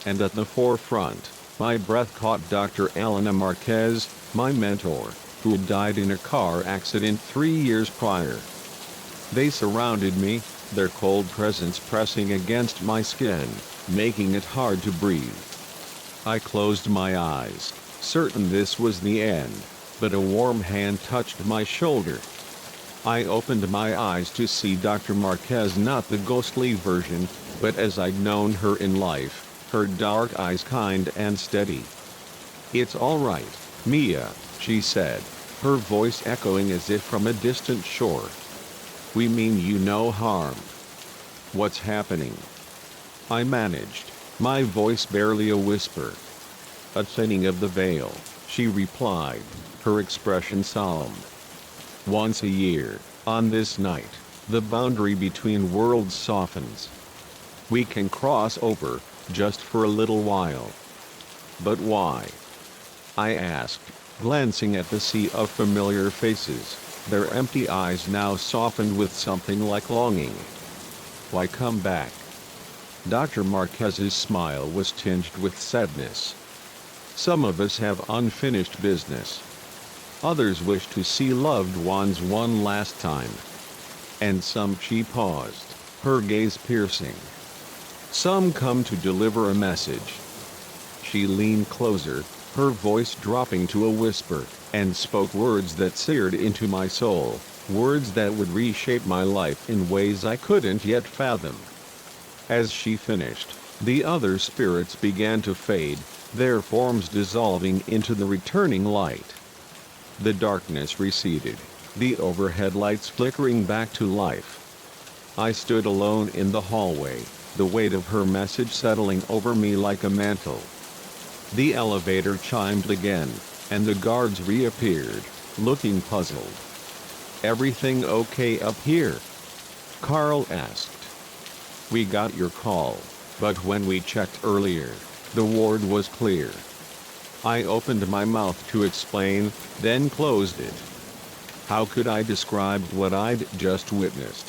And at the forefront, my breath caught Dr. Elena Marquez, my mentor, who had died in a car accident 3 years prior. They surrounded me, their cold presence pressing against my skin, making it hard to breathe. I closed my eyes, certain this was the end, but a warm hand touched my shoulder. I opened my eyes to see Dr. Marquez, not the ghostly version, but as I'd known her in life, her dark eyes kind and steady. "It's all right, Mia," she said, her voice echoing as if from a distant shore. "We mean you no harm." "What's happening?" I managed, my voice barely a whisper. "A thinning of the veil," she replied, her expression solemn. "Once a year, on this night, the boundary between worlds softens. We can cross over, just for a little while." "But why?" I asked, glancing at the sea of familiar faces, their empty eyes now softened with something like longing. "Why come back?" Dr. Marquez's smile was tinged with sadness. "Some of us have unfinished business. Others wish to see loved ones one last time. And some," she paused, her gaze piercing. "Some come to deliver a message." She leaned closer, her voice dropping to a whisper, and spoke words that seared into my soul, words that would reshape my life in ways I couldn't yet fathom. As she finished, the other spirits began to fade, their forms dissolving into the returning light. The darkness receded, the overhead lights flickering back to life. I stood alone in the hallway, the weight of her message settling over me like a mantle. The elevator chimed again, and the guards reappeared, looking puzzled. "Everything okay up here?" Carl asked. "We got your call, but when we checked earlier, the ward was clear." I opened my mouth to explain, then closed it. How could I describe what I'd just witnessed?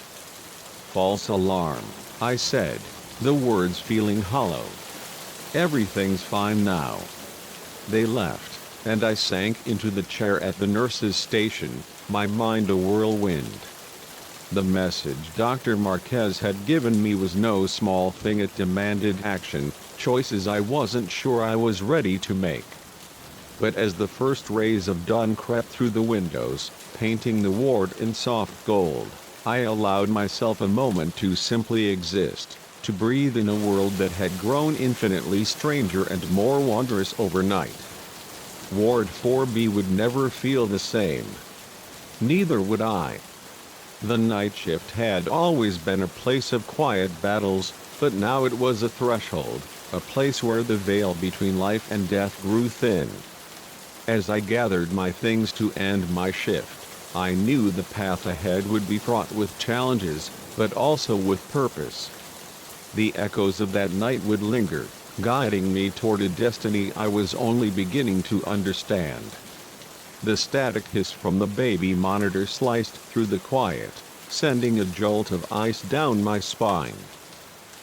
"False alarm," I said, the words feeling hollow. "Everything's fine now." They left, and I sank into the chair at the nurse's station, my mind a whirlwind. The message Dr. Marquez had given me was no small thing. It demanded action, choices I wasn't sure I was ready to make. But as the first rays of dawn crept through the windows, painting the ward in soft gold, I allowed myself a moment to simply exist, to breathe in a world that had grown infinitely stranger and more wondrous overnight. Ward 4B would never feel the same. Neither would I. The night shift had always been a place of quiet battles, but now it was a threshold, a place where the veil between life and death grew thin. As I gathered my things to end my shift, I knew the path ahead would be fraught with challenges, but also with purpose. The echoes of that night would linger, guiding me toward a destiny I was only beginning to understand. The static hiss from the baby monitor sliced through the quiet, sending a jolt of ice down my spine.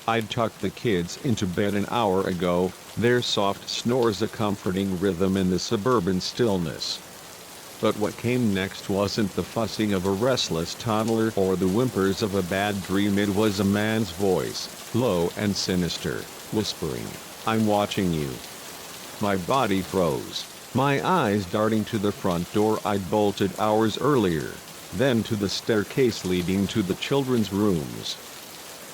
I'd tucked the kids into bed an hour ago, their soft snores a comforting rhythm in the suburban stillness. But what came next wasn't the fussing of a restless toddler or the whimpers of a bad dream. It was a man's voice, low and sinister, whispering, "I'm watching you." My body froze, my eyes darting to the front door I'd bolted hours earlier, then to the staircase leading to the children's rooms.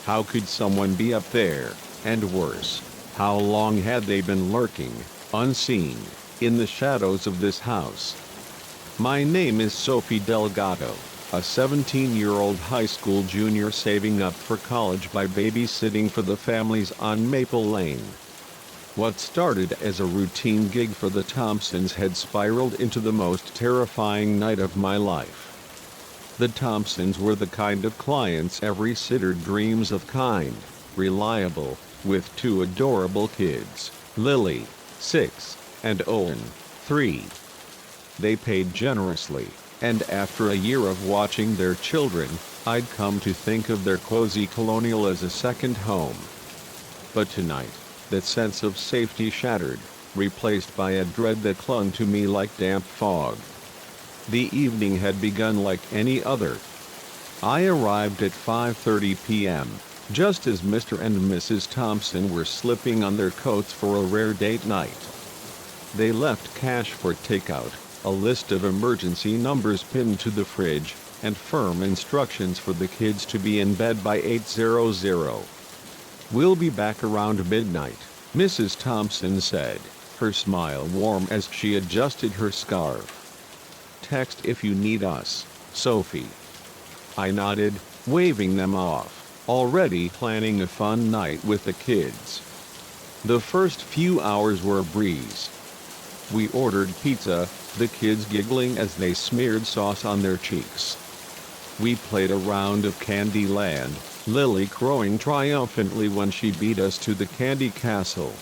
How could someone be up there, and worse, how long had they been lurking, unseen, in the shadows of this house? "My name is Sophie Delgado," A 17-year-old high school junior saving up for college by babysitting for the families on Maple Lane. What started as a routine gig for the Thompsons had spiraled into the most terrifying night of my life. The Thompsons were the kind of clients every sitter dreams of: kind, reliable, with two adorable kids, Lily, 6, and Owen, 3. They paid generously, and after a year of watching their children, I'd come to think of their cozy colonial as a second home. But tonight, that sense of safety shattered, replaced by a dread that clung to me like damp fog. The evening had begun like any other. I arrived at 5:30 p.m., just as Mr. and Mrs. Thompson were slipping on their coats for a rare date night. They left cash for takeout, a list of emergency numbers pinned to the fridge, and firm instructions for the kids to be in bed by 8:00. "We'll be back around midnight," Mrs. Thompson said, her smile warm as she adjusted her scarf. "Text if you need us, Sophie." I nodded, waving them off, already planning a fun night with the kids. The first few hours were a breeze. We ordered pizza, the kids giggling as they smeared sauce on their cheeks. We played a round of Candyland, Lily crowing triumphantly when she beat us to the candy castle.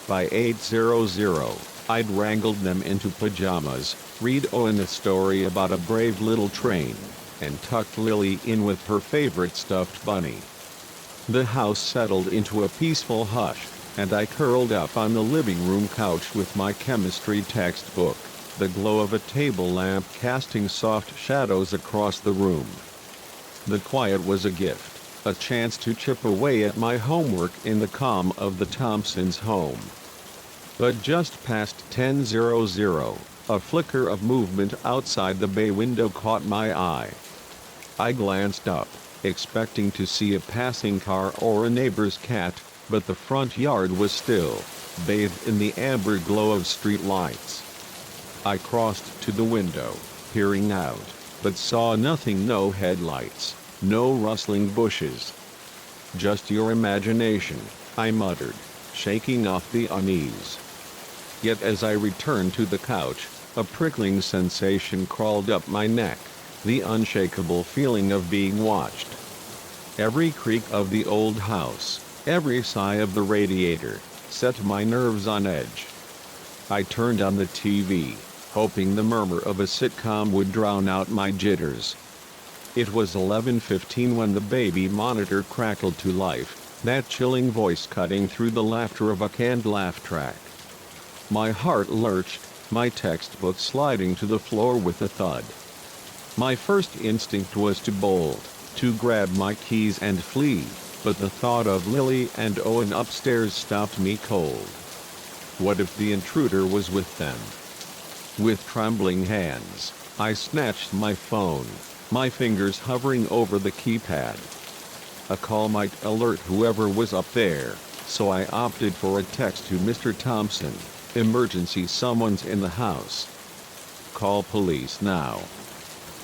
By 8:00, I'd wrangled them into pajamas, read Owen a story about a brave little train, and tucked Lily in with her favorite stuffed bunny. The house settled into a peaceful hush, and I curled up on the living room couch with my chemistry textbook, the glow of a table lamp casting soft shadows across the room. The quiet was a gift, a chance to chip away at my homework in the calm of the Thompsons' home. But just past 10:00, a flicker of movement outside the bay window caught my eye. I glanced up, expecting to see a passing car or a neighbor's cat, but the front yard was still, bathed in the amber glow of street lights. I crossed to the window, peering out, but saw nothing: no headlights, no rustling bushes. "Just your imagination," I muttered, shaking off the unease. Yet as I returned to the couch, a prickling sensation crawled up my neck, the unshakable feeling of being watched. Every creak of the old house, every sigh of the radiator, set my nerves on edge. I turned on the TV, hoping the murmur of a sitcom would drown out my jitters. It was 11:15 when the baby monitor crackled to life, that chilling voice cutting through the laughter of a canned laugh track. My heart lurched, my textbook sliding to the floor with a thud. My first instinct was to bolt, to grab my keys and flee, but the thought of Lily and Owen upstairs stopped me cold. What if the intruder was with them? With trembling hands, I snatched my phone, my fingers hovering over the keypad. A call might alert whoever was up there, so I opted for a text to Mr. Thompson: "Emergency, someone's in the house. Call police now."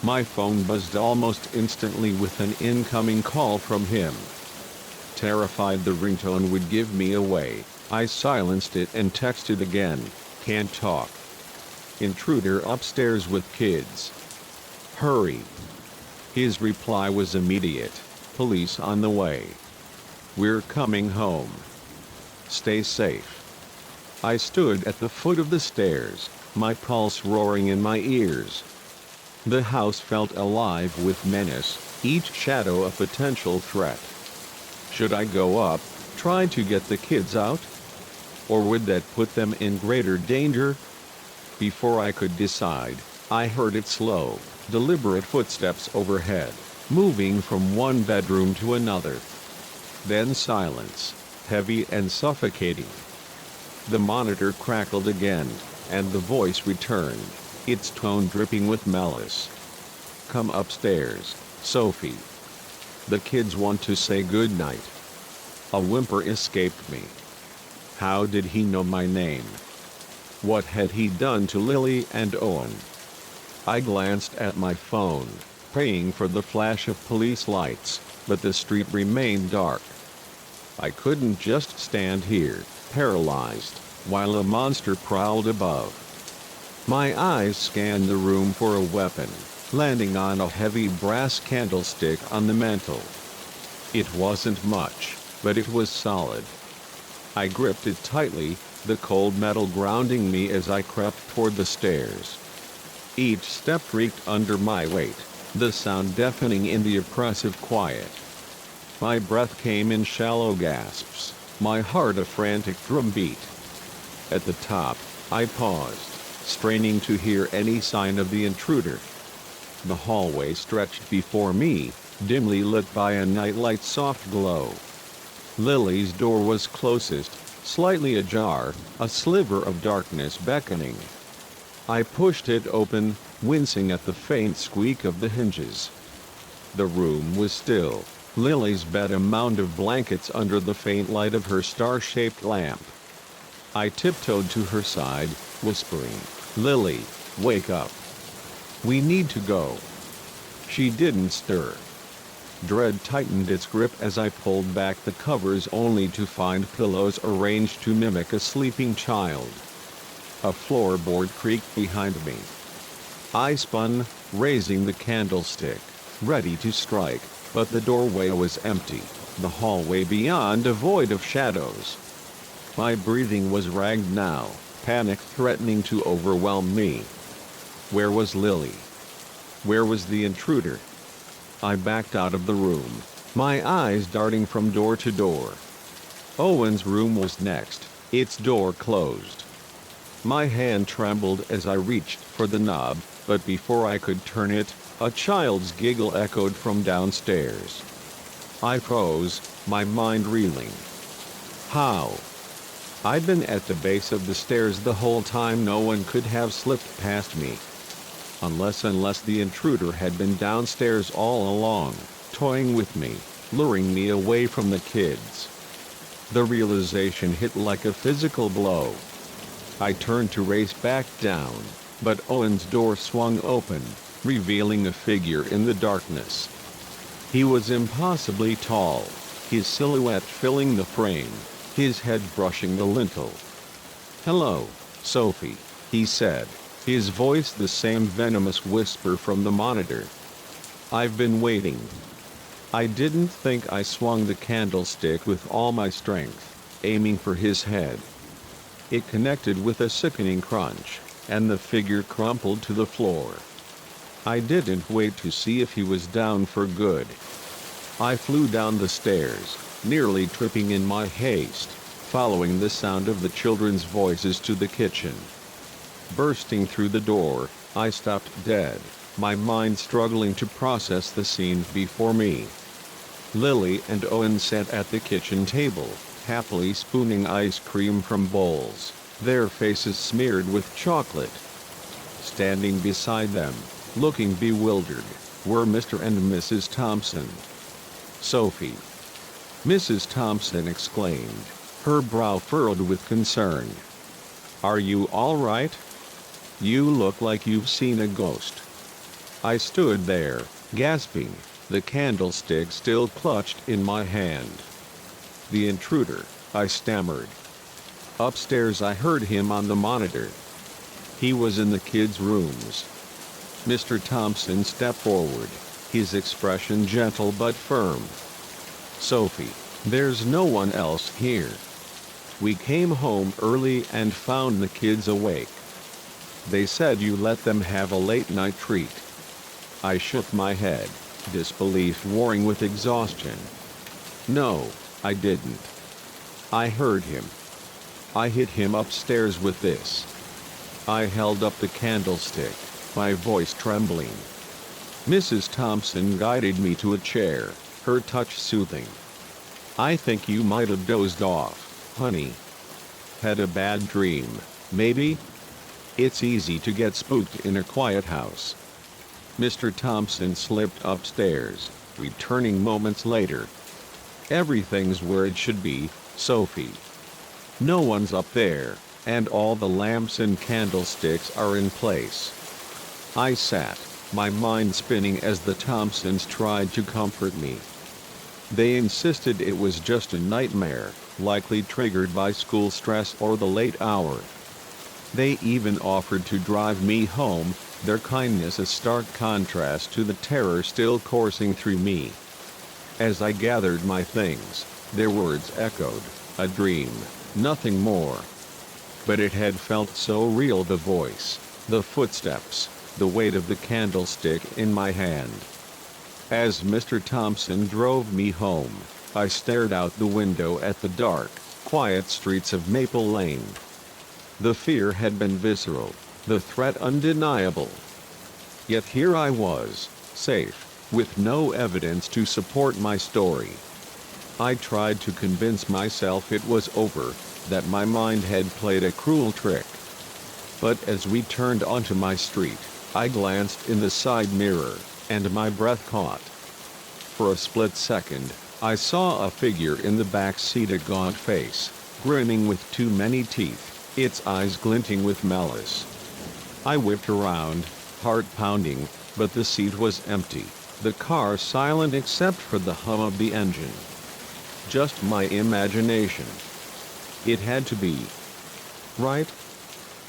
My phone buzzed almost instantly with an incoming call from him. Terrified the ringtone would give me away, I silenced it and texted again: "Can't talk. Intruder upstairs with kids. Hurry." His reply was immediate: "Police on the way. We're coming home. Stay safe." I stood at the foot of the stairs, my pulse roaring in my ears. The house felt alive with menace, each shadow a potential threat. Should I go up, try to get the kids out? Or would that put them in greater danger? Before I could decide, I heard its slow, deliberate footsteps overhead, moving from one bedroom to another. Then silence, heavy and suffocating. The monitor crackled again, and the voice returned, its tone dripping with malice. "Come upstairs, Sophie. The kids want to say goodnight." A whimper escaped me. How did he know my name? What had he done to Lily and Owen? I glanced at my phone. praying for the flash of police lights, but the street remained dark. I couldn't just stand here, paralyzed, while a monster prowled above. My eyes scanned the room for a weapon, landing on a heavy brass candlestick on the mantel. It wasn't much, but it was solid. I gripped it tightly, the cold metal grounding me as I crept toward the stairs. Each step creaked under my weight, the sound deafening in the oppressive quiet. My breath came in shallow gasps, my heart a frantic drumbeat. At the top, I paused, straining to hear any sign of the intruder. The hallway stretched before me, dimly lit by a nightlight's soft glow. Lily's door was closest, slightly ajar, a sliver of darkness beckoning. I pushed it open, wincing at the faint squeak of the hinges. The room was still, Lily's bed a mound of blankets under the faint light of her star-shaped lamp. I tiptoed to her side, whispering, "Lily, wake up. We need to go." She didn't stir. Dread tightened its grip as I pulled back the covers only to find pillows arranged to mimic a sleeping child. A floorboard creaked behind me. I spun, raising the candlestick, ready to strike, but the doorway was empty, the hallway beyond a void of shadows. My breathing was ragged now, panic threatening to overwhelm me. Where was Lily? Where was the intruder? I backed out of the room, my eyes darting from door to door. Owen's room was next, its door closed. My hand trembled as I reached for the knob, but before I could turn it, a child's giggle echoed from downstairs. I froze, my mind reeling. How? I'd been at the base of the stairs the whole time. No one could have slipped past me. Unless the intruder had been downstairs all along, toying with me, luring me away from the kids. The realization hit like a physical blow. I turned to race back down, but Owen's door swung open, revealing a figure in the darkness. He was impossibly tall, his silhouette filling the frame, his head brushing the lintel. "Hello, Sophie," he said, his voice the same venomous whisper from the monitor. "I've been waiting." I didn't think. I swung the candlestick with all my strength, aiming for his head. It connected with a sickening crunch, and the figure crumpled to the floor. I didn't wait to see if he was down for good. I flew down the stairs, nearly tripping in my haste, following the sound of the children's voices to the kitchen. Bursting through the door, I stopped dead, my mind struggling to process the scene before me. Lily and Owen sat at the kitchen table, happily spooning ice cream from bowls, their faces smeared with chocolate. Standing beside them, looking bewildered, were Mr. and Mrs. Thompson. "Sophie!" Mrs. Thompson exclaimed, her brow furrowed with concern. "Are you all right? You look like you've seen a ghost." I stood there, gasping, the candlestick still clutched in my hand. "The intruder," I stammered. Upstairs I heard him on the monitor. He was in the kids' rooms. Mr. Thompson stepped forward, his expression gentle but firm. "Sophie, there's no one else here. We came home early and found the kids awake. They said you let them have a late-night treat." I shook my head, disbelief warring with exhaustion. "No, I didn't. I heard him. I hit him upstairs with this." I held up the candlestick, my voice trembling. Mrs. Thompson guided me to a chair, her touch soothing. "I think you might have dozed off, honey. Had a bad dream, maybe? It's easy to get spooked in a quiet house." Mr. Thompson slipped upstairs, returning moments later. "Everything's where it should be, Sophie. No one's up there, and all the lamps and candlesticks are in place." I sat, my mind spinning as the Thompsons tried to comfort me. They insisted it was just a nightmare, likely triggered by school stress or the late hour. They even offered to drive me home, their kindness a stark contrast to the terror still coursing through me. As I gathered my things, their words echoed, a dream, nothing more. But it had felt so real, the voice, the footsteps, the weight of the candlestick in my hand. As Mr. Thompson drove me home, I stared out the window at the dark, quiet streets of Maple Lane. The fear had been visceral, the threat undeniable. Yet here I was, safe, with no evidence to support my story. I tried to convince myself it was over, that my mind had played a cruel trick. But as we turned onto my street, I glanced in the side mirror, and my breath caught. For a split second, I saw a figure in the back seat, a gaunt face, grinning with too many teeth, its eyes glinting with malice. I whipped around, heart pounding, but the seat was empty, the car silent except for the hum of the engine. Just my imagination. It had to be. Right?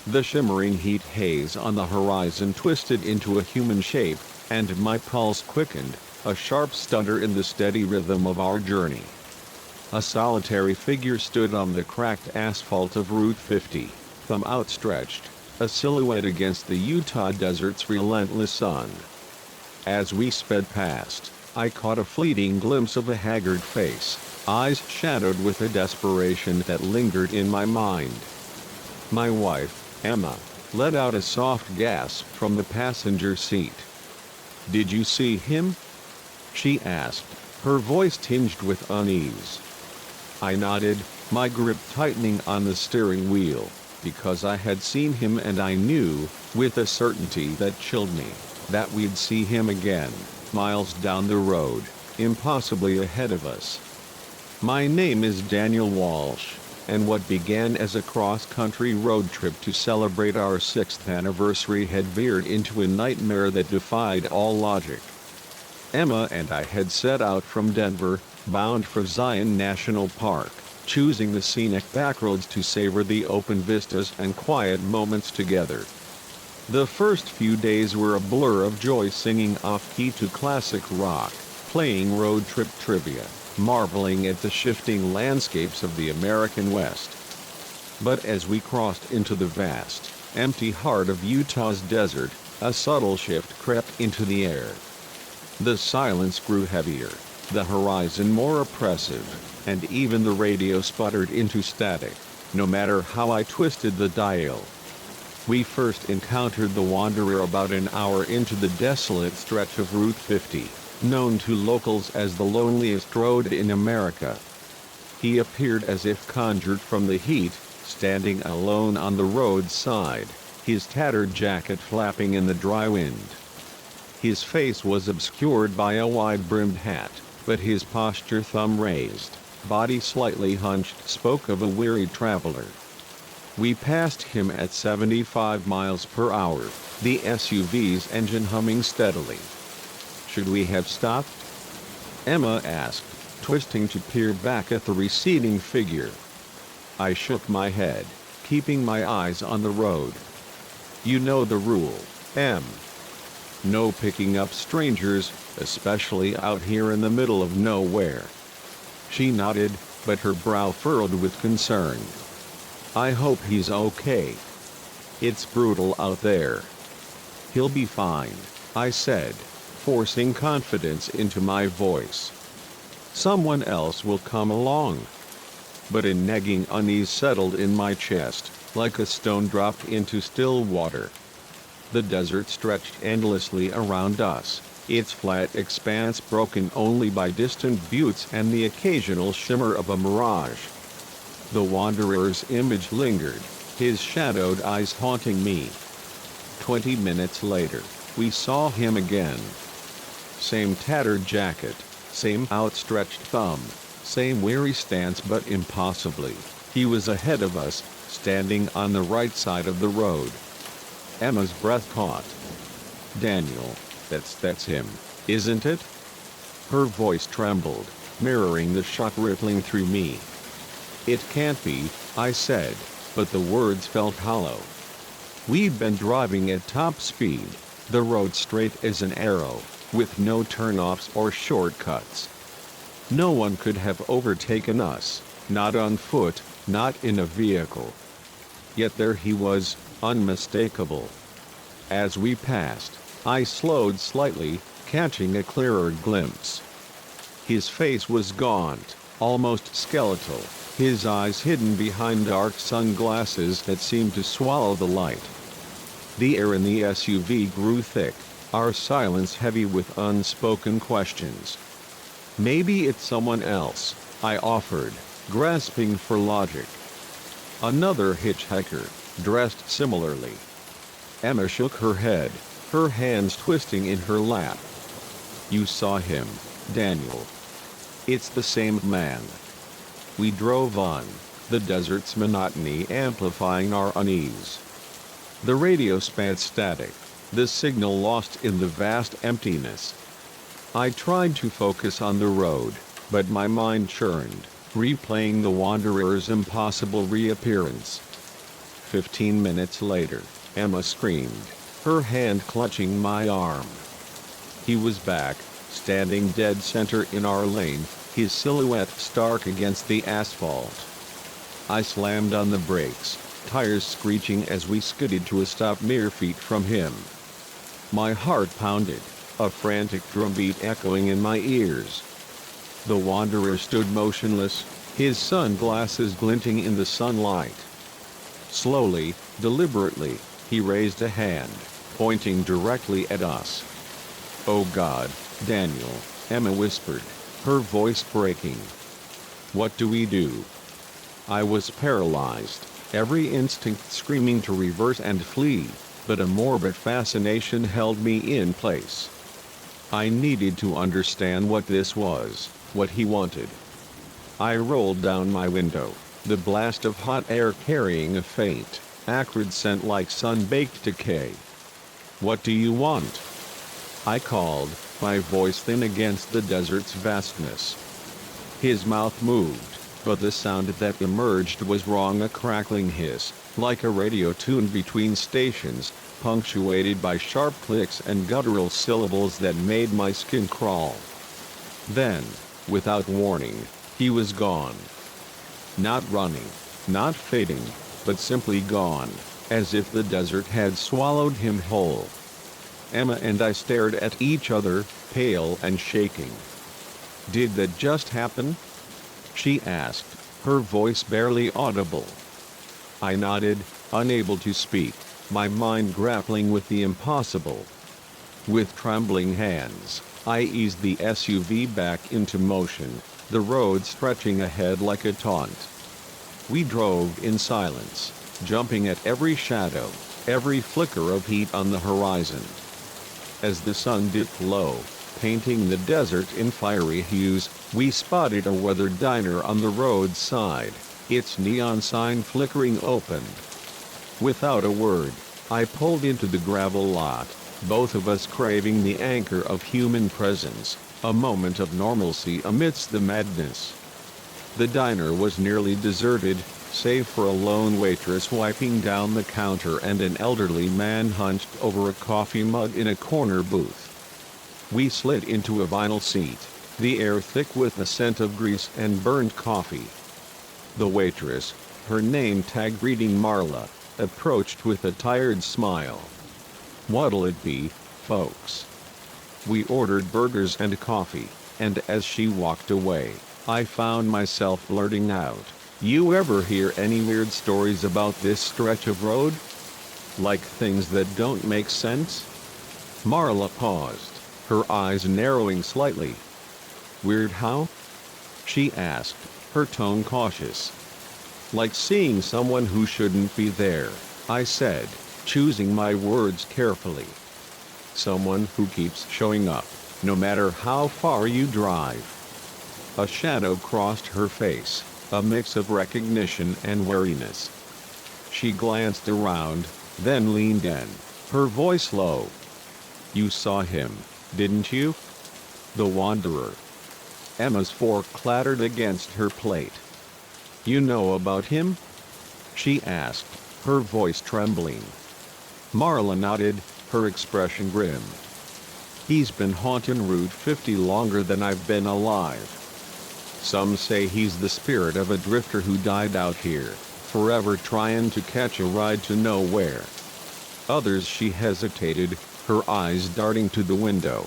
The shimmering heat haze on the horizon twisted into a human shape, and my pulse quickened, a sharp stutter in the steady rhythm of our journey. A solitary figure stood on the cracked asphalt of Route 50, thumb outstretched, a silhouette against the Utah desert's relentless sun. As we sped past, I caught a fleeting glimpse of a haggard face, eyes shadowed with a desperation that lingered in my mind. My wife, Emma, let out a soft gasp from the passenger seat. "Did you see him?" she asked, her voice tinged with unease. I nodded, my grip tightening on the steering wheel, because I had seen him and I knew, with a certainty that chilled me, that we'd see him again, miles down the road, impossibly ahead of us. My name is Daniel Walsh, and what began as a cross-country road trip to celebrate our 6th anniversary had veered into a nightmare that defied all logic. Emma and I had set out from Denver, bound for Zion National Park, choosing the scenic backroads to savor the open vistas and quiet moments together. The first few days were a blur of joy, singing off-key to classic rock, playing road trip trivia, marveling at the shifting landscapes of the American West. But as we crossed into the vast, empty heart of Utah's desert, a subtle shift crept into the air. The silence grew heavier, the horizon more oppressive, and even the radio sputtered into static, no matter how I twisted the dial. We first encountered the wanderer about an hour into the desolate stretch of Route 50, known to locals as the loneliest road in America. He appeared as if conjured from the heat, standing alone on the roadside, his tattered jacket flapping in the dry wind. His face was obscured by a wide-brimmed hat, but his posture, thumb raised, body slightly hunched, spoke of a weary traveler. We passed him at 75 miles per hour, the SUV's engine humming steadily. Should we have stopped? Emma asked, twisting to peer back at the receding figure. I shook my head, keeping my eyes on the road. You know the rule, Em. No picking up strangers, especially out here in the middle of nowhere. She nodded, but her brow furrowed with concern. I hope he's okay. It's brutal out there. He'll be fine, I said, forcing confidence into my voice. Someone else will come along. But a nagging unease settled in my chest, like a stone dropped into still water. The desert stretched endlessly around us, its flat expanse broken only by distant buttes and the occasional shimmer of a mirage. The wanderer's image lingered, his shadowed eyes haunting me. 20 minutes later, we saw him again. Same tattered jacket, same outstretched thumb, same weary stance, but impossibly, he was ahead of us, standing on the right side of the road. Emma's breath caught. Daniel, That's him, isn't it?" Her voice trembled, mirroring the shock rippling through me. "It can't be," I said, but the words felt hollow. We'd been driving at top speed, the road straight as an arrow, with no turnoffs or shortcuts. No one could have overtaken us, not on foot, not in a vehicle. Yet there he was, unmistakable. As we passed, I slowed slightly, catching a clearer glimpse. His face was gaunt, almost skeletal, his eyes hidden behind dark sunglasses that seemed to swallow the light. The air in the SUV grew thick, our silence heavy with unspoken questions. "Maybe it's someone else," I offered, grasping for logic. "Another hitchhiker, dressed similarly." Emma shook her head, her hands twisting in her lap. "You saw him, Daniel. It's the same man." We drove on, the desert's monotony amplifying our unease. The radio spat static, the signal lost in the vast emptiness. I tried to focus on the road, but my mind churned, replaying the wanderer's impossible reappearance. 15 minutes later, Emma screamed, her hand clutching my arm. He was back, standing dead center in our lane, his silhouette stark against the asphalt. I slammed on the brakes, tires screeching as we skidded to a stop mere feet from him. My heart pounded, a frantic drumbeat echoing in my ears. The wanderer stood motionless, his sunglasses glinting in the sunlight. Slowly, deliberately, he raised a hand, pointing directly at us. "Oh God, Daniel," Emma whispered, her voice breaking. "What do we do?" I was paralyzed, every instinct screaming to reverse and flee, but a morbid fascination held me in place. I needed to understand what this was, what he wanted. I rolled down my window, the blast of hot air carrying a faint, acrid scent like sun-baked decay. "What do you want?" I called, my voice thin against the desert's vastness. His mouth moved, but the sound that emerged was wrong, a crackling hiss, like a radio tuned between stations, punctuated by sharp clicks and guttural syllables that made my skin crawl. Then, without warning, he was gone. Not running, not fading, but simply gone, as if the desert had swallowed him whole. Emma and I stared at each other, pale and shaking. "Did that just happen?" she asked, her voice barely audible. I nodded, unable to speak, my mind grappling with the impossible. With trembling hands, I eased the SUV back into motion, the road stretching ahead like a taunt. We drove in silence, jumping at every shadow, every flicker of heat on the horizon. As the sun dipped low, painting the desert in fiery hues, we spotted a weathered diner on the roadside, its neon sign flickering open. Without a word, I pulled into the gravel lot, both of us craving the anchor of human presence, a moment of normalcy amidst the madness. The diner was nearly deserted, save for a lone waitress wiping down the counter and an elderly man hunched over a coffee mug in a corner booth. We slid into a vinyl seat, the air thick with the scent of grease and burnt coffee. The waitress, her name tag reading Marla, approached with a tired smile. "What'll it be, folks?" We ordered burgers and coffee, and as she walked away, I found myself blurting out, "You ever hear any weird stories about this stretch of road? Like things that don't make sense?" Marla paused, her eyes narrowing slightly. "Weird how?" she asked, her tone cautious. "Like seeing someone who shouldn't be there," I said, choosing my words carefully. "Someone who keeps showing up, no matter how far you drive." A shadow crossed her face, a mix of recognition and wariness. She glanced around, then leaned in, her voice low. You saw him, didn't you? The Wanderer. Emma's fork clattered against her plate. You know about him? She asked, her voice trembling. Marla nodded, her expression grim. He's been haunting Route 50 longer than I've been alive. Some say he's the spirit of a drifter who died out here, forever trying to catch a ride to nowhere. Others, she hesitated, her eyes darting to the window.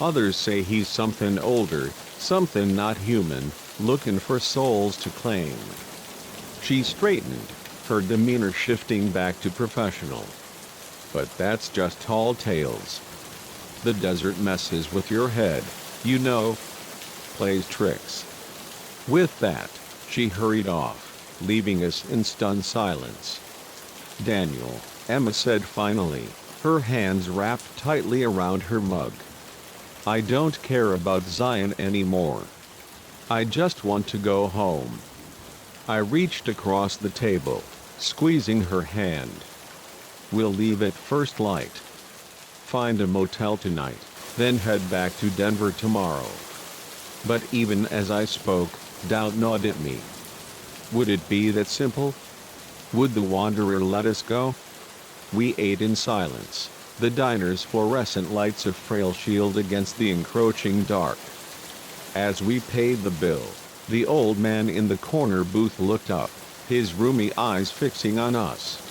Others say he's something older, something not human, looking for souls to claim. She straightened, her demeanor shifting back to professional. But that's just tall tales. The desert messes with your head, you know. Plays tricks. With that, she hurried off, leaving us in stunned silence. Daniel, Emma said finally, her hands wrapped tightly around her mug. I don't care about Zion anymore. I just want to go home. I reached across the table, squeezing her hand. We'll leave at first light. Find a motel tonight, then head back to Denver tomorrow. But even as I spoke, doubt gnawed at me. Would it be that simple? Would the Wanderer let us go? We ate in silence, the diner's fluorescent lights a frail shield against the encroaching dark. As we paid the bill, the old man in the corner booth looked up, his rheumy eyes fixing on us.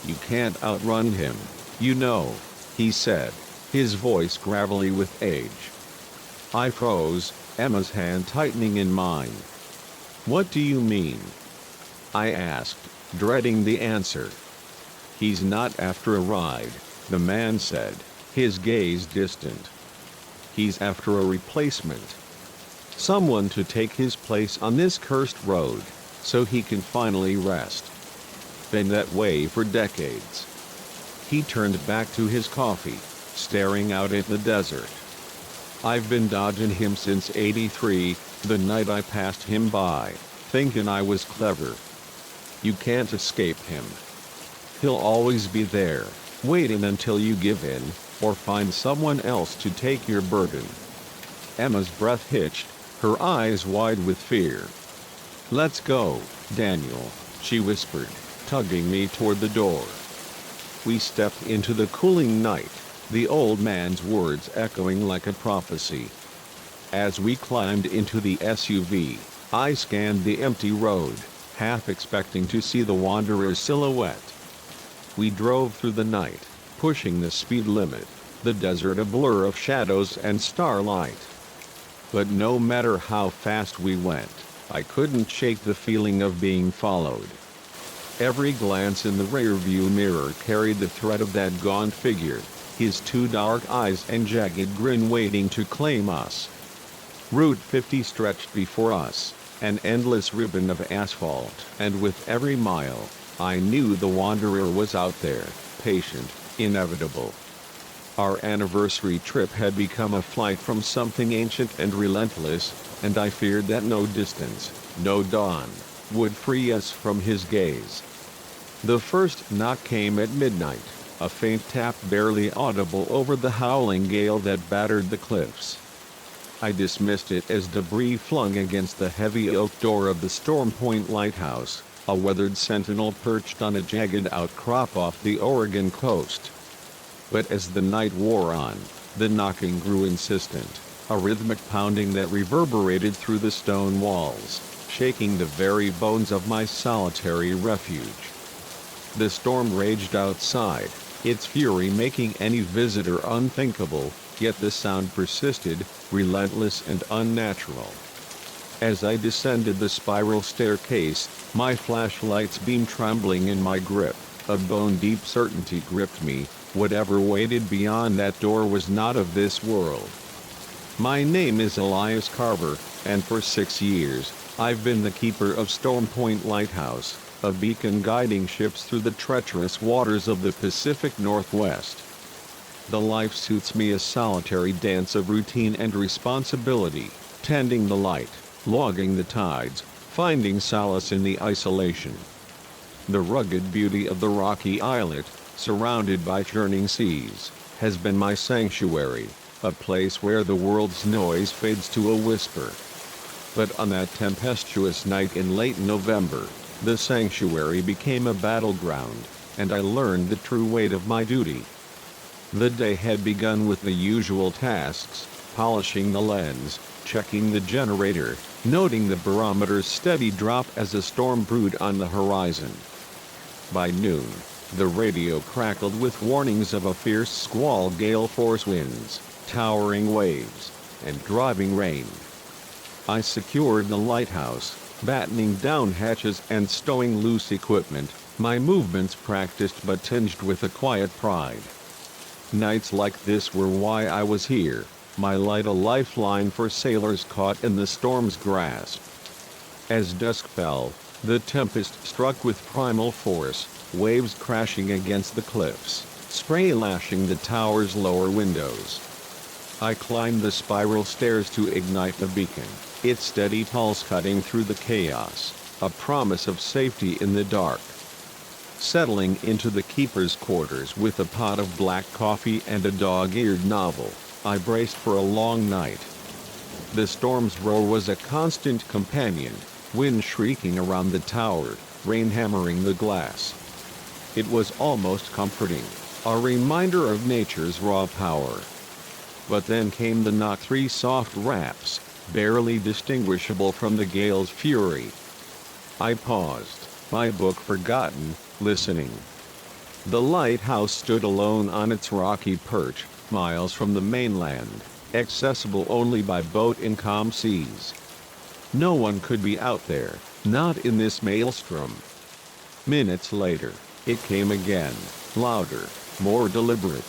You can't outrun him, you know, he said, his voice gravelly with age. I froze, Emma's hand tightening in mine. What do you mean? I asked, dreading the answer. He's not after a ride, the man said, his gaze distant. He's after a replacement. Someone to take his place on this cursed road, so he can finally rest. Been that way for decades. He turned back to his coffee, staring out at the desert. I've been dodging him since '83, the night I passed him by, thinking I was clever. You can't escape him. He'll always be there, waiting until you give in, or find someone else to take your burden. Emma's breath hitched, her eyes wide with fear. Let's go, Daniel, she whispered, tugging me toward the door. We stepped into the cooling night, the old man's words echoing like a prophecy. As we climbed into the SUV, I scanned the empty road, half expecting to see the Wanderer's silhouette. We drove through the night, pushing the speed limit, the desert a blur of shadows and starlight. But no matter how fast we went, I couldn't shake the feeling of being followed. Every glance in the rearview mirror carried the threat of that gaunt figure, his two dark eyes and jagged grin waiting to claim us. Route 50 stretched before us, an endless ribbon of asphalt, and with every mile, I knew the Wanderer was out there, patient, inevitable. Our anniversary trip had become a flight from something ancient and relentless, and I feared that no distance, no dawn, would free us from his gaze. The first knock came at midnight, a faint tap barely audible over the howling gale that battered the cliffs. I dismissed it as debris flung against the heavy oak door of the Storm Point lighthouse, a weathered sentinel perched on a jagged outcrop off the Oregon coast. But as the night wore on, the knocking grew insistent, a rhythmic pounding that reverberated through the stone walls, shaking the very bones of my solitary refuge. The storm raged outside, its fury making any visitor unthinkable, yet the sound persisted, relentless and unnatural. As I descended the spiral staircase, my flashlight's beam trembling in my grip, a bone-deep certainty gripped me, whatever waited beyond that door was not of this world. My name is Elias Carver, and for 6 years, I've been the keeper of Storm Point Lighthouse, a beacon guiding ships through the treacherous waters of the Pacific Northwest. The life suits me a solitary dance of routine and responsibility, tending the light, logging the tides, finding solace in the isolation. The rugged beauty of the rocky islet, surrounded by churning seas, has been my sanctuary, a place where the world's noise fades to a whisper. But on that tempestuous night in late November, the sanctuary became a battleground, and I learned the true weight of my duty. The day had begun with the usual tasks: polishing the lens, checking the generator, noting the barometer's steady drop as a storm brewed on the horizon. By noon, the radio crackled with warnings of a fierce squall, gale force winds, towering waves, and driving rain. I secured the lighthouse, battening down hatches and stowing loose equipment, my movements practiced but tinged with a quiet pride. Nights like this were why I was here, my light a lifeline for sailors caught in the storm's grasp. As dusk fell, the tempest struck with primal force, waves crashing against the cliffs, spray lashing the tower's lower windows. I climbed the spiral stairs to ignite the beacon, its steady pulse cutting through the chaos, a promise of safety in the dark. Settling into the keeper's quarters with a pot of black coffee and a dog-eared novel, I braced for a long night. The storm's roar was a constant companion, wind shrieking around the tower, rain hammering the glass. It was almost comforting, a reminder of nature's raw power. But then came the knock, 3 soft raps, barely distinguishable from the gale's fury. I paused, my book forgotten, listening. The lighthouse stood alone on its rocky perch, miles from the mainland, accessible only by boat in calm seas. No one could be out there, not in this maelstrom. Minutes later, it came again, louder, more deliberate.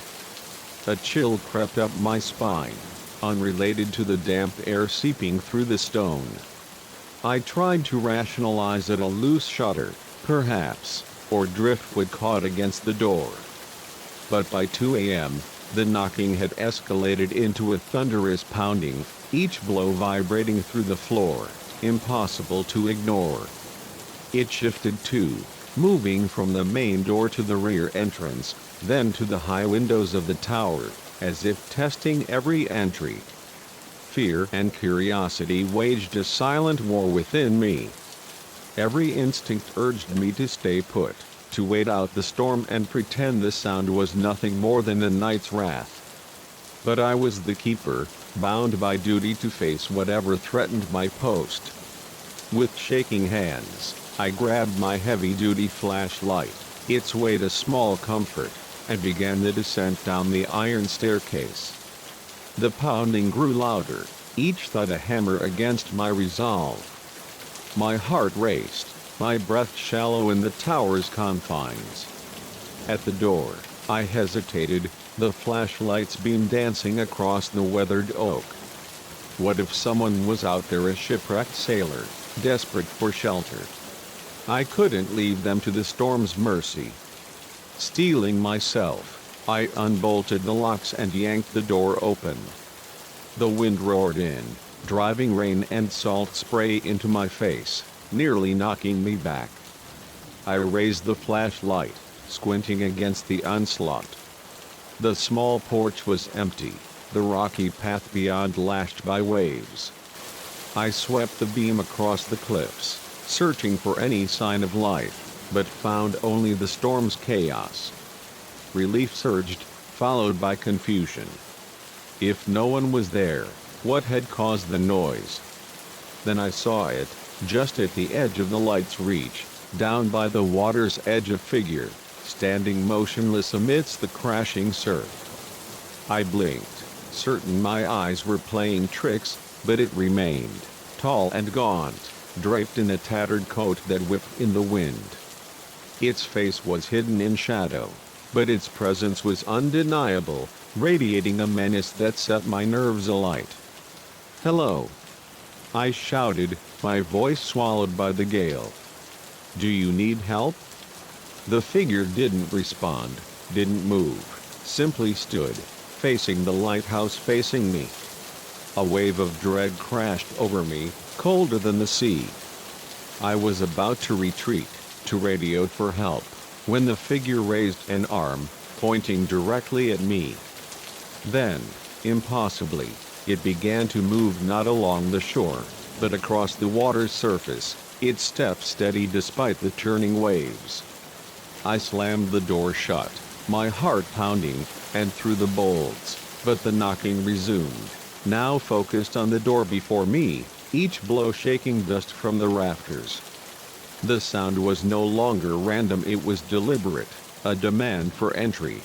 A chill crept up my spine, unrelated to the damp air seeping through the stone. I tried to rationalize it: a loose shutter, perhaps, or driftwood caught against the door. But by 2 a.m., the knocking had escalated into a thunderous pounding, each blow vibrating through the floor, impossible to ignore. It shifted too, moving from the main door to the rear entrance, then to the high windows of the tower, as if testing every entry. Fear and curiosity waged a silent war within me. Every instinct urged me to stay put, to wait out the storm and pretend the sound was nothing more than the night's wrath. But I was the keeper, bound by duty to face whatever threatened my post. With shaking hands, I grabbed my heavy-duty flashlight, its weight a small comfort, and began the descent down the iron staircase. The pounding grew louder, each thud a hammer against my resolve. My heart raced, my breath shallow in the tower's confines. At the door, I hesitated, the flashlight's beam dancing across the weathered oak. What if someone was out there, a shipwrecked sailor, desperate for shelter? I couldn't leave them to the storm's mercy. Steeling myself, I unbolted the locks and yanked the door open. The wind roared in, driving rain and salt spray into my face, nearly knocking me back. I raised the flashlight, squinting against the onslaught. The small porch was empty, the rocky path beyond lashed by waves. I swept the beam across the cliffs, searching for any sign of life, but found only the storm's chaos. Relief surged, followed by confusion. If no one was there, what had caused the noise? Then I saw it, just at the edge of the light's reach, down by the water's edge, a figure, standing motionless amidst the crashing surf. I blinked, certain my eyes were playing tricks, but it remained, tall and gaunt, draped in a tattered coat that whipped in the wind. Its face was hidden in shadow, but its presence was undeniable, radiating a menace that set my nerves alight. "Hello," I shouted, my voice swallowed by the gale. "Do you need help?" The figure didn't respond, didn't move, simply stood, facing the lighthouse, facing me. A wave of dread crashed over me, colder than the sea. I was about to retreat, to radio for help, when the figure raised an arm, pointing directly at me. Then, impossibly, it began to move not along the shore, but across the water's surface, its steps steady despite the churning waves. I slammed the door shut, my heart pounding, and threw the bolts, but the knocking resumed, now focused on the door before me, each blow shaking dust from the rafters. The sound was no longer random, it was deliberate, a demand for entry.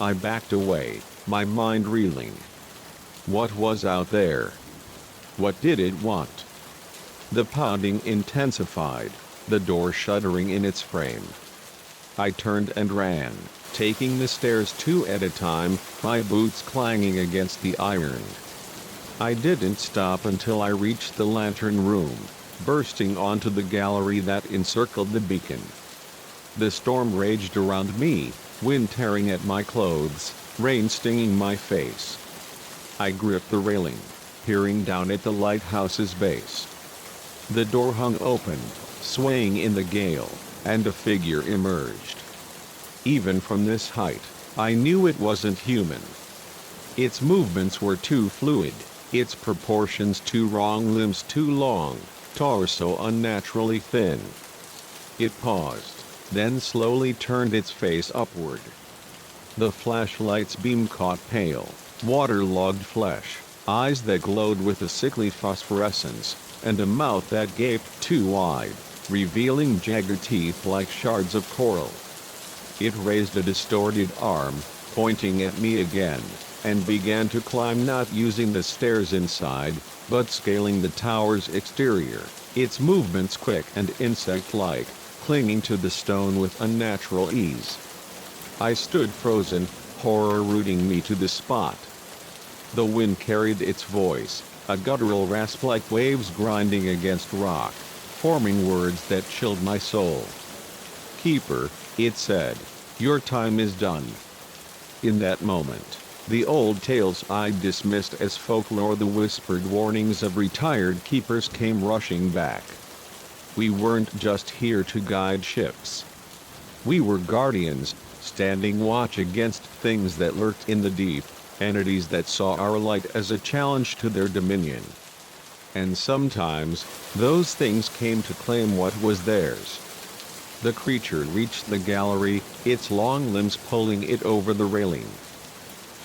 I backed away, my mind reeling. What was out there? What did it want? The pounding intensified, the door shuddering in its frame. I turned and ran, taking the stairs two at a time, my boots clanging against the iron. I didn't stop until I reached the lantern room, bursting onto the gallery that encircled the beacon. The storm raged around me, wind tearing at my clothes, rain stinging my face. I gripped the railing, peering down at the lighthouse's base. The door hung open, swaying in the gale, and a figure emerged. Even from this height, I knew it wasn't human. Its movements were too fluid, its proportions too wrong, limbs too long, torso unnaturally thin. It paused, then slowly turned its face upward. The flashlight's beam caught pale, waterlogged flesh, eyes that glowed with a sickly phosphorescence, and a mouth that gaped too wide, revealing jagged teeth like shards of coral. It raised a distorted arm, pointing at me again, and began to climb, not using the stairs inside, but scaling the tower's exterior, its movements quick and insect-like, clinging to the stone with unnatural ease. I stood frozen, horror rooting me to the spot. The wind carried its voice, a guttural rasp like waves grinding against rock, forming words that chilled my soul. "Keeper," it said, "your time is done." In that moment, the old tales I dismissed as folklore, the whispered warnings of retired keepers, came rushing back. We weren't just here to guide ships. We were guardians, standing watch against things that lurked in the deep, entities that saw our light as a challenge to their dominion. And sometimes, those things came to claim what was theirs. The creature reached the gallery, its long limbs pulling it over the railing.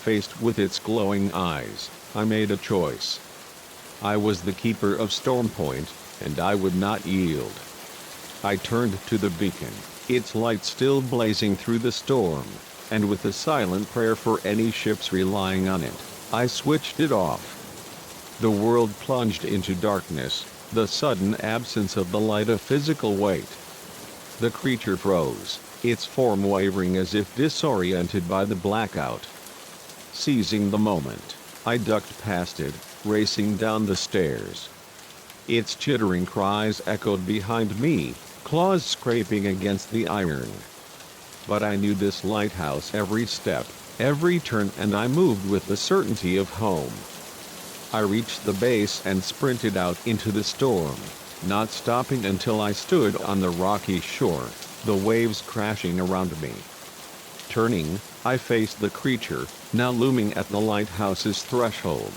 Faced with its glowing eyes, I made a choice. I was the keeper of Storm Point, and I would not yield. I turned to the beacon, its light still blazing through the storm, and with a silent prayer for any ships relying on it, I switched it off. The world plunged into darkness, the sudden absence of the light a physical weight. The creature froze, its form wavering as if disoriented by the blackout. Seizing the moment, I ducked past it, racing down the stairs. Its chittering cries echoed behind me, claws scraping against the iron. But I knew this lighthouse every step, every turn, and I moved with the certainty of home. I reached the base and sprinted out into the storm, not stopping until I stood on the rocky shore, the waves crashing around me. Turning, I faced the creature, now looming at the lighthouse's threshold.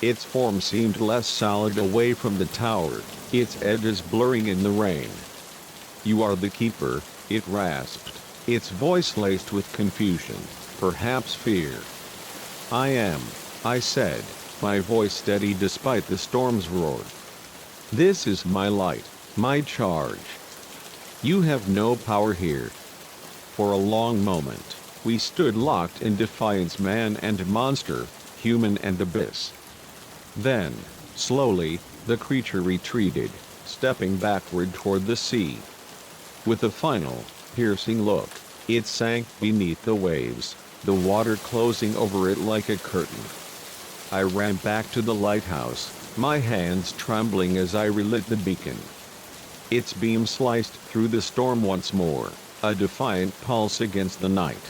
Its form seemed less solid away from the tower, its edges blurring in the rain. "You are the keeper," it rasped, its voice laced with confusion, perhaps fear. "I am," I said, my voice steady despite the storm's roar. "This is my light, my charge. You have no power here." For a long moment, we stood locked in defiance, man and monster, human and abyss. Then, slowly, the creature retreated, stepping backward toward the sea. With a final, piercing look, it sank beneath the waves, the water closing over it like a curtain. I ran back to the lighthouse, my hands trembling as I relit the beacon. Its beam sliced through the storm once more, a defiant pulse against the night.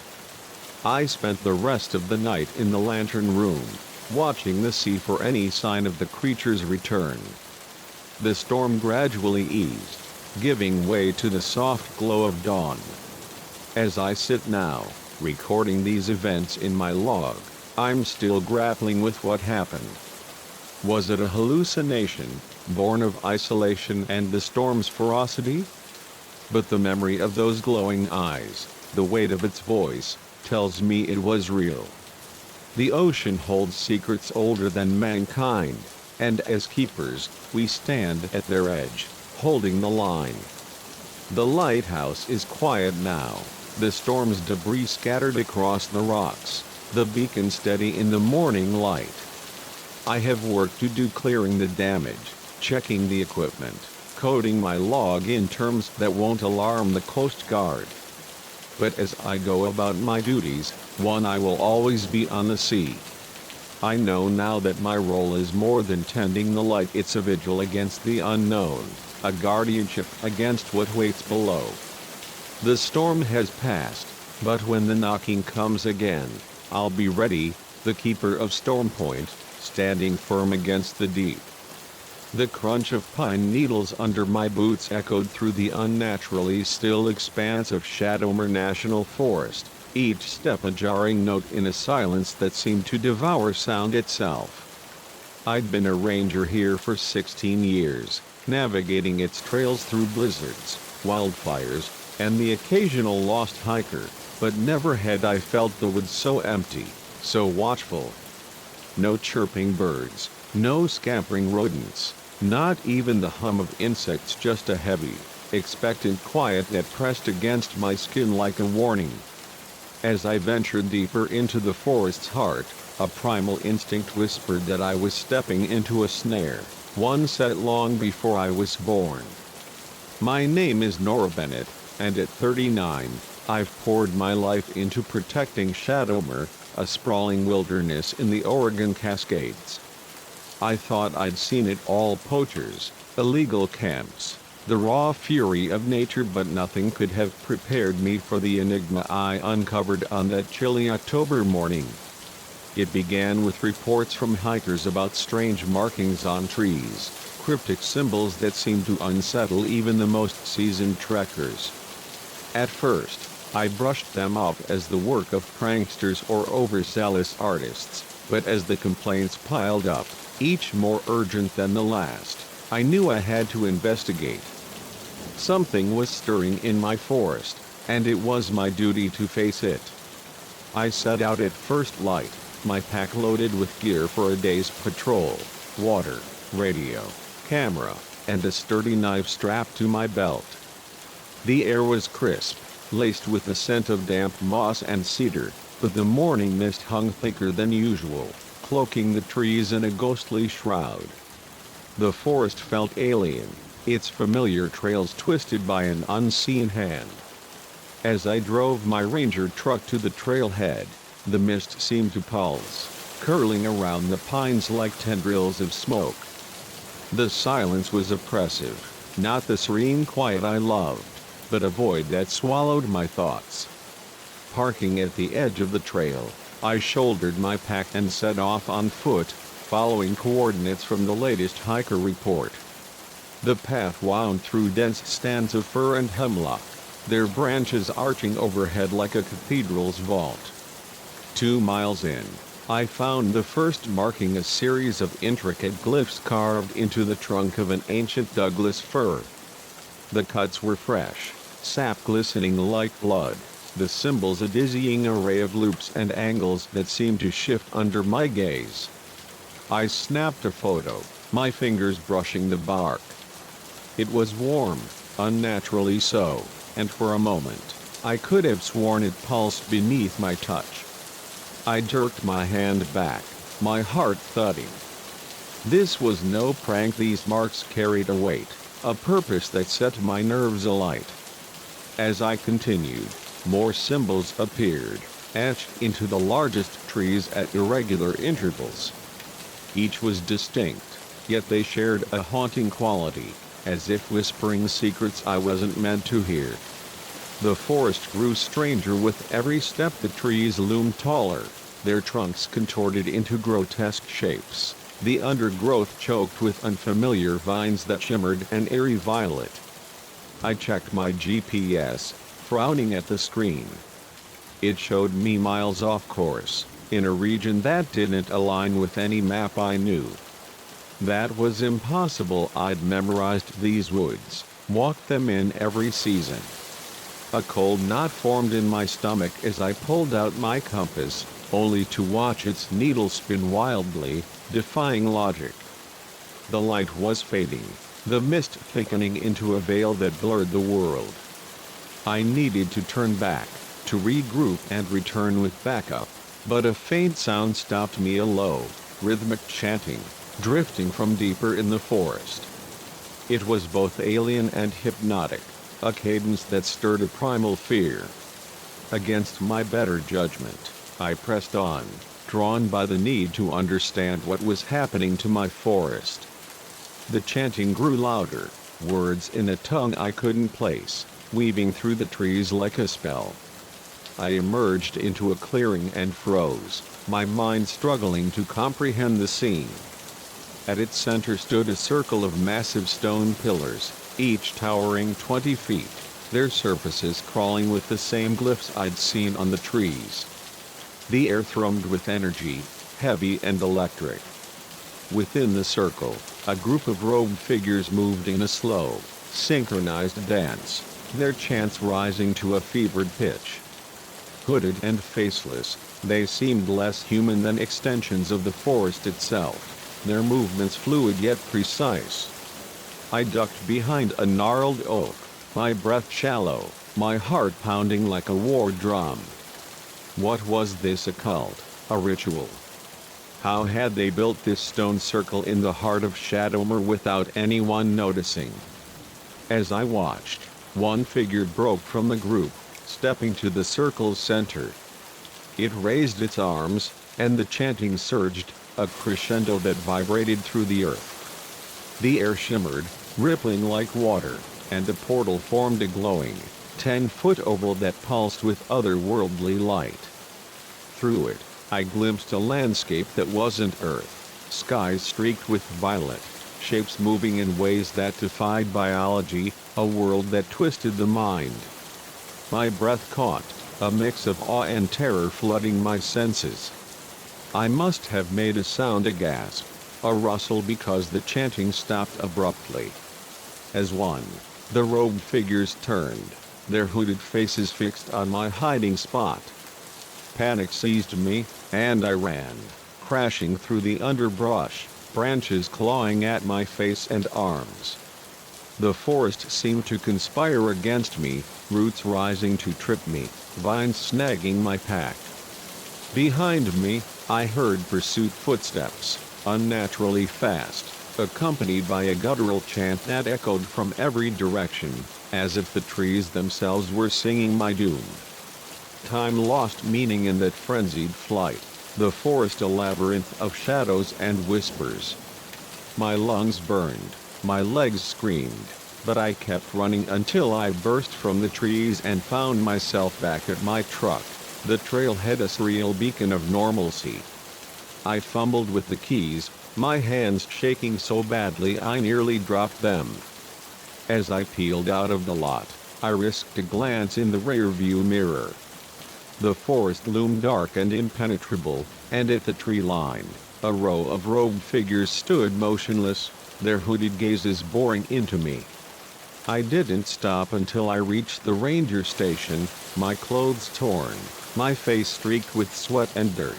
I spent the rest of the night in the lantern room, watching the sea for any sign of the creature's return. The storm gradually eased, giving way to the soft glow of dawn. As I sit now, recording these events in my log, I'm still grappling with what happened. Was it a hallucination, born of isolation and the storm's ferocity? But the memory of those glowing eyes, the weight of its voice, tells me it was real. The ocean holds secrets older than mankind, and as keepers, we stand at their edge, holding the line. The lighthouse is quiet now, the storm's debris scattered across the rocks, the beacon steady in the morning light. I have work to do clearing the damage, checking the equipment, coding my log in terms that won't alarm the Coast Guard. But as I go about my duties, one eye will always be on the sea. I know now that my role is more than tending the light, it's a vigil against the unknown, a guardianship against what waits below. The storm has passed, but when the knocking comes again, I'll be ready, the keeper of Storm Point, standing firm against the deep. The crunch of pine needles under my boots echoed through the unnaturally still expanse of Shadowmer National Forest, each step a jarring note in a silence that seemed to devour sound itself. I'd been a ranger here for 16 years, navigating its trails through blizzards, wildfires, and the occasional lost hiker, but never had I felt the woods so empty, so watchful. No chirping birds, no scampering rodents, not even the hum of insects, just a heavy, expectant quiet that pressed against my skin like a warning. As I ventured deeper into the forest's heart, a primal instinct whispered that I was stepping into a snare, one set long before I was born. My name is Nora Bennett, and at 39, I've poured my life into protecting Shadowmer, a sprawling wilderness in the Oregon Cascades. I thought I'd seen it all: poachers, illegal camps, the raw fury of nature, but nothing could have prepared me for the enigma I uncovered on that chilly October morning. It began with reports from hikers about strange markings on trees, cryptic symbols that seemed to unsettle even the most seasoned trekkers. At first, I brushed them off as the work of pranksters or overzealous artists, but as the complaints piled up, each more urgent than the last, I knew I had to investigate. Something was stirring in my forest, and it was my duty to face it. I set out at first light, my pack loaded with gear for a day's patrol: water, radio, camera, and a sturdy knife strapped to my belt. The air was crisp, laced with the scent of damp moss and cedar, but the morning mist hung thicker than usual, cloaking the trees in a ghostly shroud. The forest felt alien, its familiar trails twisted by an unseen hand. As I drove my ranger truck to the trailhead, the mist seemed to pulse, curling around the pines like tendrils of smoke. The silence was oppressive, not the serene quiet I loved, but a void that swallowed my thoughts. Parking at the edge of the trail, I shouldered my pack and set off on foot, following coordinates from the latest hiker report. The path wound through dense stands of fir and hemlock, their branches arching overhead like a cathedral's vault. 2 miles in, I found the first marking, a series of intricate glyphs carved into the trunk of an ancient Douglas fir. The cuts were fresh, sap glistening like blood, the symbols a dizzying array of loops and angles that seemed to shift under my gaze. I snapped a photo, my fingers brushing the bark. It was warm, unnaturally so, and for a moment, I could have sworn it pulsed beneath my touch. I jerked my hand back, my heart thudding. This was no prank. These marks carried a weight, a purpose that set my nerves alight. As I continued, more symbols appeared, etched into the largest trees at irregular intervals. Each was distinct, yet they shared a haunting quality, as if whispering secrets I wasn't meant to hear. The forest grew stranger with every step. The trees loomed taller, their trunks contorted into grotesque shapes, the undergrowth choked with unfamiliar vines that shimmered an eerie violet. I checked my GPS, frowning at the screen. It showed me miles off course, in a region that didn't align with any map I knew. That was impossible. I'd memorized these woods, walked them in every season. A cold knot formed in my stomach as I pulled out my compass, only to watch its needle spin wildly, defying logic. The light was fading, the mist thickening into a veil that blurred the world. I needed to turn back, to regroup and return with backup, but a faint sound stopped me. A low, rhythmic chanting, drifting from deeper in the forest. It was both alien and hypnotic, a cadence that stirred a primal fear. Against my better judgment, I pressed on, drawn by the need to understand what was happening to my forest. The chanting grew louder, words in a tongue I couldn't place, weaving through the trees like a spell. I emerged into a clearing and froze, my mind struggling to comprehend the scene. At its center stood a circle of massive stone pillars, each towering 20 feet, their surfaces crawling with the same glyphs I'd seen on the trees. The air thrummed with energy, heavy and electric. Within the circle, a group of robed figures moved in a slow, synchronized dance, their chants rising to a fevered pitch. Hooded and faceless, they seemed less human than extensions of the forest itself, their movements fluid yet precise. I ducked behind a gnarled oak, my breath shallow, my heart pounding like a war drum. What was this, a cult, a ritual? How had they built this stone circle in the heart of Shadowmer without anyone noticing? As I watched, one figure broke from the group, stepping to the circle's center. It raised its arms, and the chanting surged, a crescendo that vibrated through the earth. The air shimmered, rippling like water, and a portal formed, a glowing, 10-foot oval that pulsed with otherworldly light. Through it, I glimpsed a landscape that wasn't Earth, skies streaked with violet, shapes moving in ways that defied biology, a world that twisted the mind. My breath caught, a mix of awe and terror flooding my senses. I must have made a sound, a gasp, a rustle, because the chanting stopped abruptly. As one, the robed figures turned, their hooded faces fixed on my hiding spot. Panic seized me, and I ran, crashing through the underbrush, branches clawing at my face and arms. The forest seemed to conspire against me, roots rising to trip me, vines snagging my pack. Behind me, I heard pursuit footsteps, unnaturally fast, accompanied by a guttural chant that echoed from every direction, as if the trees themselves were singing my doom. Time lost meaning in that frenzied flight, the forest a labyrinth of shadows and whispers. My lungs burned, my legs screamed, but I kept running until I burst from the trees and found myself back at my truck, the trailhead, a surreal beacon of normalcy. I fumbled with the keys, my hands shaking so badly I nearly dropped them. As I peeled out of the lot, I risked a glance in the rearview mirror. The forest loomed dark and impenetrable, and at the tree line, a row of robed figures stood motionless, their hooded gazes boring into me. I didn't stop until I reached the ranger station, my clothes torn, my face streaked with sweat and dirt.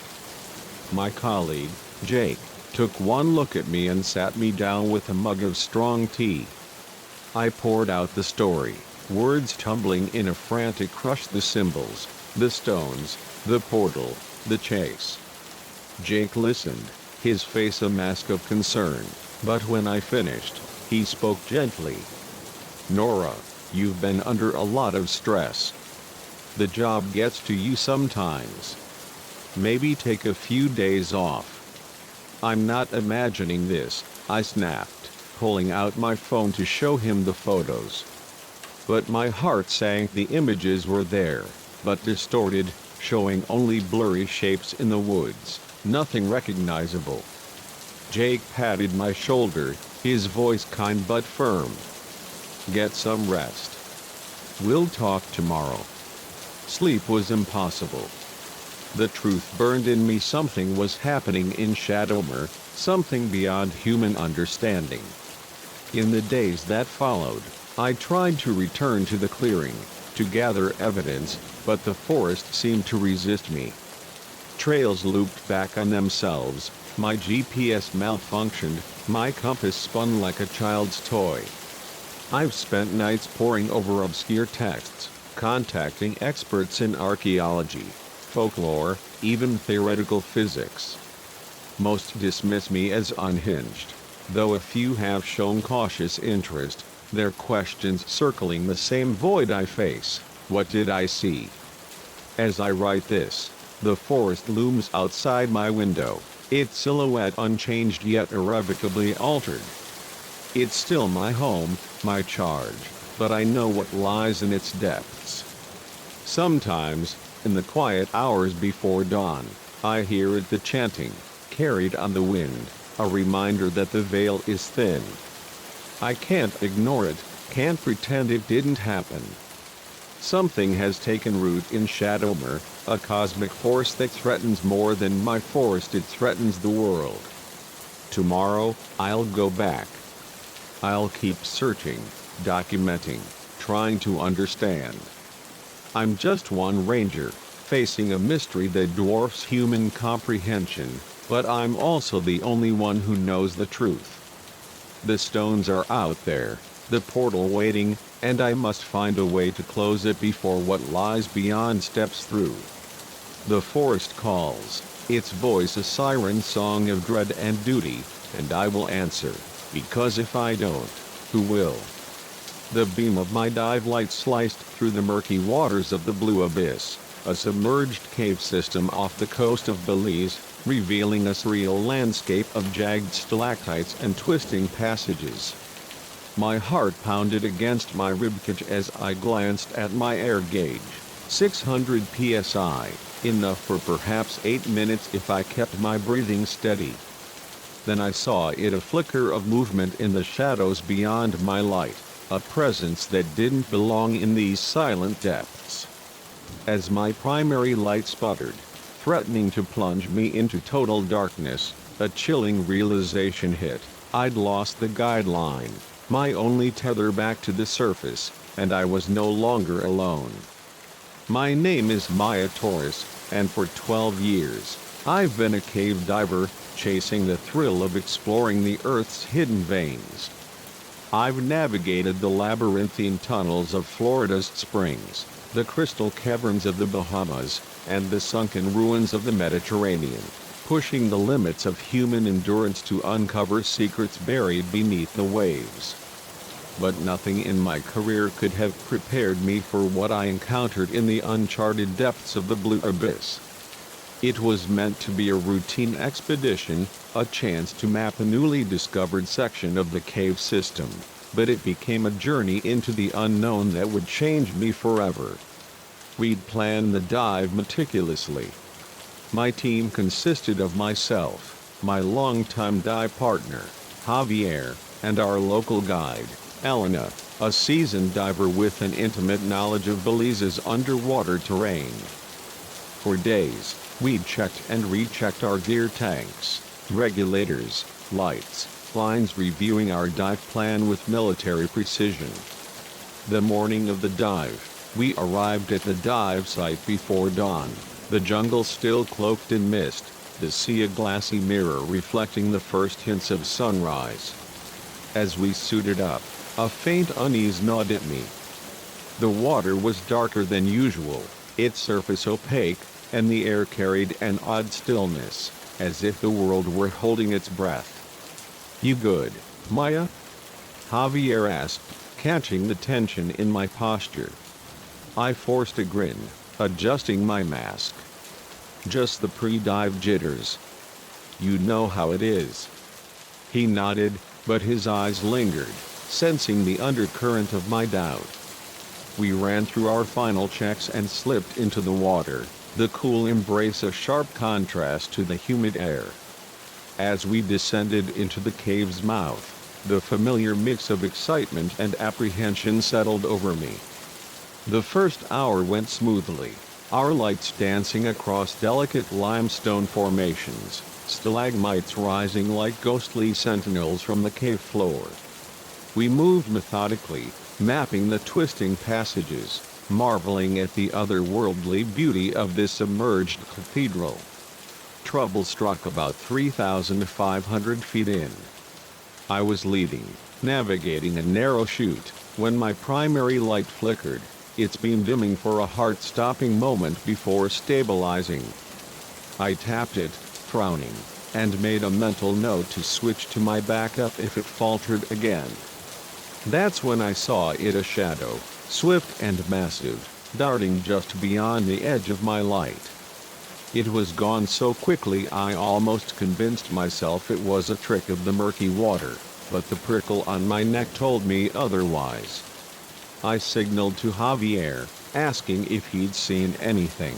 My colleague, Jake, took one look at me and sat me down with a mug of strong tea. I poured out the story, words tumbling in a frantic rush, the symbols, the stones, the portal, the chase. Jake listened, his face a mask of concern, but when I finished, he spoke gently. "Nora, you've been under a lot of stress. The job gets to you sometimes. Maybe take a few days off." "I'm not imagining this," I snapped, pulling out my phone to show him the photos. But my heart sank. The images were there, but distorted, showing only blurry shapes in the woods, nothing recognizable. Jake patted my shoulder, his voice kind but firm. "Get some rest. We'll talk tomorrow." Sleep was impossible. The truth burned in me. Something was happening in Shadowmer, something beyond human understanding. In the days that followed, I tried to return to the clearing, to gather evidence, but the forest seemed to resist me. Trails looped back on themselves, my GPS malfunctioned, my compass spun like a child's toy. I've spent nights poring over obscure texts, contacting experts in archaeology, folklore, even theoretical physics. Most dismiss me as unhinged, though a few have shown cautious interest, their questions circling the same void I face: what did I see? As I write this, the forest looms outside my window, its silhouette unchanged yet irrevocably altered. It's still my home, my charge, but I know what lies in its depths. Sometimes, in the quiet hours before dawn, I hear it, the chanting, carried on the wind, a reminder that the veil is thin. I can't ignore it, can't pretend it didn't happen. Something has taken root in Shadowmer, a cosmic force that threatens more than my forest, it threatens the world. Tomorrow, I'll go back. I'll keep searching, documenting, trying to understand. I'm just one ranger, facing a mystery that dwarfs human comprehension, but I'm also the only one who knows the truth. The stones are out there, the portal waiting, and I must find a way to close it before what lies beyond steps through. The forest calls, its voice a siren song of dread and duty, and I will answer, because if I don't, who will? The beam of my dive light sliced through the murky waters of the Blue Abyss, a submerged cave system off the coast of Belize, revealing a surreal landscape of jagged stalactites and twisting passages. My heart pounded against my ribcage as I glanced at my air gauge, 600 psi, enough for perhaps 8 minutes if I kept my breathing steady. Then I saw it, a flicker of movement in the shadows beyond my light, a presence that didn't belong in these silent depths. As my primary light sputtered, threatening to plunge me into total darkness, a chilling realization hit: I'd lost the guideline, my only tether back to the surface, and I was no longer alone. My name is Maya Torres, and for 12 years, I've been a cave diver, chasing the thrill of exploring the Earth's hidden veins. I've navigated the labyrinthine tunnels of Florida's springs, the crystal caverns of the Bahamas, and the sunken ruins of the Mediterranean, pushing the limits of human endurance to uncover secrets buried beneath the waves. But nothing in my career could have prepared me for what I encountered in the uncharted depths of the Blue Abyss. It was meant to be a routine expedition, a chance to map a newly discovered section of the cave system, but it became a journey into the unknown that would change me forever. We'd planned the dive meticulously. My team consisted of myself, my longtime dive partner, Javier, and our local guide, Elena, a seasoned diver with an intimate knowledge of Belize's underwater terrain. For days, we'd checked and rechecked our gear tanks, regulators, lights, lines, reviewing our dive plan with military precision. The morning of the dive, we arrived at the dive site before dawn, the jungle still cloaked in mist, the sea a glassy mirror reflecting the first hints of sunrise. As we suited up, a faint unease gnawed at me. The water was darker than usual, its surface opaque, and the air carried an odd stillness, as if the world were holding its breath. "You good, Maya?" Javier asked, catching the tension in my posture. I forced a grin, adjusting my mask. "Just the pre-dive jitters. You know how it is." He nodded, but his eyes lingered, sensing the undercurrent of my doubt. We ran through our final checks and slipped into the water, the cool embrace a sharp contrast to the humid air. As we descended into the cave's mouth, the familiar mix of excitement and apprehension settled over me. The first hour went smoothly. our lights dancing across delicate limestone formations, stalagmites rising like ghostly sentinels from the cave floor. We moved methodically, mapping the twisting passages, marveling at the otherworldly beauty of this submerged cathedral. Trouble struck about 3,500 feet in. I was leading, navigating a narrow chute, when my primary light flickered, its beam dimming for a heart-stopping moment before stabilizing. I tapped it, frowning, and made a mental note to switch to my backup if it faltered again. That's when I saw it, a shadow, swift and massive, darting just beyond the edge of my light. It was gone so quickly I almost convinced myself it was a trick of the murky water, but the prickle on my neck told me otherwise. I signaled to Javier, asking if he'd seen anything.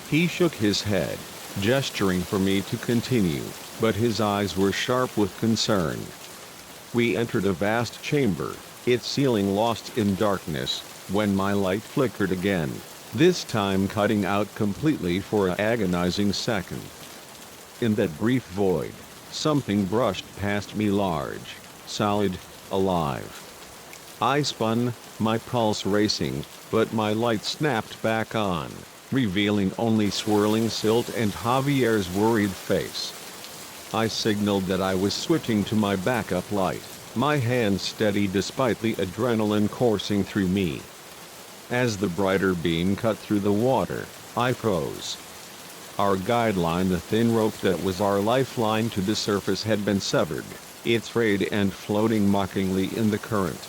He shook his head, gesturing for me to continue, but his eyes were sharp with concern. We entered a vast chamber, its ceiling lost in darkness, when my light flickered again, this time cutting out completely for an agonizing second. In that brief void, something brushed past me, large, solid, alive. I spun, my pulse racing, but my light snapped back on, revealing only swirling silt and Javier's worried face. I signaled that I was switching to my backup light, my hand steady despite the adrenaline coursing through me. As the brighter beam cut through the water, I froze. Our guideline, the thin rope that was our lifeline to the surface, had been severed, its frayed and floating mockingly in the current.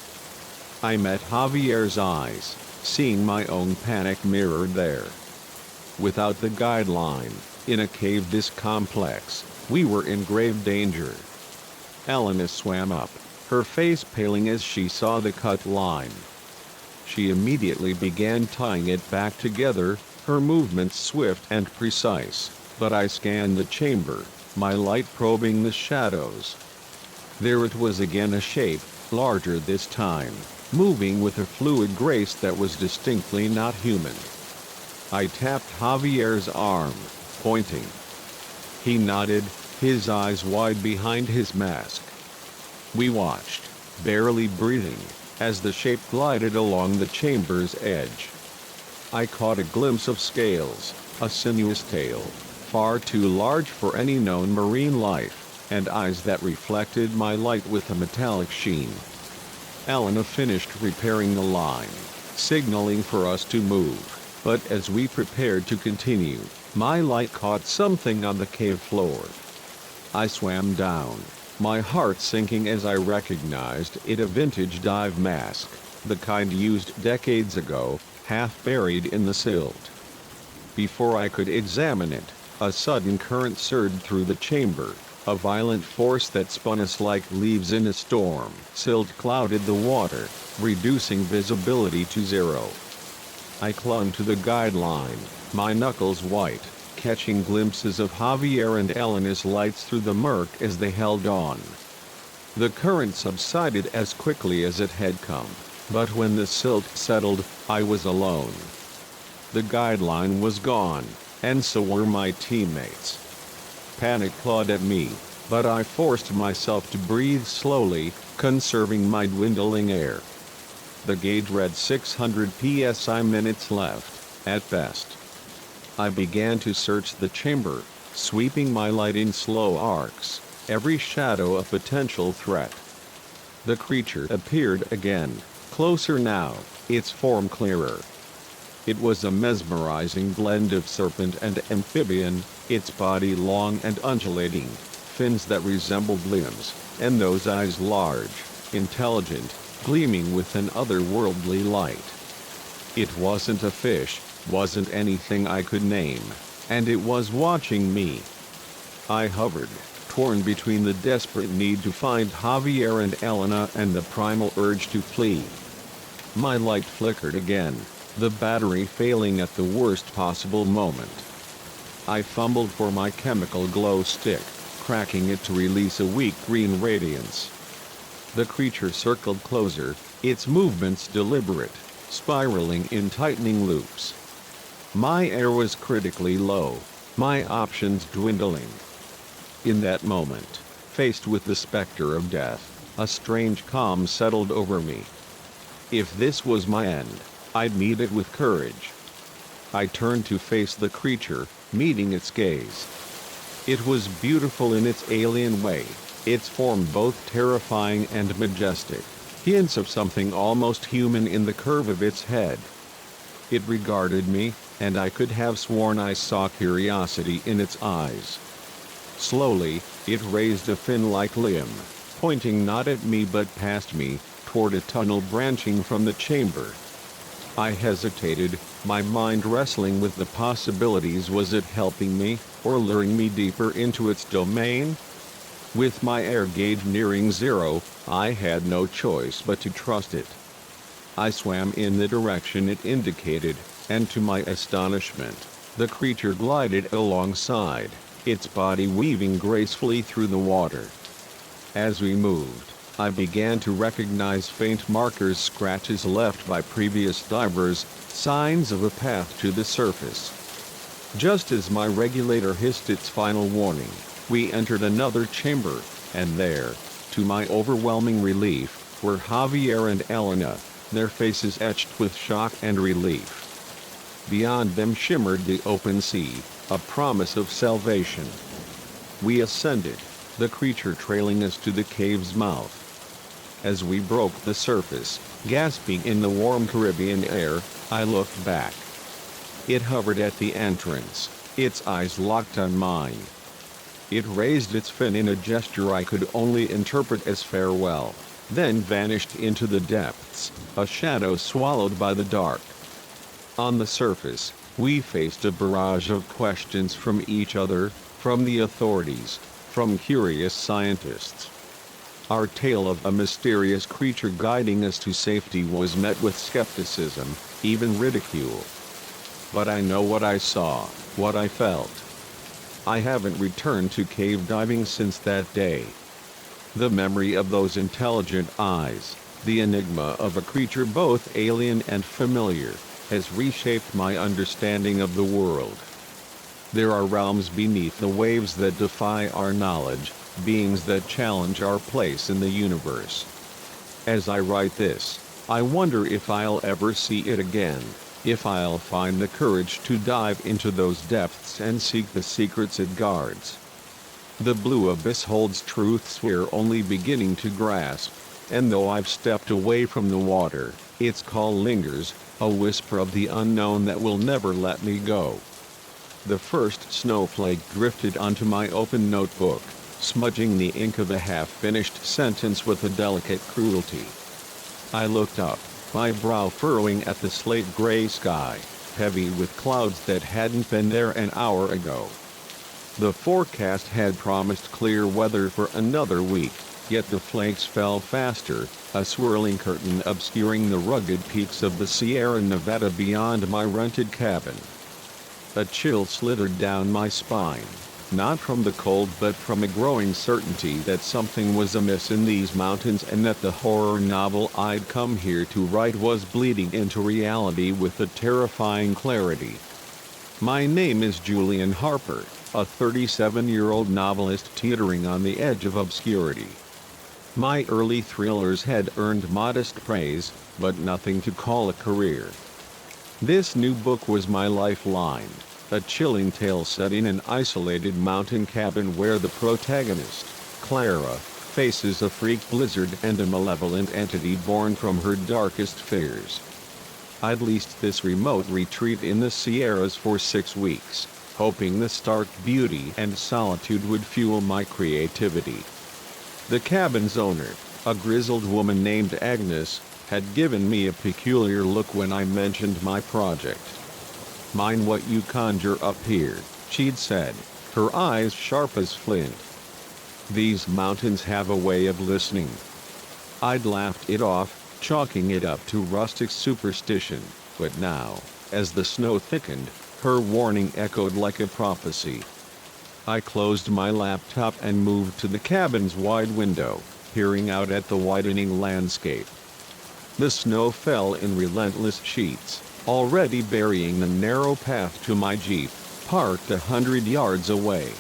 I met Javier's eyes, seeing my own panic mirrored there. Without the guideline, in a cave this complex, we were in grave danger. Elena swam up, her face paling as she saw the cut line. She immediately began tying it back together, her movements swift and precise, but I scanned the chamber, my light probing the shadows. There it was again, a shape, larger this time, moving with a fluid grace that was distinctly not human. I tapped Javier's arm, pointing. He nodded, his eyes wide behind his mask. We watched, barely breathing, as the shape glided along the chamber's edge. I caught a glimpse of scales, a sinuous tail, far too large for any known marine life, and eyes that reflected my light with a metallic sheen. Elena finished repairing the line, signaling for us to move, but as we prepared to continue, my light caught something on the cave floor. I swam down, my heart sinking as I recognized it, a vintage dive mask, the kind used decades ago, half buried in the silt. Before I could examine it, a sudden current surged through the chamber, a violent force that spun us like leaves in a storm. Silt clouded the water, reducing visibility to zero. I clung to the guideline, my knuckles white, catching glimpses of Javier and Elena's lights through the murk as they held on. The current subsided as quickly as it had come, but when the silt settled, I was alone. The guideline was gone, and so were my teammates. Panic clawed at me, but I forced myself to breathe slowly, conserving my dwindling air. The gauge read 600 psi, minutes left, at best. I began to search the chamber, sweeping my light in slow arcs, every shadow a potential threat. The creature appeared again, closer now, its form clearer. It was a mesmerizing blend of serpent and amphibian, its body long and undulating, fins that resembled limbs, and those eyes large, intelligent, gleaming with an otherworldly light. It wasn't a fish, wasn't anything I could name, and it was watching me. I hovered, torn between the desperate need to find Javier and Elena and the primal urge to flee. My light flickered again, the battery failing at the worst possible moment. I fumbled for my chemical glow stick, cracking it to release a weak green radiance. The creature circled closer, its movements deliberate, spiraling in tightening loops. My air was critically low, my options dwindling. In that moment, faced with the specter of death, a strange calm settled over me. If this was my end, I'd meet it with courage. I turned to face the creature, meeting its gaze. It was beautiful in its alien way, its form both terrifying and majestic, hints of something almost human in the curve of its head. It regarded me, and I could have sworn I saw curiosity in its eyes. Slowly, it raised a fin-like limb, pointing not at me but past me, toward a tunnel branching from the chamber. I hesitated, my mind wrestling with the possibilities. Was it helping me, or luring me deeper into its domain? With my air gauge nearing zero, I had no choice but to trust it. I swam in the direction it indicated, and to my astonishment, the creature glided alongside, its body weaving gracefully through the water. As we moved, I began to recognize faint markers, scratches left by previous divers, signs of a path to the surface. Just as my regulator hissed its final warning, we entered another chamber, and there, to my overwhelming relief, were Javier and Elena, their faces etched with shock and relief. Beyond them shimmered the open sea, a promise of salvation. We ascended, the creature trailing us to the cave's mouth. As we broke the surface, gasping in the warm Caribbean air, I looked back. It hovered at the entrance, its eyes locked on mine. It raised its fin in a gesture I could only interpret as farewell, then vanished into the depths, a shadow swallowed by the dark. On the surface, we faced a barrage of questions from each other, from the authorities, from curious scientists. Our tale of a mysterious creature guiding us to safety was met with skepticism, even ridicule. But I know what I saw, what I felt. I haven't returned to cave diving since that day. The memory of those intelligent eyes, the enigma of a creature both alien and familiar, has reshaped my understanding of the world. There are realms beneath the waves that defy our knowledge, beings that challenge our place in the universe. As I write this, I wonder if I'll ever see it again, if I'll find the courage to dive into those depths and seek the secrets it guards. The blue abyss holds truths we're only beginning to grasp, and though I've stepped away from the water, its call lingers, a whisper of the unknown that will never let me go. The first snowflake drifted onto my open notebook, smudging the ink of a half-finished sentence with a delicate cruelty. I looked up, my brow furrowing at the slate-gray sky, heavy with clouds that hadn't been there an hour ago. The forecast had promised clear weather for another week, yet the flakes fell faster, a swirling curtain obscuring the rugged peaks of the Sierra Nevada beyond my rented cabin. A chill slithered down my spine, not from the cold but from a growing certainty that something was amiss in these mountains and that the horror novel I'd come here to write was bleeding into reality with a terrifying clarity. My name is Julian Harper, a 37-year-old novelist teetering on the edge of obscurity. My early thrillers had earned modest praise, but nothing to call a career. This new book was my lifeline, a chilling tale set in an isolated mountain cabin where the protagonist, Clara, faces a freak blizzard and a malevolent entity born from her darkest fears. I'd leased this remote retreat in the Sierras for 6 weeks, hoping the stark beauty and solitude would fuel my creativity. The cabin's owner, a grizzled woman named Agnes, had given me a peculiar look when I mentioned my project. "Mind what you conjure up here," she'd said, her eyes sharp as flint. "These mountains have a way of listening." I'd laughed it off, chalking it up to rustic superstition, but now, as the snow thickened, her warning echoed like a prophecy. I closed my laptop and moved to the cabin's wide window, peering out at the widening landscape. The snow fell in relentless sheets, already burying the narrow path to my Jeep, parked 100 yards away.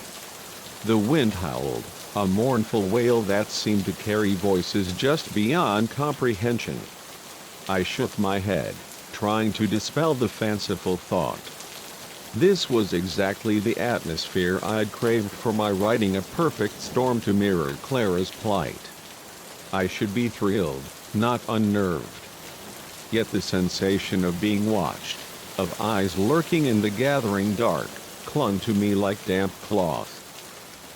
The wind howled, a mournful wail that seemed to carry voices just beyond comprehension. I shook my head, trying to dispel the fanciful thought. This was exactly the atmosphere I'd craved for my writing, a perfect storm to mirror Clara's plight. I should be thrilled, not unnerved. Yet the sensation of being watched, of eyes lurking in the gathering dark, clung to me like damp cloth.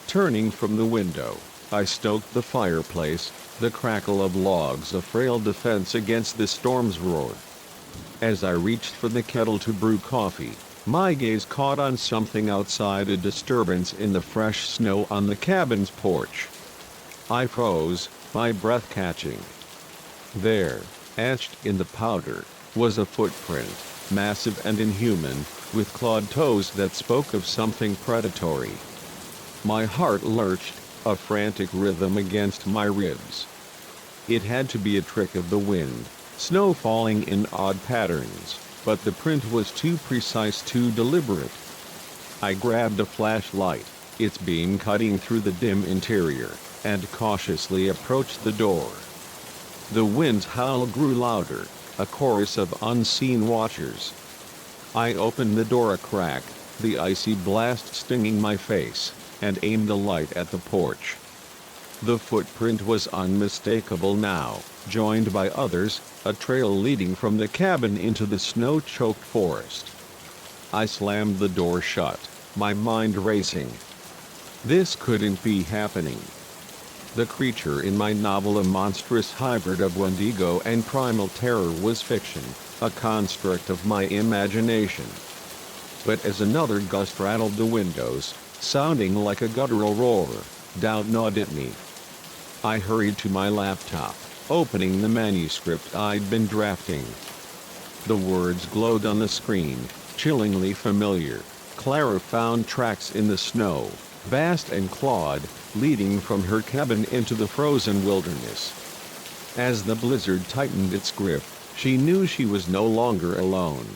Turning from the window, I stoked the fireplace, the crackle of logs a frail defense against the storm's roar. As I reached for the kettle to brew coffee, my gaze caught on something outside, a disturbance in the fresh snow on the cabin's porch. I froze, my breath catching. There, etched in the powder, was a footprint, massive and inhuman, with clawed toes that spoke of something predatory. My heart lurched, a frantic rhythm against my ribs. It had to be a trick of the wind, snow falling in odd patterns, but the print was too precise, too deliberate. I grabbed a flashlight, its beam cutting through the dim interior, and cautiously approached the door. The wind's howl grew louder, a chorus of unseen watchers. I opened the door a crack, the icy blast stinging my face, and aimed the light at the porch. The footprint was unmistakable now, joined by others, a trail leading from the cabin into the snow-choked forest. I slammed the door shut, my mind racing. This couldn't be happening. The creature in my novel, a monstrous hybrid of Wendigo and primal terror, was fiction, a construct of my imagination. But as another gust rattled the windows, sounding like a guttural roar, doubt gnawed at me. I hurried to my laptop, opening the manuscript I'd been drafting. The words glowed on the screen, chillingly familiar. Clara found tracks in the snow, vast and clawed, leading from her cabin into the frozen wilderness. As the blizzard tightened its grip, she knew she was no longer alone.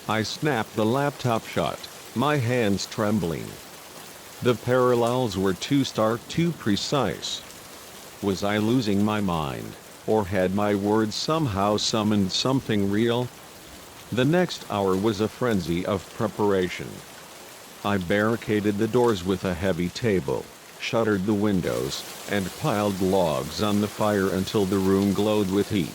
I snapped the laptop shut, my hands trembling. The parallels were too stark, too precise. Was I losing my mind, or had my words somehow summoned something real? The next hour was a frenzy of preparation. I barricaded the doors with a heavy table, shuttered the windows, and piled logs on the fire until the room glowed with heat.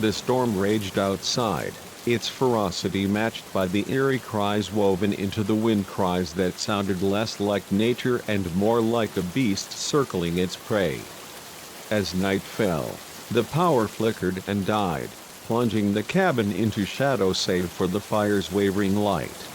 The storm raged outside, its ferocity matched by the eerie cries woven into the wind, cries that sounded less like nature and more like a beast circling its prey. As night fell, the power flickered and died, plunging the cabin into shadow save for the fire's wavering light.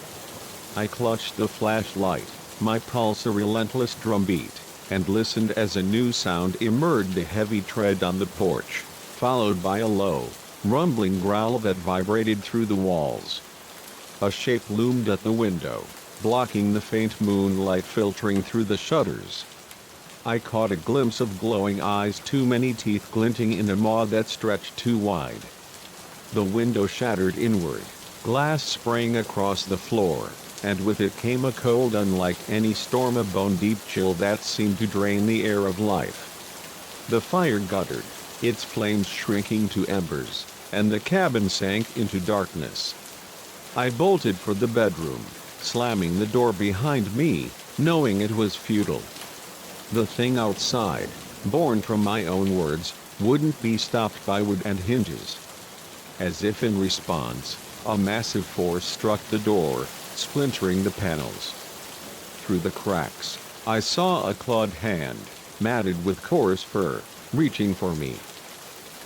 I clutched the flashlight, my pulse a relentless drumbeat, and listened as a new sound emerged, a heavy tread on the porch, followed by a low, rumbling growl that vibrated through the walls. A shape loomed at the window, blocking the faint moonlight filtering through the shutters. I caught a glimpse of glowing eyes, too many teeth glinting in a maw that stretched too wide. The window shattered inward, glass sprang across the floor, and with it came a cold unlike any storm, a bone-deep chill that seemed to drain the air of life. The fire guttered, its flames shrinking to embers, and the cabin sank into darkness. I bolted for the bedroom, slamming the door behind me, knowing it was futile. The thing outside, born from my own words, wouldn't be stopped by wood and hinges. As if in response, a massive force struck the door, splintering the panels. Through the cracks, I saw a clawed hand, matted with coarse fur, reaching for me.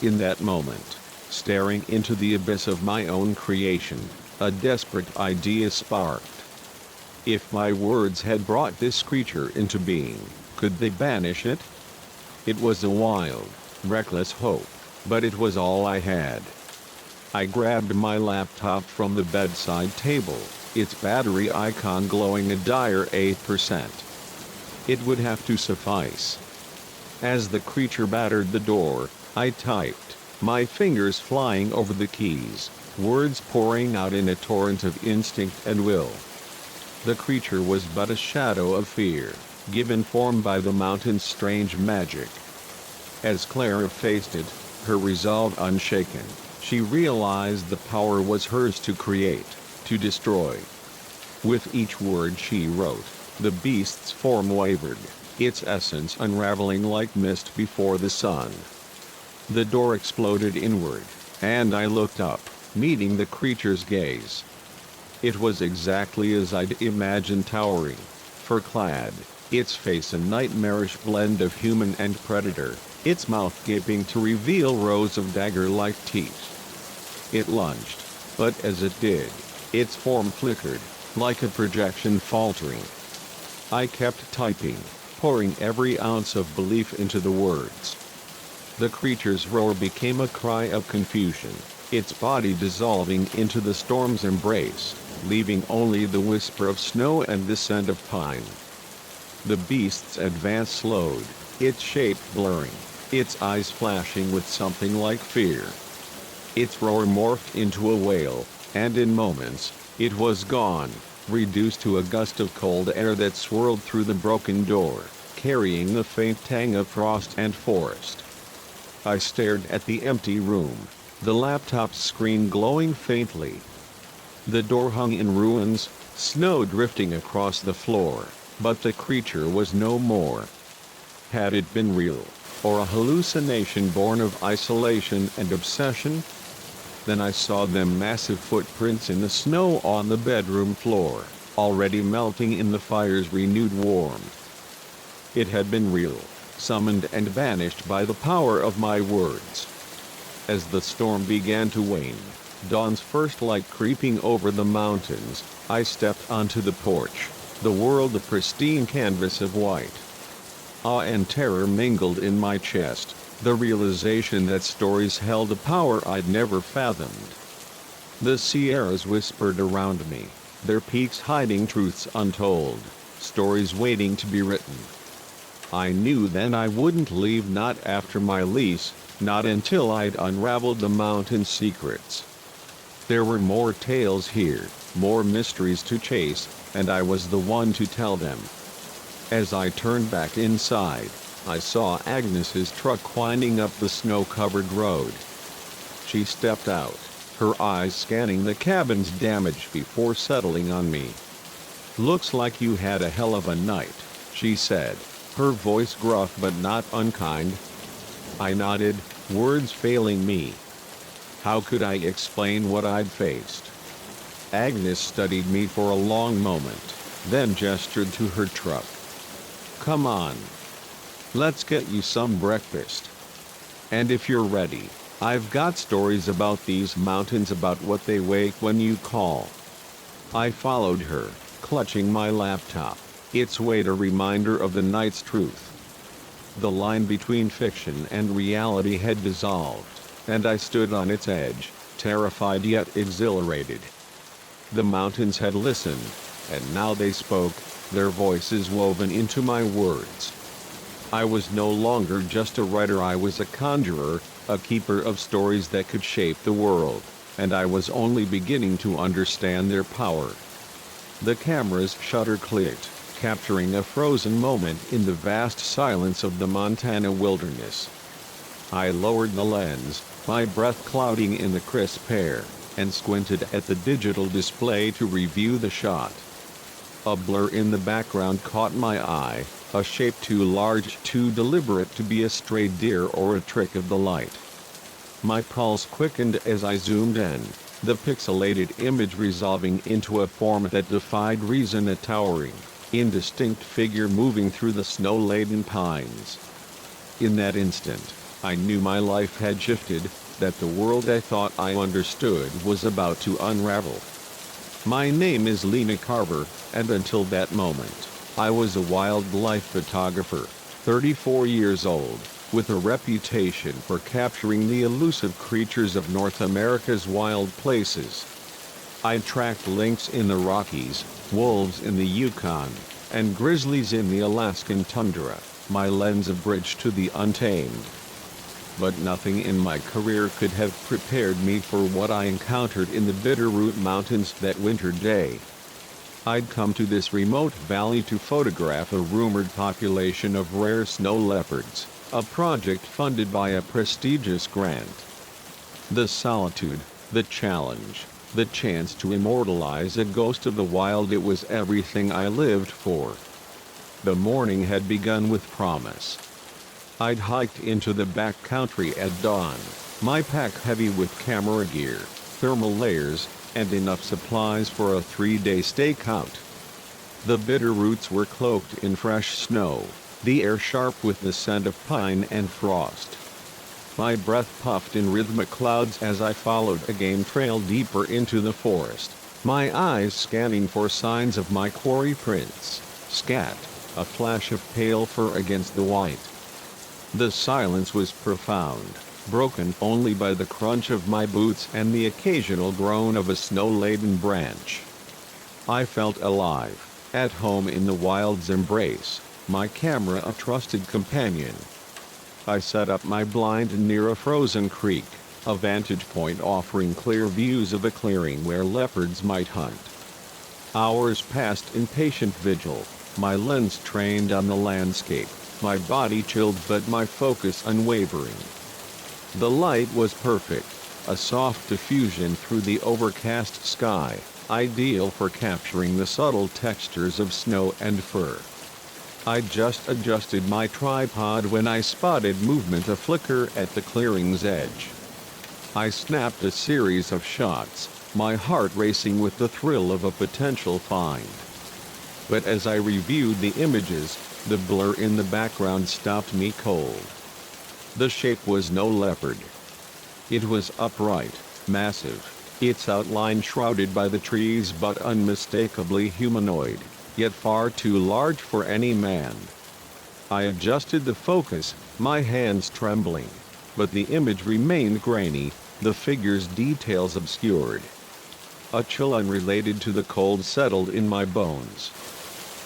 In that moment, staring into the abyss of my own creation, a desperate idea sparked. If my words had brought this creature into being, could they banish it? It was a wild, reckless hope, but it was all I had. I grabbed my laptop from the bedside table, its battery icon glowing a dire 8%. It would have to suffice. As the creature battered the door, I typed, my fingers flying over the keys, words pouring out in a torrent of instinct and will. The creature was but a shadow of fear, given form by the mountain's strange magic. As Clara faced it, her resolve unshaken, she realized the power was hers to create, to destroy. With each word she wrote, the beast's form wavered, its essence unraveling like mist before the sun. The door exploded inward, and I looked up, meeting the creature's gaze. It was exactly as I'd imagined, towering, fur-clad, its face a nightmarish blend of human and predator, its mouth gaping to reveal rows of dagger-like teeth. It lunged, but as it did, its form flickered, like a projection faltering. I kept typing, pouring every ounce of belief into the words. The creature's roar became a cry of confusion, its body dissolving into the storm's embrace, leaving only the whisper of snow and the scent of pine. The beast's advance slowed, its shape blurring, its eyes flashing with something like fear. Its roar morphed into a wail, and in moments, it was gone, reduced to a gust of cold air that swirled through the broken door, carrying the faint tang of frost and forest. I stared at the empty room, the laptop's screen glowing faintly. The door hung in ruins, snow drifting across the floor, but the creature was no more. Had it been real, or a hallucination born of isolation and obsession? Then I saw them massive footprints in the snow on the bedroom floor, already melting in the fire's renewed warmth. It had been real, summoned and banished by the power of my words. As the storm began to wane, dawn's first light creeping over the mountains, I stepped onto the porch, the world a pristine canvas of white. Awe and terror mingled in my chest, the realization that stories held a power I'd never fathomed. The Sierras whispered around me, their peaks hiding truths untold, stories waiting to be written. I knew then I wouldn't leave, not after my lease, not until I'd unraveled the mountain's secrets. There were more tales here, more mysteries to chase, and I was the one to tell them. As I turned back inside, I saw Agnes's truck winding up the snow-covered road. She stepped out, her eyes scanning the cabin's damage before settling on me. "Looks like you had a hell of a night," she said, her voice gruff but not unkind. I nodded, words failing me. How could I explain what I'd faced? Agnes studied me for a long moment, then gestured to her truck. "Come on. Let's get you some breakfast. And if you're ready, I've got stories about these mountains, about what they wake when you call." I followed her, clutching my laptop, its weight a reminder of the night's truth. The line between fiction and reality had dissolved, and I stood on its edge, terrified yet exhilarated. The mountains had listened, and now they spoke, their voices woven into my words. I was no longer just a writer, I was a conjurer, a keeper of stories that could shape the world, and I was only beginning to understand their power. The camera's shutter clicked, capturing a frozen moment in the vast silence of the Montana wilderness. I lowered the lens, my breath clouding in the crisp air, and squinted at the digital display to review the shot. A blur in the background caught my eye, a shape too large, too deliberate to be a stray deer or a trick of the light. My pulse quickened as I zoomed in, the pixelated image resolving into a form that defied reason, a towering, indistinct figure moving through the snow-laden pines. In that instant, I knew my life had shifted, that the world I thought I understood was about to unravel. My name is Lena Carver, and until that moment, I was a wildlife photographer, 34 years old, with a reputation for capturing the elusive creatures of North America's wild places. I tracked lynx in the Rockies, wolves in the Yukon, and grizzlies in the Alaskan tundra, my lens a bridge to the untamed. but nothing in my career could have prepared me for what I encountered in the Bitterroot Mountains that winter day. I'd come to this remote valley to photograph a rumored population of rare snow leopards, a project funded by a prestigious grant. The solitude, the challenge, the chance to immortalize a ghost of the wild, it was everything I lived for. The morning had begun with promise. I'd hiked into the backcountry at dawn, my pack heavy with camera gear, thermal layers, and enough supplies for a 3-day stakeout. The Bitterroots were cloaked in fresh snow, the air sharp with the scent of pine and frost. My breath puffed in rhythmic clouds as I followed a game trail deeper into the forest, my eyes scanning for signs of my quarry prints. Scat, a flash of pale fur against the white. The silence was profound, broken only by the crunch of my boots and the occasional groan of a snow-laden branch. I felt alive, at home in the wild's embrace, my camera a trusted companion. I set up my blind near a frozen creek, a vantage point offering clear views of a clearing where leopards might hunt. Hours passed in patient vigil, my lens trained on the landscape, my body chilled but my focus unwavering. The light was perfect, a soft diffusion through the overcast sky, ideal for capturing the subtle textures of snow and fur. I just adjusted my tripod when I spotted movement, a flicker at the clearing's edge. I snapped a series of shots, my heart racing with the thrill of a potential find. But as I reviewed the images, the blur in the background stopped me cold. The shape was no leopard. It was upright, massive, its outline shrouded by the trees but unmistakably humanoid, yet far too large for any man. I adjusted the focus, my hands trembling, but the image remained grainy, the figure's details obscured. A chill unrelated to the cold settled in my bones.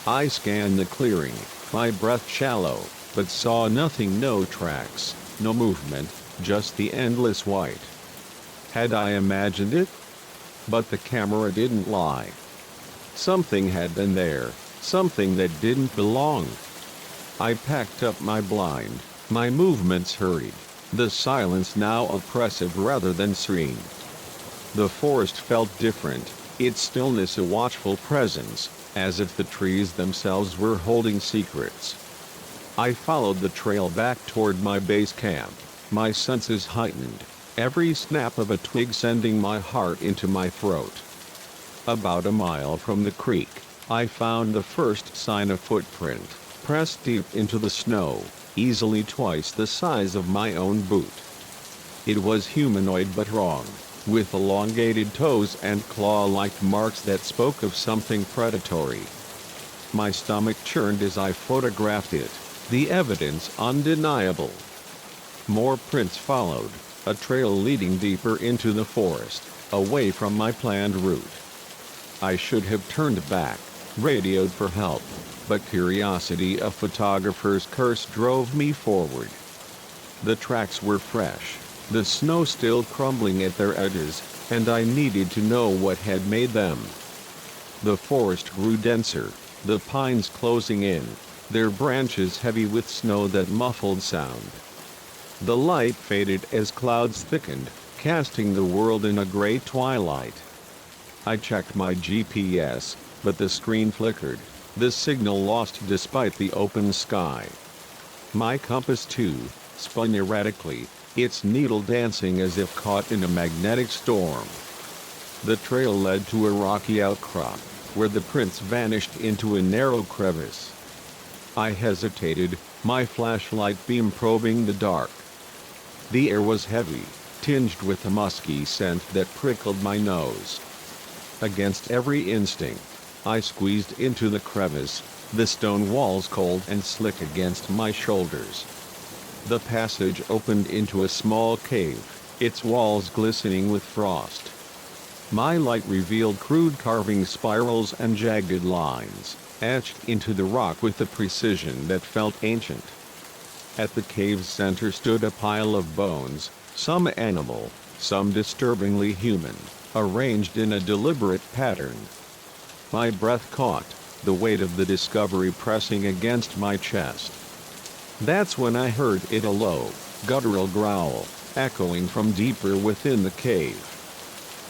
I scanned the clearing, my breath shallow, but saw nothing, no tracks, no movement, just the endless white. Had I imagined it? But the camera didn't lie. Something had been there, something that didn't belong. I packed up my blind, my movements hurried, the silence now oppressive rather than serene. The forest felt different, its stillness a watchful presence, as if the trees themselves were holding secrets. I followed the trail back toward my base camp, my senses heightened, every snap of a twig sending my heart into my throat. About a mile from the creek, I found the first sign of footprint, pressed deep into the snow, easily twice the size of my own boot. It was humanoid but wrong, with elongated toes and claw-like marks that spoke of something predatory. My stomach churned as I photographed it, the evidence undeniable. More prints followed, a trail leading deeper into the forest, away from my planned route. I should have turned back, radioed for help, but curiosity, a photographer's curse, drove me forward. The tracks were fresh, the snow still crumbling at their edges, and I needed to know what had made them. The forest grew denser, the pines closing in, their branches heavy with snow that muffled sound. The light faded as clouds thickened, casting the world in a gray twilight. I checked my GPS, but the screen flickered, the signal lost despite the open sky. My compass, too, spun erratically, its needle dancing as if caught in a magnetic storm. The trail led to a rocky outcrop, where the prints vanished into a narrow crevice. I hesitated, my flashlight beam probing the dark. The air was heavy, tinged with a musky scent that prickled my nose. Against every instinct, I squeezed into the crevice, the stone walls cold and slick against my shoulders. The passage opened into a small cave, its walls glistening with frost. My light revealed crude carving spirals and jagged lines, etched into the rock with a precision that felt ancient. At the cave's center stood a pile of bones, some animal, some disturbingly human, arranged in a deliberate pattern. My breath caught, the weight of the discovery pressing against my chest. That's when I heard it, a low, guttural growl, echoing from deeper within the cave.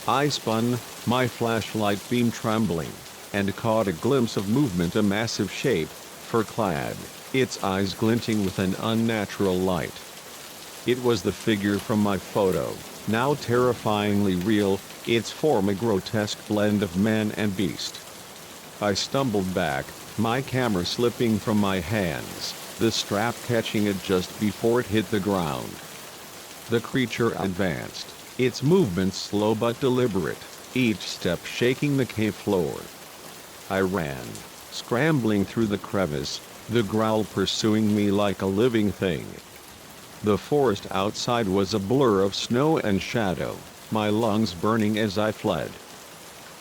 I spun, my flashlight beam trembling, and caught a glimpse of movement, a massive shape, fur-clad, its eyes glinting with an unnatural light. It was the figure from my photo, now terrifyingly real, its form a grotesque blend of man and beast. I stumbled back, my camera slipping from my hands, the strap catching it just before it hit the ground. The creature advanced, its movements slow but deliberate, each step shaking the cave floor. I ran, scrambling through the crevice, the growl pursuing me like a living thing. The forest outside was a blur of snow and shadow, my lungs burning as I fled.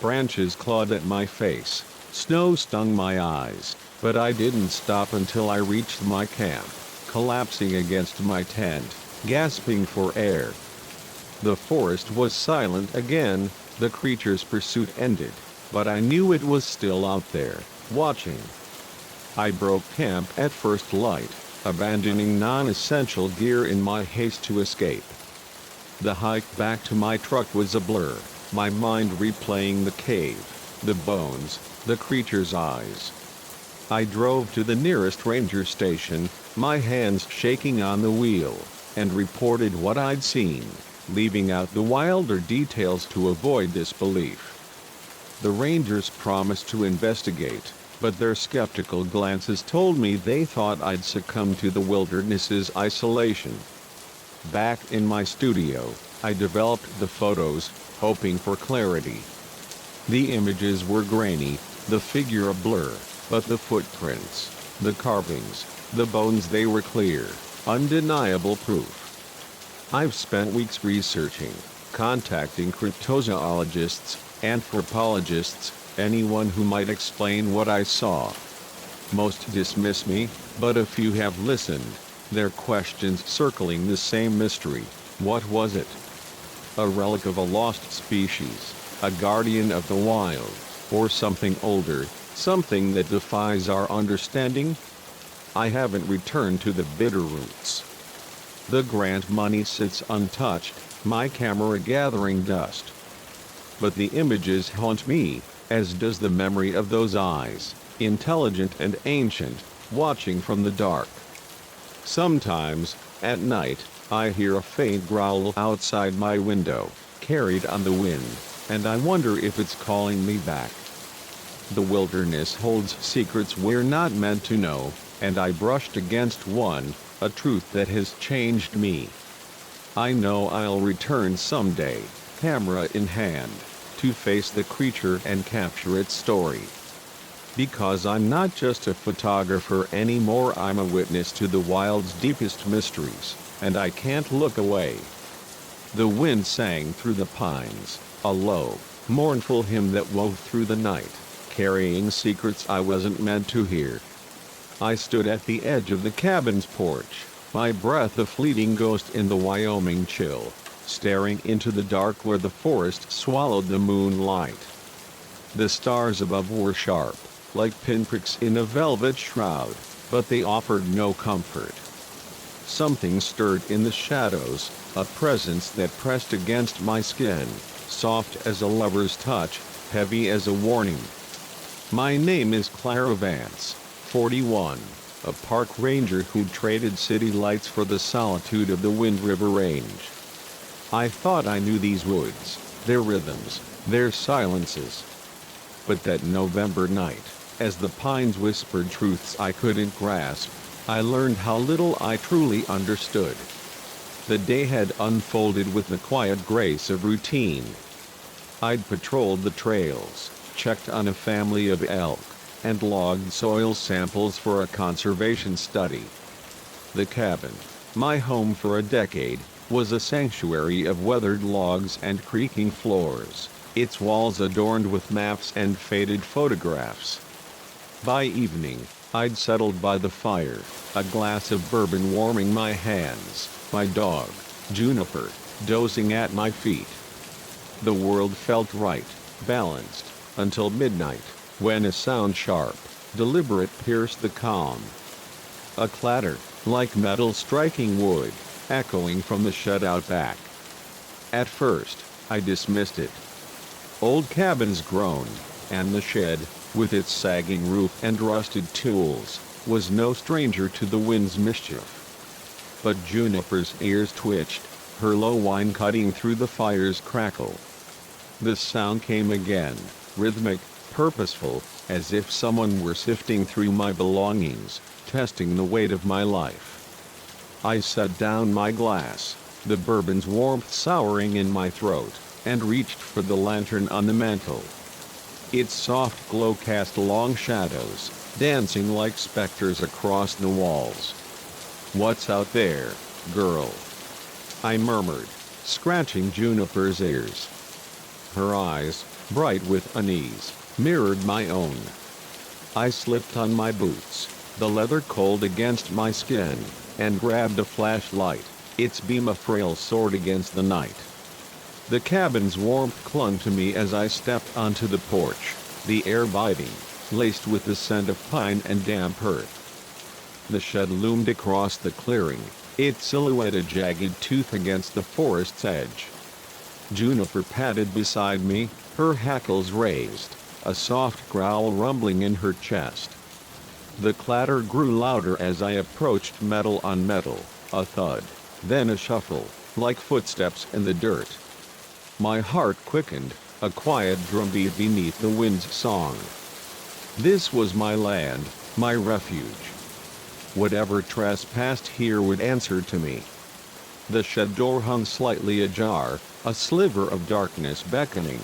Branches clawed at my face, snow stung my eyes, but I didn't stop until I reached my camp, collapsing against my tent, gasping for air. The forest was silent again, the creature's pursuit ended, but I knew it was still out there, watching. I broke camp at first light, abandoning non-essential gear in my haste to escape. The hike back to my truck was a blur, my mind replaying the cave, the bones, the creature's eyes. I drove to the nearest ranger station, my hands shaking on the wheel, and reported what I'd seen, leaving out the wilder details to avoid disbelief. The rangers promised to investigate, but their skeptical glances told me they thought I'd succumb to the wilderness's isolation. Back in my studio, I developed the photos, hoping for clarity. The images were grainy, the figure a blur, but the footprints, the carvings, the bones, they were clear, undeniable proof. I've spent weeks researching, contacting cryptozoologists, anthropologists, anyone who might explain what I saw. Most dismiss me, but a few have listened, their questions circling the same mystery: what was it? A relic of a lost species, a guardian of the wild, or something older, something that defies our understanding? I haven't returned to the bitter roots. The grant money sits untouched, my camera gathering dust. But the images haunt me, as does the memory of those eyes, intelligent and ancient, watching from the dark. Sometimes, at night, I hear a faint growl outside my window, carried on the wind, and I wonder if it's calling me back. The wilderness holds secrets we're not meant to know, and I brushed against one, a truth that has changed me. I know I'll return someday, camera in hand, to face the creature and capture its story. Because I'm not just a photographer anymore, I'm a witness to the wild's deepest mysteries, and I can't look away. The wind sang through the pines, a low, mournful hymn that wove through the night, carrying secrets I wasn't meant to hear. I stood at the edge of the cabin's porch, my breath a fleeting ghost in the Wyoming chill, staring into the dark where the forest swallowed the moonlight. The stars above were sharp, like pinpricks in a velvet shroud, but they offered no comfort. Something stirred in the shadows, a presence that pressed against my skin, soft as a lover's touch, heavy as a warning. My name is Clara Vance, 41, a park ranger who traded city lights for the solitude of the Wind River Range. I thought I knew these woods, their rhythms, their silences. But that November night, as the pines whispered truths I couldn't grasp, I learned how little I truly understood. The day had unfolded with the quiet grace of routine. I'd patrolled the trails, checked on a family of elk, and logged soil samples for a conservation study. The cabin, my home for a decade, was a sanctuary of weathered logs and creaking floors, its walls adorned with maps and faded photographs. By evening, I'd settled by the fire, a glass of bourbon warming my hands, my dog, Juniper, dozing at my feet. The world felt right, balanced, until midnight, when a sound sharp, deliberate pierced the calm. A clatter, like metal striking wood, echoing from the shed out back. At first, I dismissed it. Old cabins groaned, and the shed, with its sagging roof and rusted tools, was no stranger to the wind's mischief. But Juniper's ears twitched, her low whine cutting through the fire's crackle. The sound came again, rhythmic, purposeful, as if someone were sifting through my belongings, testing the weight of my life. I set down my glass, the bourbon's warmth souring in my throat, and reached for the lantern on the mantel. Its soft glow cast long shadows, dancing like specters across the walls. "What's out there, girl?" I murmured, scratching Juniper's ears. Her eyes, bright with unease, mirrored my own. I slipped on my boots, the leather cold against my skin, and grabbed a flashlight, its beam a frail sword against the night. The cabin's warmth clung to me as I stepped onto the porch, the air biting, laced with the scent of pine and damp earth. The shed loomed across the clearing, its silhouette a jagged tooth against the forest's edge. Juniper padded beside me, her hackles raised, a soft growl rumbling in her chest. The clatter grew louder as I approached metal on metal, a thud, then a shuffle, like footsteps in the dirt. My heart quickened, a quiet drumbeat beneath the wind's song. This was my land, my refuge. Whatever trespassed here would answer to me. The shed door hung slightly ajar, a sliver of darkness beckoning.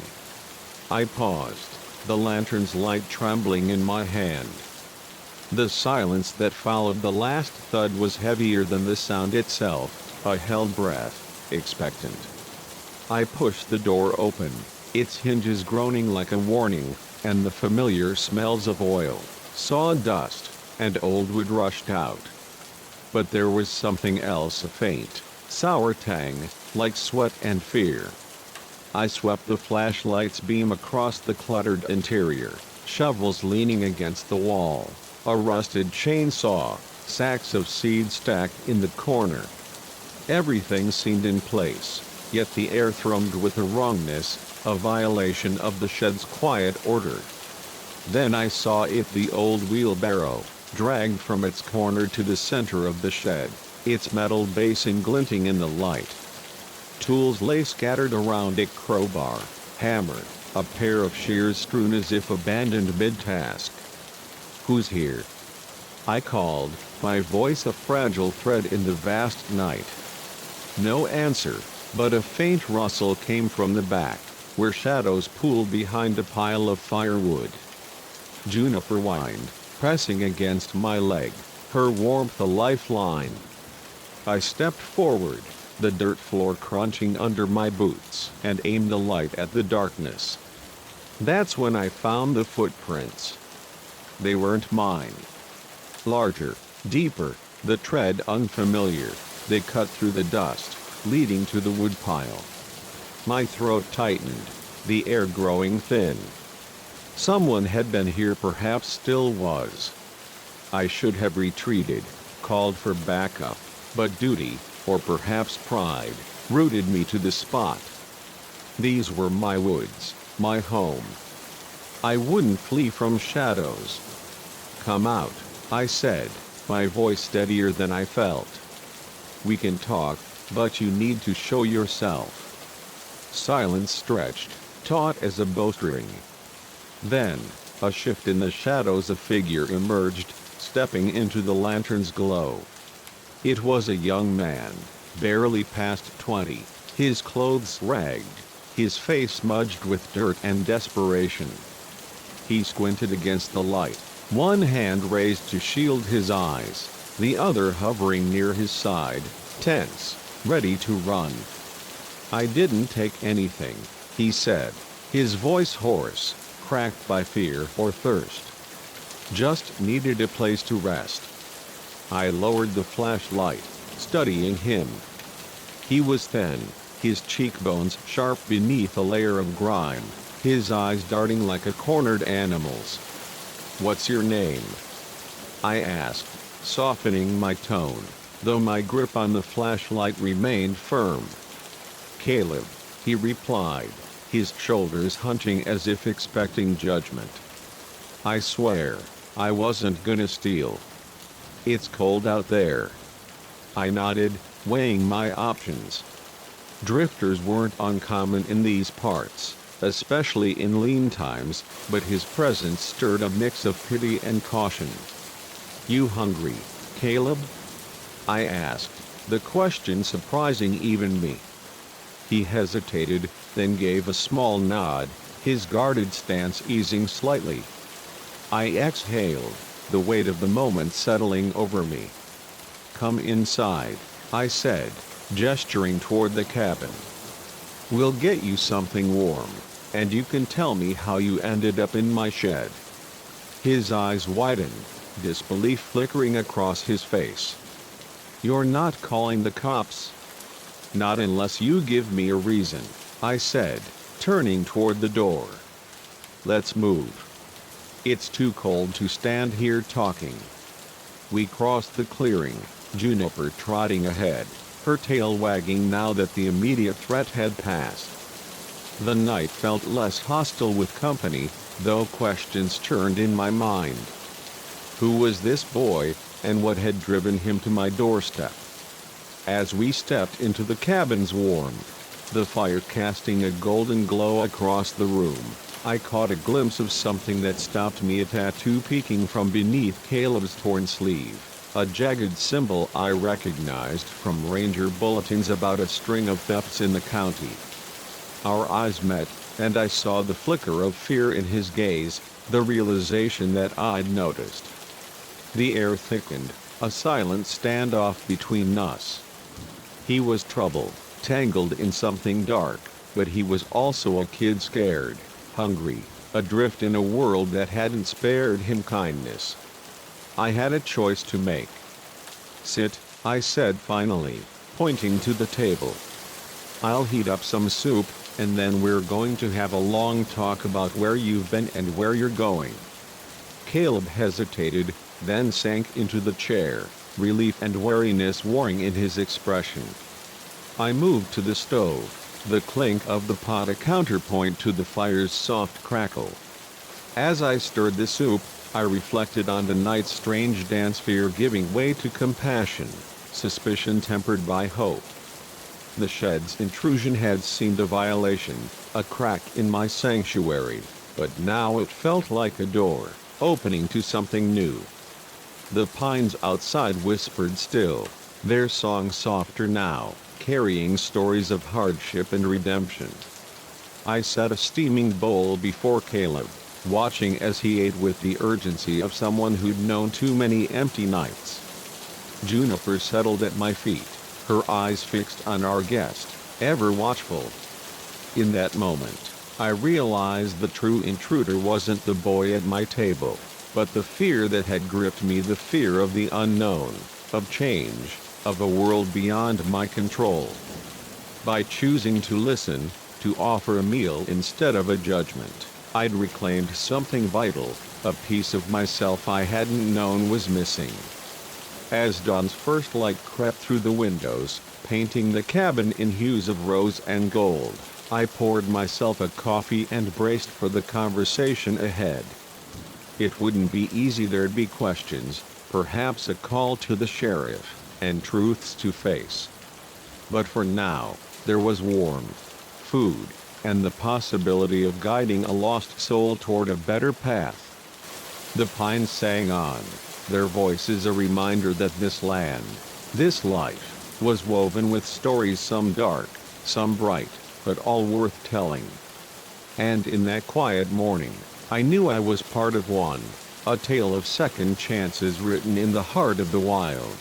I paused, the lantern's light trembling in my hand. The silence that followed the last thud was heavier than the sound itself. I held breath, expectant. I pushed the door open, its hinges groaning like a warning, and the familiar smells of oil, sawdust, and old wood rushed out. But there was something else, a faint, sour tang, like sweat and fear. I swept the flashlight's beam across the cluttered interior, shovels leaning against the wall, a rusted chainsaw, sacks of seed stacked in the corner. Everything seemed in place, yet the air thrummed with a wrongness, a violation of the shed's quiet order. Then I saw it, the old wheelbarrow, dragged from its corner to the center of the shed, its metal basin glinting in the light. Tools lay scattered around it, crowbar, hammer, a pair of shears strewn as if abandoned mid-task. "Who's here?" I called, my voice a fragile thread in the vast night. No answer, but a faint rustle came from the back, where shadows pooled behind a pile of firewood. Juniper whined, pressing against my leg, her warmth a lifeline. I stepped forward, the dirt floor crunching under my boots, and aimed the light at the darkness. That's when I found the footprints. They weren't mine. Larger, deeper, the tread unfamiliar, they cut through the dust, leading to the woodpile. My throat tightened, the air growing thin. Someone had been here, perhaps still was. I should have retreated, called for backup, but duty, or perhaps pride, rooted me to the spot. These were my woods, my home. I wouldn't flee from shadows. "Come out," I said, my voice steadier than I felt. "We can talk, but you need to show yourself." Silence stretched, taut as a bowstring. Then, a shift in the shadows, a figure emerged, stepping into the lantern's glow. It was a young man, barely past 20, his clothes ragged, his face smudged with dirt and desperation. He squinted against the light, one hand raised to shield his eyes, the other hovering near his side, tense, ready to run. "I didn't take anything," he said, his voice hoarse, cracked by fear or thirst. just needed a place to rest. I lowered the flashlight, studying him. He was thin, his cheekbones sharp beneath a layer of grime, his eyes darting like a cornered animal's. "What's your name?" I asked, softening my tone, though my grip on the flashlight remained firm. "Caleb," he replied, his shoulders hunching as if expecting judgment. "I swear, I wasn't gonna steal. It's cold out there." I nodded, weighing my options. Drifters weren't uncommon in these parts, especially in lean times, but his presence stirred a mix of pity and caution. "You hungry, Caleb?" I asked, the question surprising even me. He hesitated, then gave a small nod, his guarded stance easing slightly. I exhaled, the weight of the moment settling over me. "Come inside," I said, gesturing toward the cabin. "We'll get you something warm, and you can tell me how you ended up in my shed." His eyes widened, disbelief flickering across his face. "You're not calling the cops?" "Not unless you give me a reason," I said, turning toward the door. "Let's move. It's too cold to stand here talking." We crossed the clearing, Juniper trotting ahead, her tail wagging now that the immediate threat had passed. The night felt less hostile with company, though questions churned in my mind. Who was this boy, and what had driven him to my doorstep? As we stepped into the cabin's warmth, the fire casting a golden glow across the room, I caught a glimpse of something that stopped me: a tattoo peeking from beneath Caleb's torn sleeve, a jagged symbol I recognized from ranger bulletins about a string of thefts in the county. Our eyes met, and I saw the flicker of fear in his gaze, the realization that I'd noticed. The air thickened, a silent standoff between us. He was troubled, tangled in something dark, but he was also a kid, scared, hungry, adrift in a world that hadn't spared him kindness. I had a choice to make. "Sit," I said finally, pointing to the table. "I'll heat up some soup, and then we're going to have a long talk about where you've been and where you're going." Caleb hesitated, then sank into the chair, relief and wariness warring in his expression. I moved to the stove, the clink of the pot a counterpoint to the fire's soft crackle. As I stirred the soup, I reflected on the night's strange dance, fear giving way to compassion, suspicion tempered by hope. The shed's intrusion had seemed a violation, a crack in my sanctuary, but now it felt like a door, opening to something new. The pines outside whispered still, their song softer now, carrying stories of hardship and redemption. I set a steaming bowl before Caleb, watching as he ate with the urgency of someone who'd known too many empty nights. Juniper settled at my feet, her eyes fixed on our guest, ever watchful. In that moment, I realized the true intruder wasn't the boy at my table, but the fear that had gripped me, the fear of the unknown, of change, of a world beyond my control. By choosing to listen, to offer a meal instead of a judgment, I'd reclaimed something vital, a piece of myself I hadn't known was missing. As dawn's first light crept through the windows, painting the cabin in hues of rose and gold, I poured myself a coffee and braced for the conversation ahead. It wouldn't be easy, there'd be questions, perhaps a call to the sheriff, and truths to face. But for now, there was warmth, food, and the possibility of guiding a lost soul toward a better path. The pines sang on, their voices a reminder that this land, this life, was woven with stories, some dark, some bright, but all worth telling. And in that quiet morning, I knew I was part of one, a tale of second chances written in the heart of the wild.